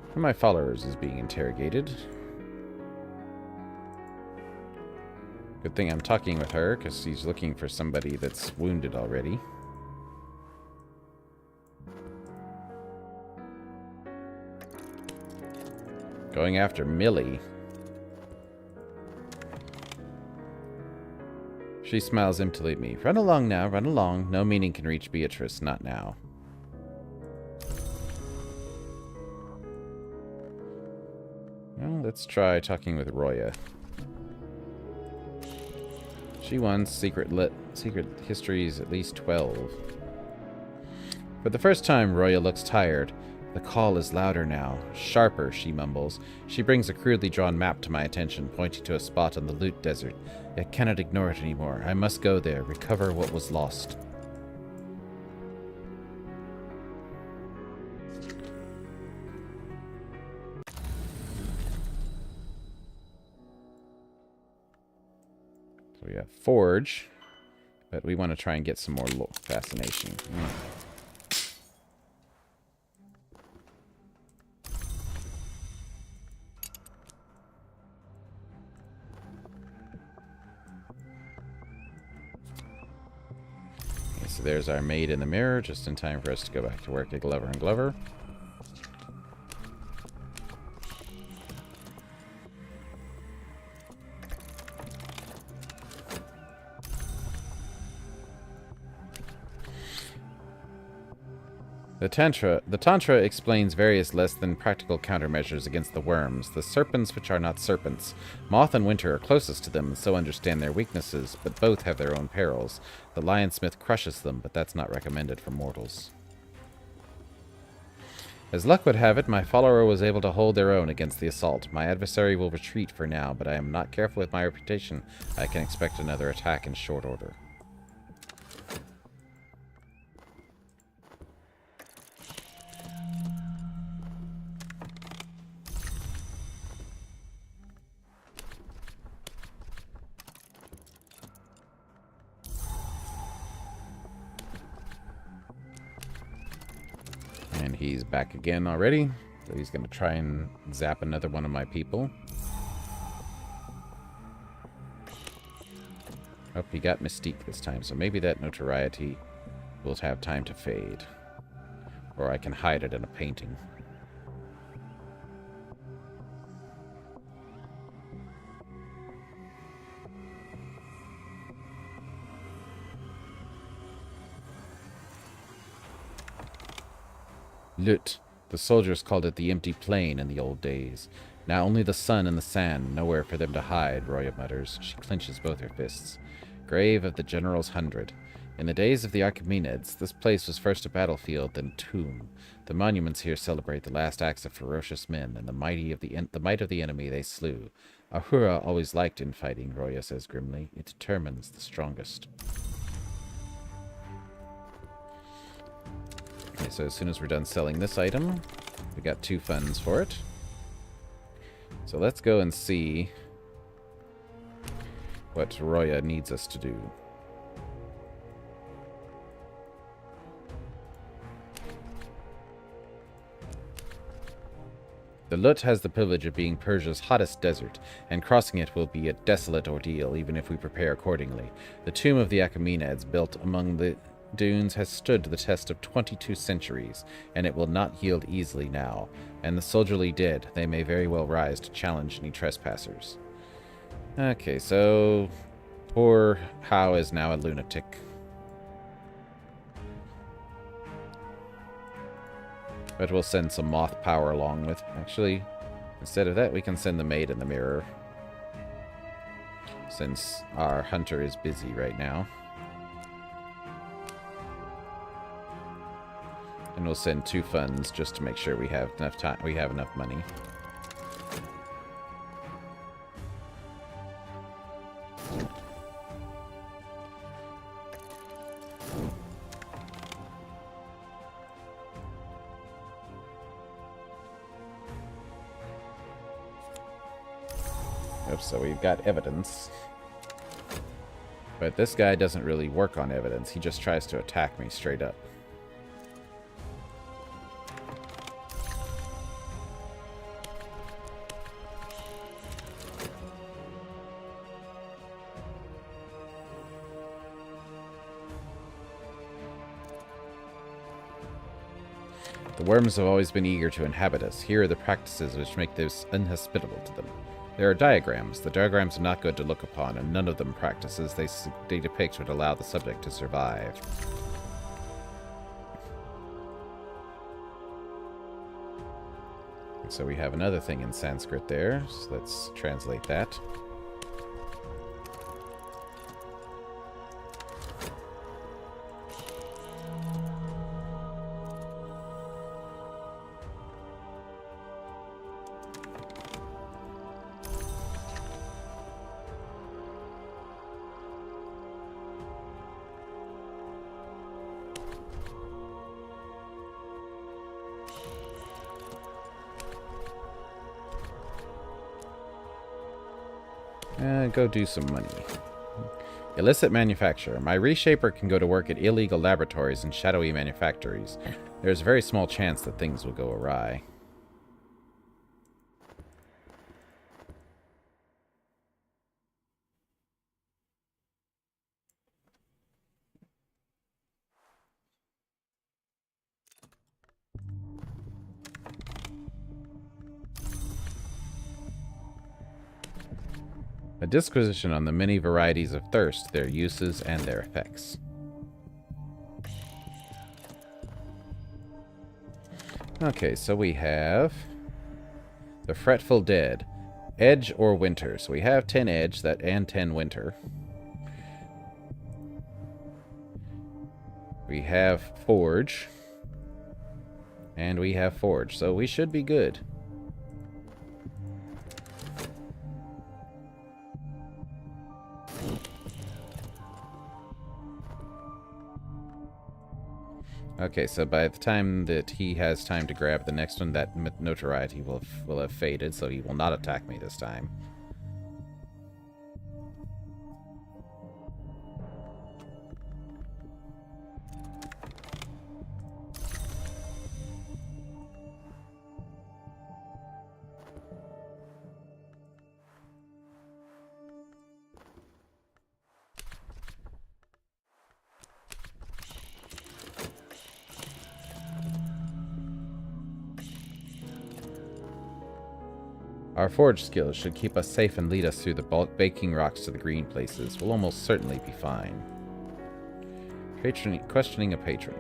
One of my followers is being interrogated. Good thing I'm talking with her, because he's looking for somebody that's wounded already. Going after Millie. She smiles emptily at me. Run along now, run along. No meaning can reach Beatrice, not now. Well, let's try talking with Roya. She wants secret histories at least 12. For the first time, Roya looks tired. The call is louder now. Sharper, she mumbles. She brings a crudely drawn map to my attention, pointing to a spot on the Loot Desert. I cannot ignore it anymore. I must go there, recover what was lost. So we have Forge, but we want to try and get some more fascination. So there's our maid in the mirror, just in time for us to go back to work at Glover and Glover. The Tantra explains various less than practical countermeasures against the worms, the serpents which are not serpents. Moth and Winter are closest to them, and so understand their weaknesses, but both have their own perils. The Lionsmith crushes them, but that's not recommended for mortals. As luck would have it, my follower was able to hold their own against the assault. My adversary will retreat for now, but I am not careful with my reputation. I can expect another attack in short order. And he's back again already. So he's going to try and zap another one of my people. Oh, he got Mystique this time, so maybe that notoriety will have time to fade. Or I can hide it in a painting. Lut. The soldiers called it the empty plain in the old days. Now only the sun and the sand, nowhere for them to hide, Roya mutters. She clenches both her fists. Grave of the General's 100. In the days of the Archimenids, this place was first a battlefield, then tomb. The monuments here celebrate the last acts of ferocious men, and the might of the enemy they slew. Ahura always liked infighting, Roya says grimly. It determines the strongest. Okay, so as soon as we're done selling this item, we got 2 funds for it. So let's go and see what Roya needs us to do. The Lut has the privilege of being Persia's hottest desert, and crossing it will be a desolate ordeal even if we prepare accordingly. The tomb of the Achaemenids, built among the dunes, has stood the test of 22 centuries, and it will not yield easily now. And the soldierly dead, they may very well rise to challenge any trespassers. Okay, so poor Hao is now a lunatic. But we'll send some moth power along with... Actually, instead of that, we can send the maid and the mirror, since our hunter is busy right now. And we'll send 2 funds just to make sure we have enough time. We have enough money. Oops, so we've got evidence. But this guy doesn't really work on evidence. He just tries to attack me straight up. The worms have always been eager to inhabit us. Here are the practices which make this inhospitable to them. There are diagrams. The diagrams are not good to look upon, and none of them practices they depict would allow the subject to survive. So we have another thing in Sanskrit there, so let's translate that. Go do some money. Illicit manufacture. My reshaper can go to work at illegal laboratories and shadowy manufactories. There's a very small chance that things will go awry. A disquisition on the many varieties of thirst, their uses, and their effects. Okay, so we have the Fretful Dead. Edge or Winter. So we have 10 Edge and 10 Winter. We have Forge. And we have Forge. So we should be good. Okay, so by the time that he has time to grab the next one, that notoriety will have faded, so he will not attack me this time. Our forge skills should keep us safe and lead us through the baking rocks to the green places. We'll almost certainly be fine. Questioning a patron.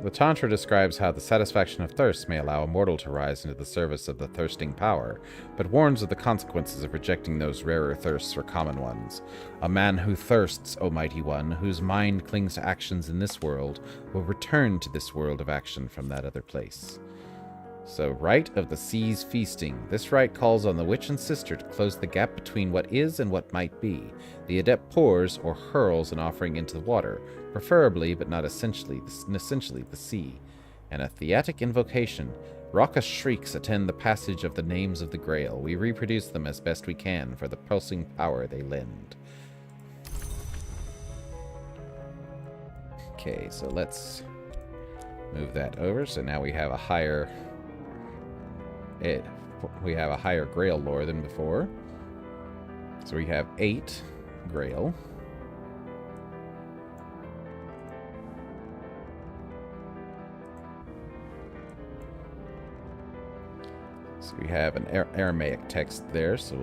The Tantra describes how the satisfaction of thirst may allow a mortal to rise into the service of the thirsting power, but warns of the consequences of rejecting those rarer thirsts or common ones. A man who thirsts, O mighty one, whose mind clings to actions in this world, will return to this world of action from that other place. So, Rite of the Sea's Feasting. This rite calls on the witch and sister to close the gap between what is and what might be. The adept pours or hurls an offering into the water, preferably, but not essentially, the sea. And a theatic invocation. Raucous shrieks attend the passage of the names of the Grail. We reproduce them as best we can for the pulsing power they lend. Okay, so let's move that over. So now we have a higher... we have a higher Grail lore than before. So we have 8 Grail. So we have an Aramaic text there, so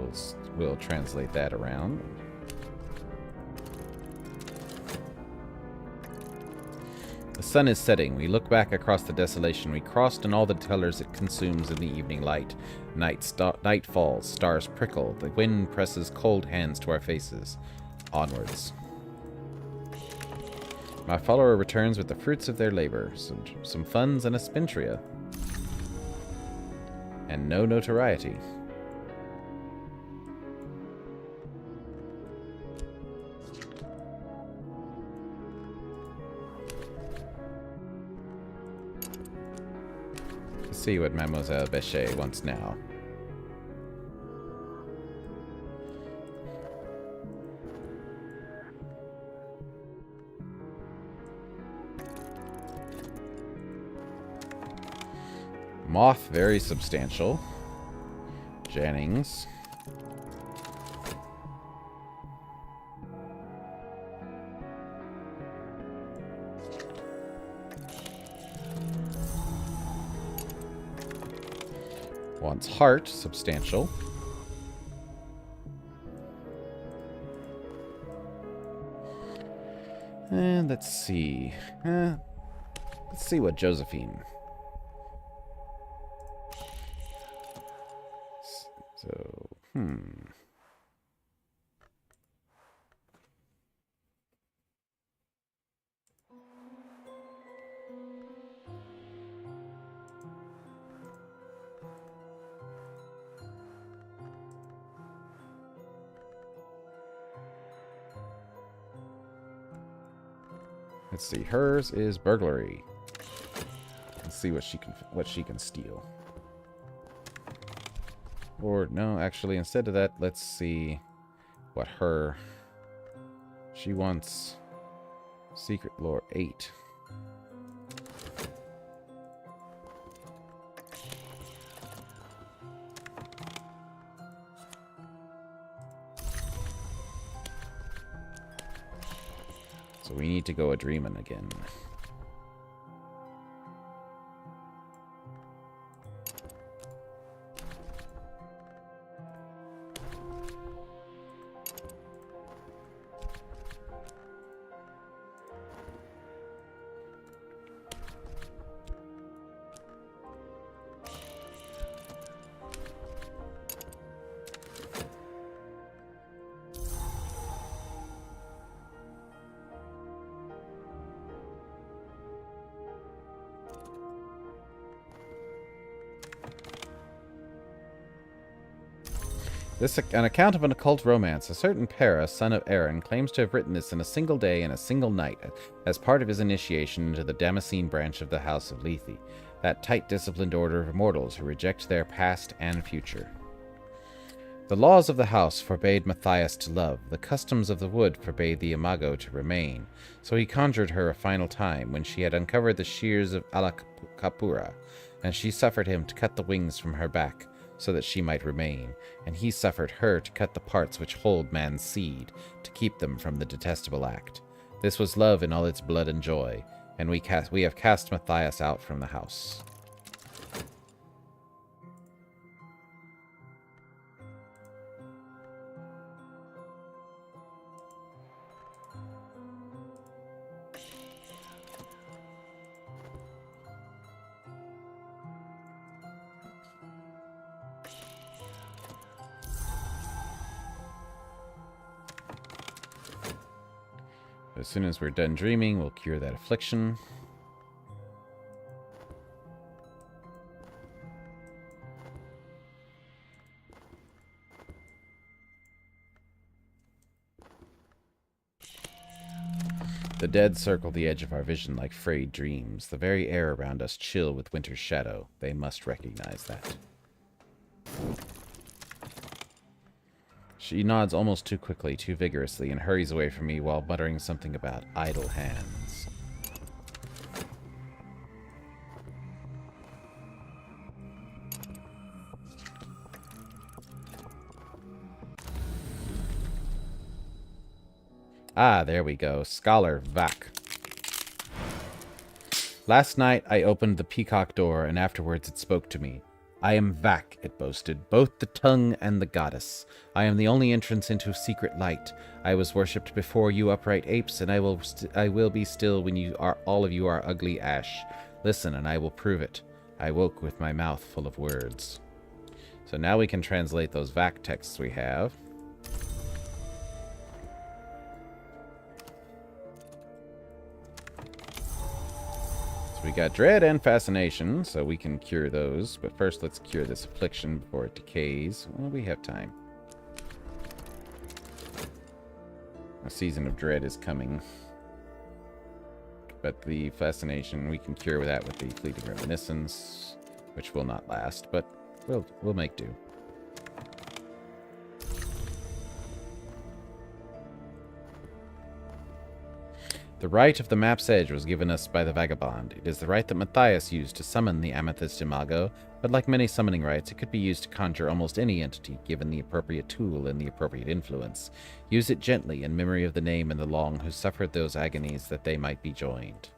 we'll translate that around. The sun is setting. We look back across the desolation we crossed and all the colors it consumes in the evening light. Night falls, stars prickle, the wind presses cold hands to our faces. Onwards. My follower returns with the fruits of their labor, some funds and a spintria. And no notoriety. Let's see what Mademoiselle Bechet wants now. Moth, very substantial. Jennings. Wants heart, substantial. And let's see. Let's see what Josephine. So, let's see. Hers is burglary. Let's see what she can steal. Or, no, actually, instead of that, let's see what she wants secret lore 8. So we need to go a dreamin' again. This an account of an occult romance. A certain Para, son of Aaron, claims to have written this in a single day and a single night, as part of his initiation into the Damascene branch of the House of Lethe, that tight, disciplined order of immortals who reject their past and future. The laws of the house forbade Matthias to love. The customs of the wood forbade the imago to remain. So he conjured her a final time, when she had uncovered the shears of Alakapura, and she suffered him to cut the wings from her back, so that she might remain, and he suffered her to cut the parts which hold man's seed, to keep them from the detestable act. This was love in all its blood and joy, and we have cast Matthias out from the house. As soon as we're done dreaming, we'll cure that affliction. The dead circle the edge of our vision like frayed dreams. The very air around us chill with winter's shadow. They must recognize that. She nods almost too quickly, too vigorously, and hurries away from me while muttering something about idle hands. Ah, there we go. Scholar Vac. Last night I opened the peacock door, and afterwards it spoke to me. I am Vac, it boasted, both the tongue and the goddess. I am the only entrance into secret light. I was worshipped before you upright apes, and I will be still when all of you are ugly ash. Listen, and I will prove it. I woke with my mouth full of words. So now we can translate those Vac texts we have. So we got dread and fascination, so we can cure those. But first, let's cure this affliction before it decays. Well, we have time. A season of dread is coming. But the fascination, we can cure that with the fleeting reminiscence, which will not last, but we'll make do. The right of the map's edge was given us by the vagabond. It is the right that Matthias used to summon the amethyst imago, but like many summoning rites, it could be used to conjure almost any entity, given the appropriate tool and the appropriate influence. Use it gently in memory of the name and the long who suffered those agonies that they might be joined.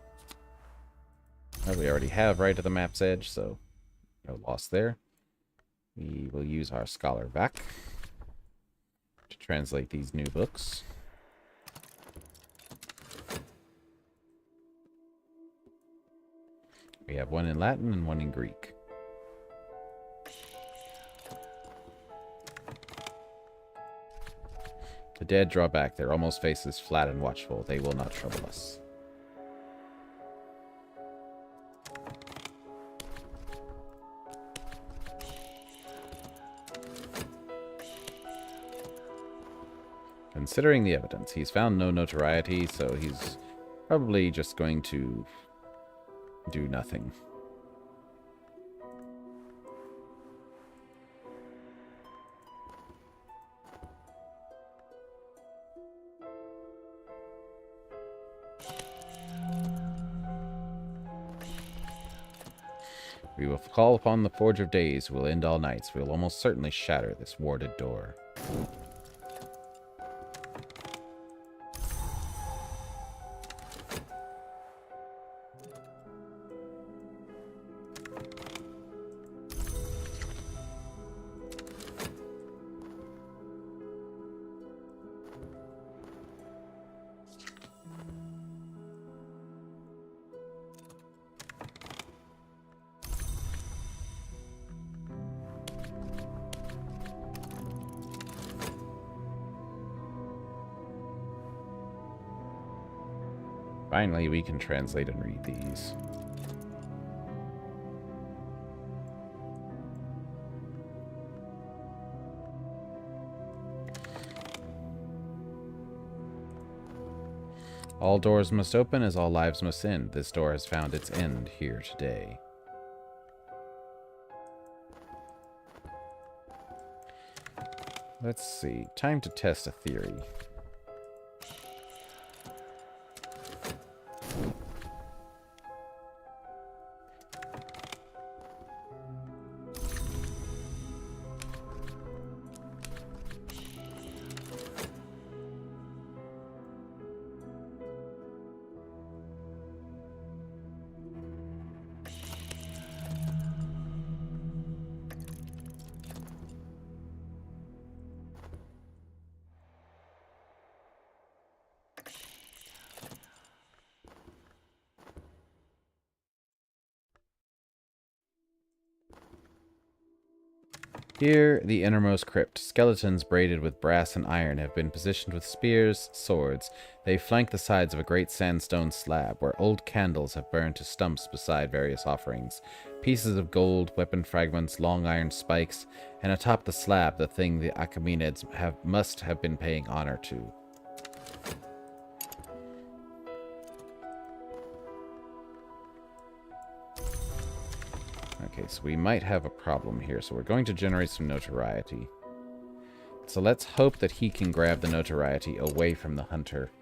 Well, we already have right of the map's edge, so no loss there. We will use our scholar back to translate these new books. We have one in Latin and one in Greek. The dead draw back, their almost faces flat and watchful. They will not trouble us. Considering the evidence, he's found no notoriety, so he's probably just going to do nothing. We will call upon the Forge of Days, who will end all nights. We will almost certainly shatter this warded door. Finally, we can translate and read these. All doors must open as all lives must end. This door has found its end here today. Let's see. Time to test a theory. Here, the innermost crypt. Skeletons braided with brass and iron have been positioned with spears, swords. They flank the sides of a great sandstone slab, where old candles have burned to stumps beside various offerings. Pieces of gold, weapon fragments, long iron spikes, and atop the slab, the thing the Acquaintances must have been paying honor to. Okay, so we might have a problem here, so we're going to generate some notoriety. So let's hope that he can grab the notoriety away from the hunter.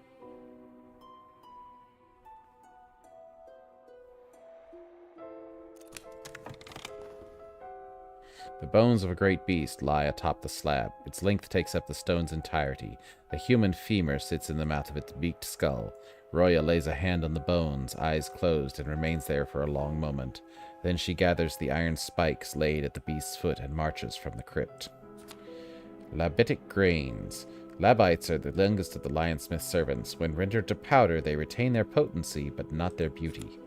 The bones of a great beast lie atop the slab. Its length takes up the stone's entirety. A human femur sits in the mouth of its beaked skull. Roya lays a hand on the bones, eyes closed, and remains there for a long moment. Then she gathers the iron spikes laid at the beast's foot and marches from the crypt. Labitic grains. Labites are the youngest of the lionsmith's servants. When rendered to powder, they retain their potency, but not their beauty.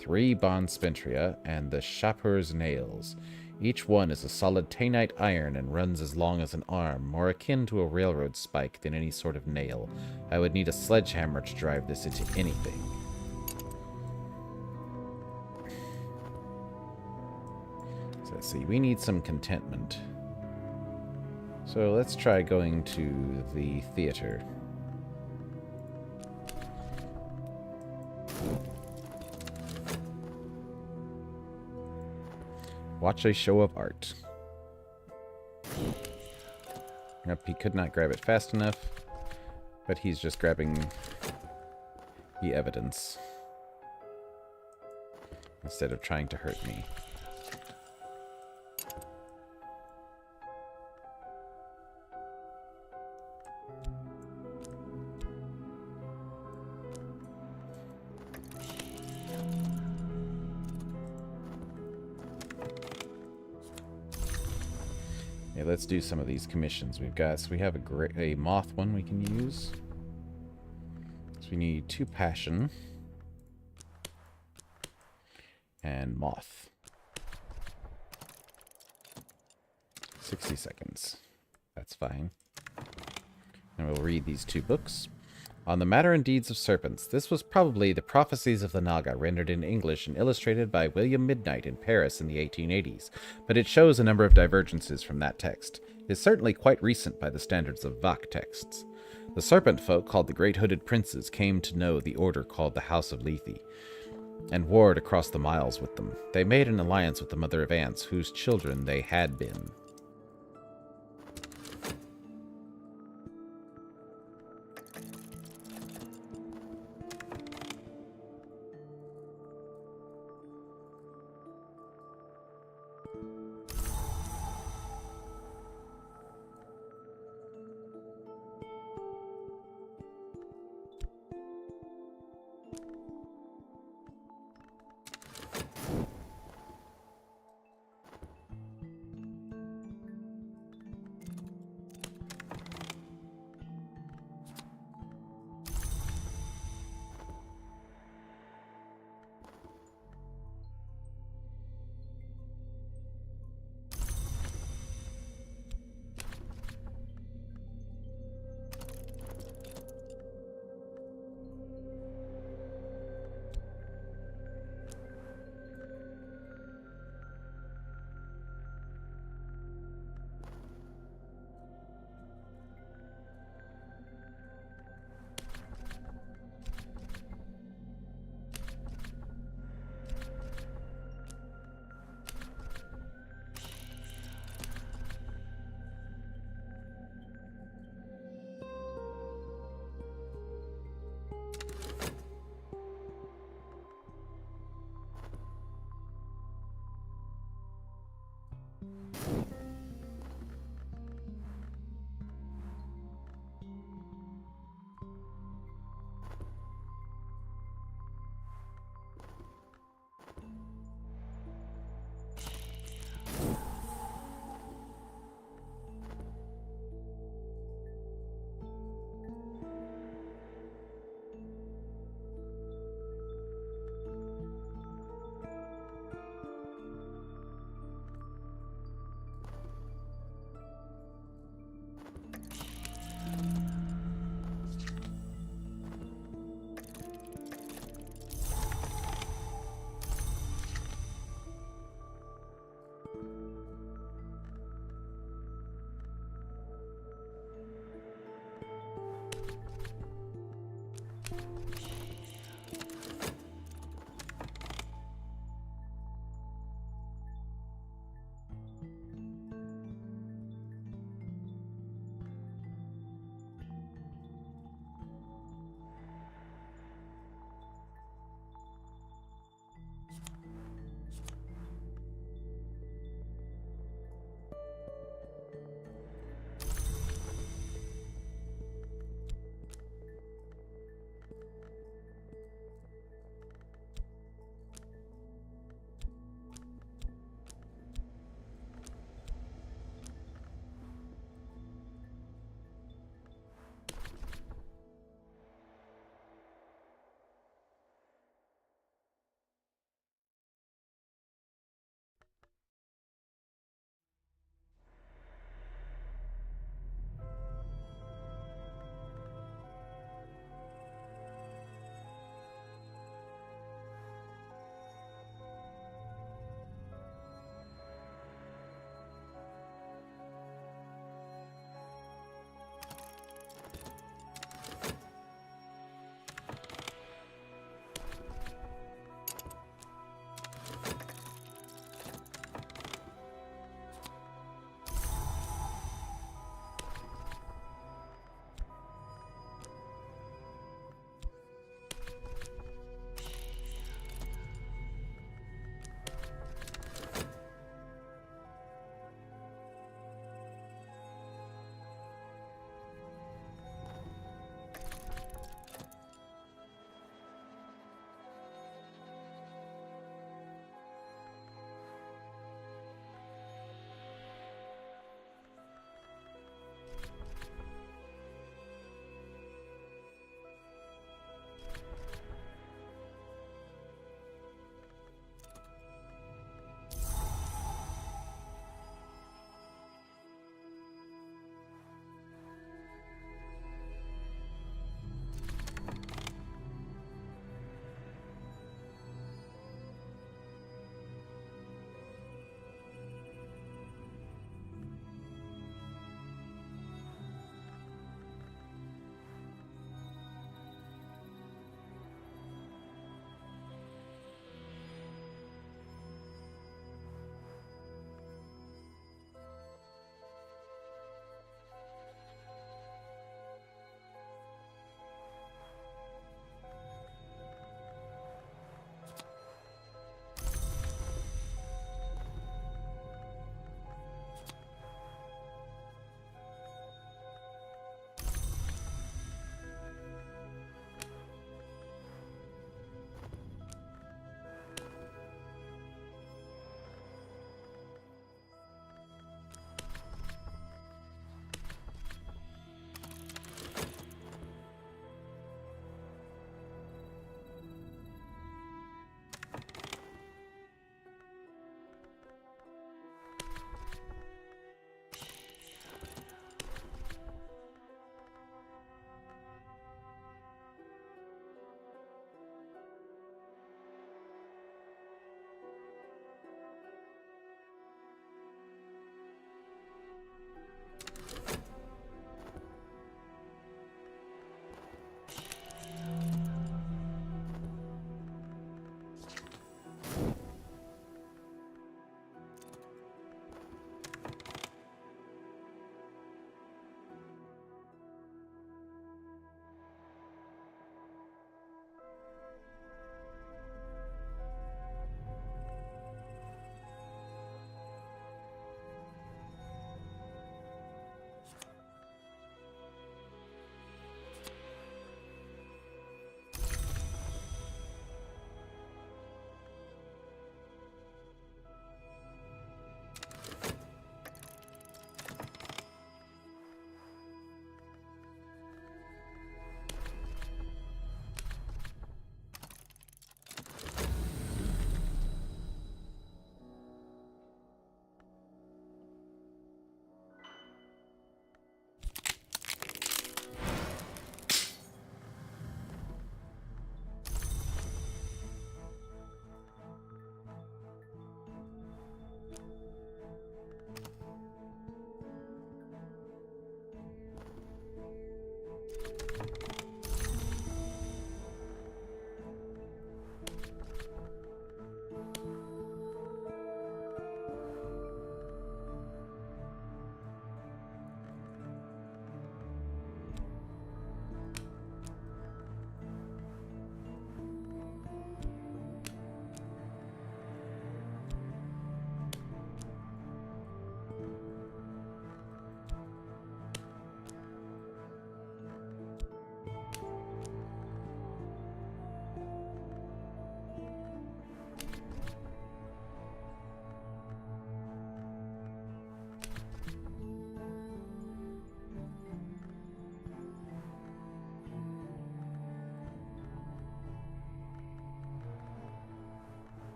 3 bond spentria, and the shapur's nails. Each one is a solid taenite iron and runs as long as an arm, more akin to a railroad spike than any sort of nail. I would need a sledgehammer to drive this into anything. So let's see, we need some contentment. So let's try going to the theater. Watch a show of art. Nope, he could not grab it fast enough, but he's just grabbing the evidence instead of trying to hurt me. Yeah, let's do some of these commissions we've got. So we have a moth one we can use. So we need 2 passion and moth. 60 seconds. That's fine. And we'll read these 2 books. On the Matter and Deeds of Serpents. This was probably the Prophecies of the Naga, rendered in English and illustrated by William Midnight in Paris in the 1880s, but it shows a number of divergences from that text. It is certainly quite recent by the standards of Vak texts. The serpent folk, called the Great Hooded Princes, came to know the order called the House of Lethe, and warred across the miles with them. They made an alliance with the Mother of Ants, whose children they had been.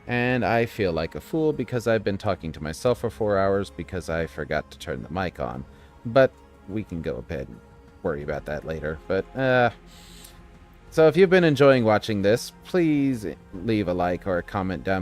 And I feel like a fool because I've been talking to myself for 4 hours because I forgot to turn the mic on. But we can go ahead and worry about that later. But, so if you've been enjoying watching this, please leave a like or a comment down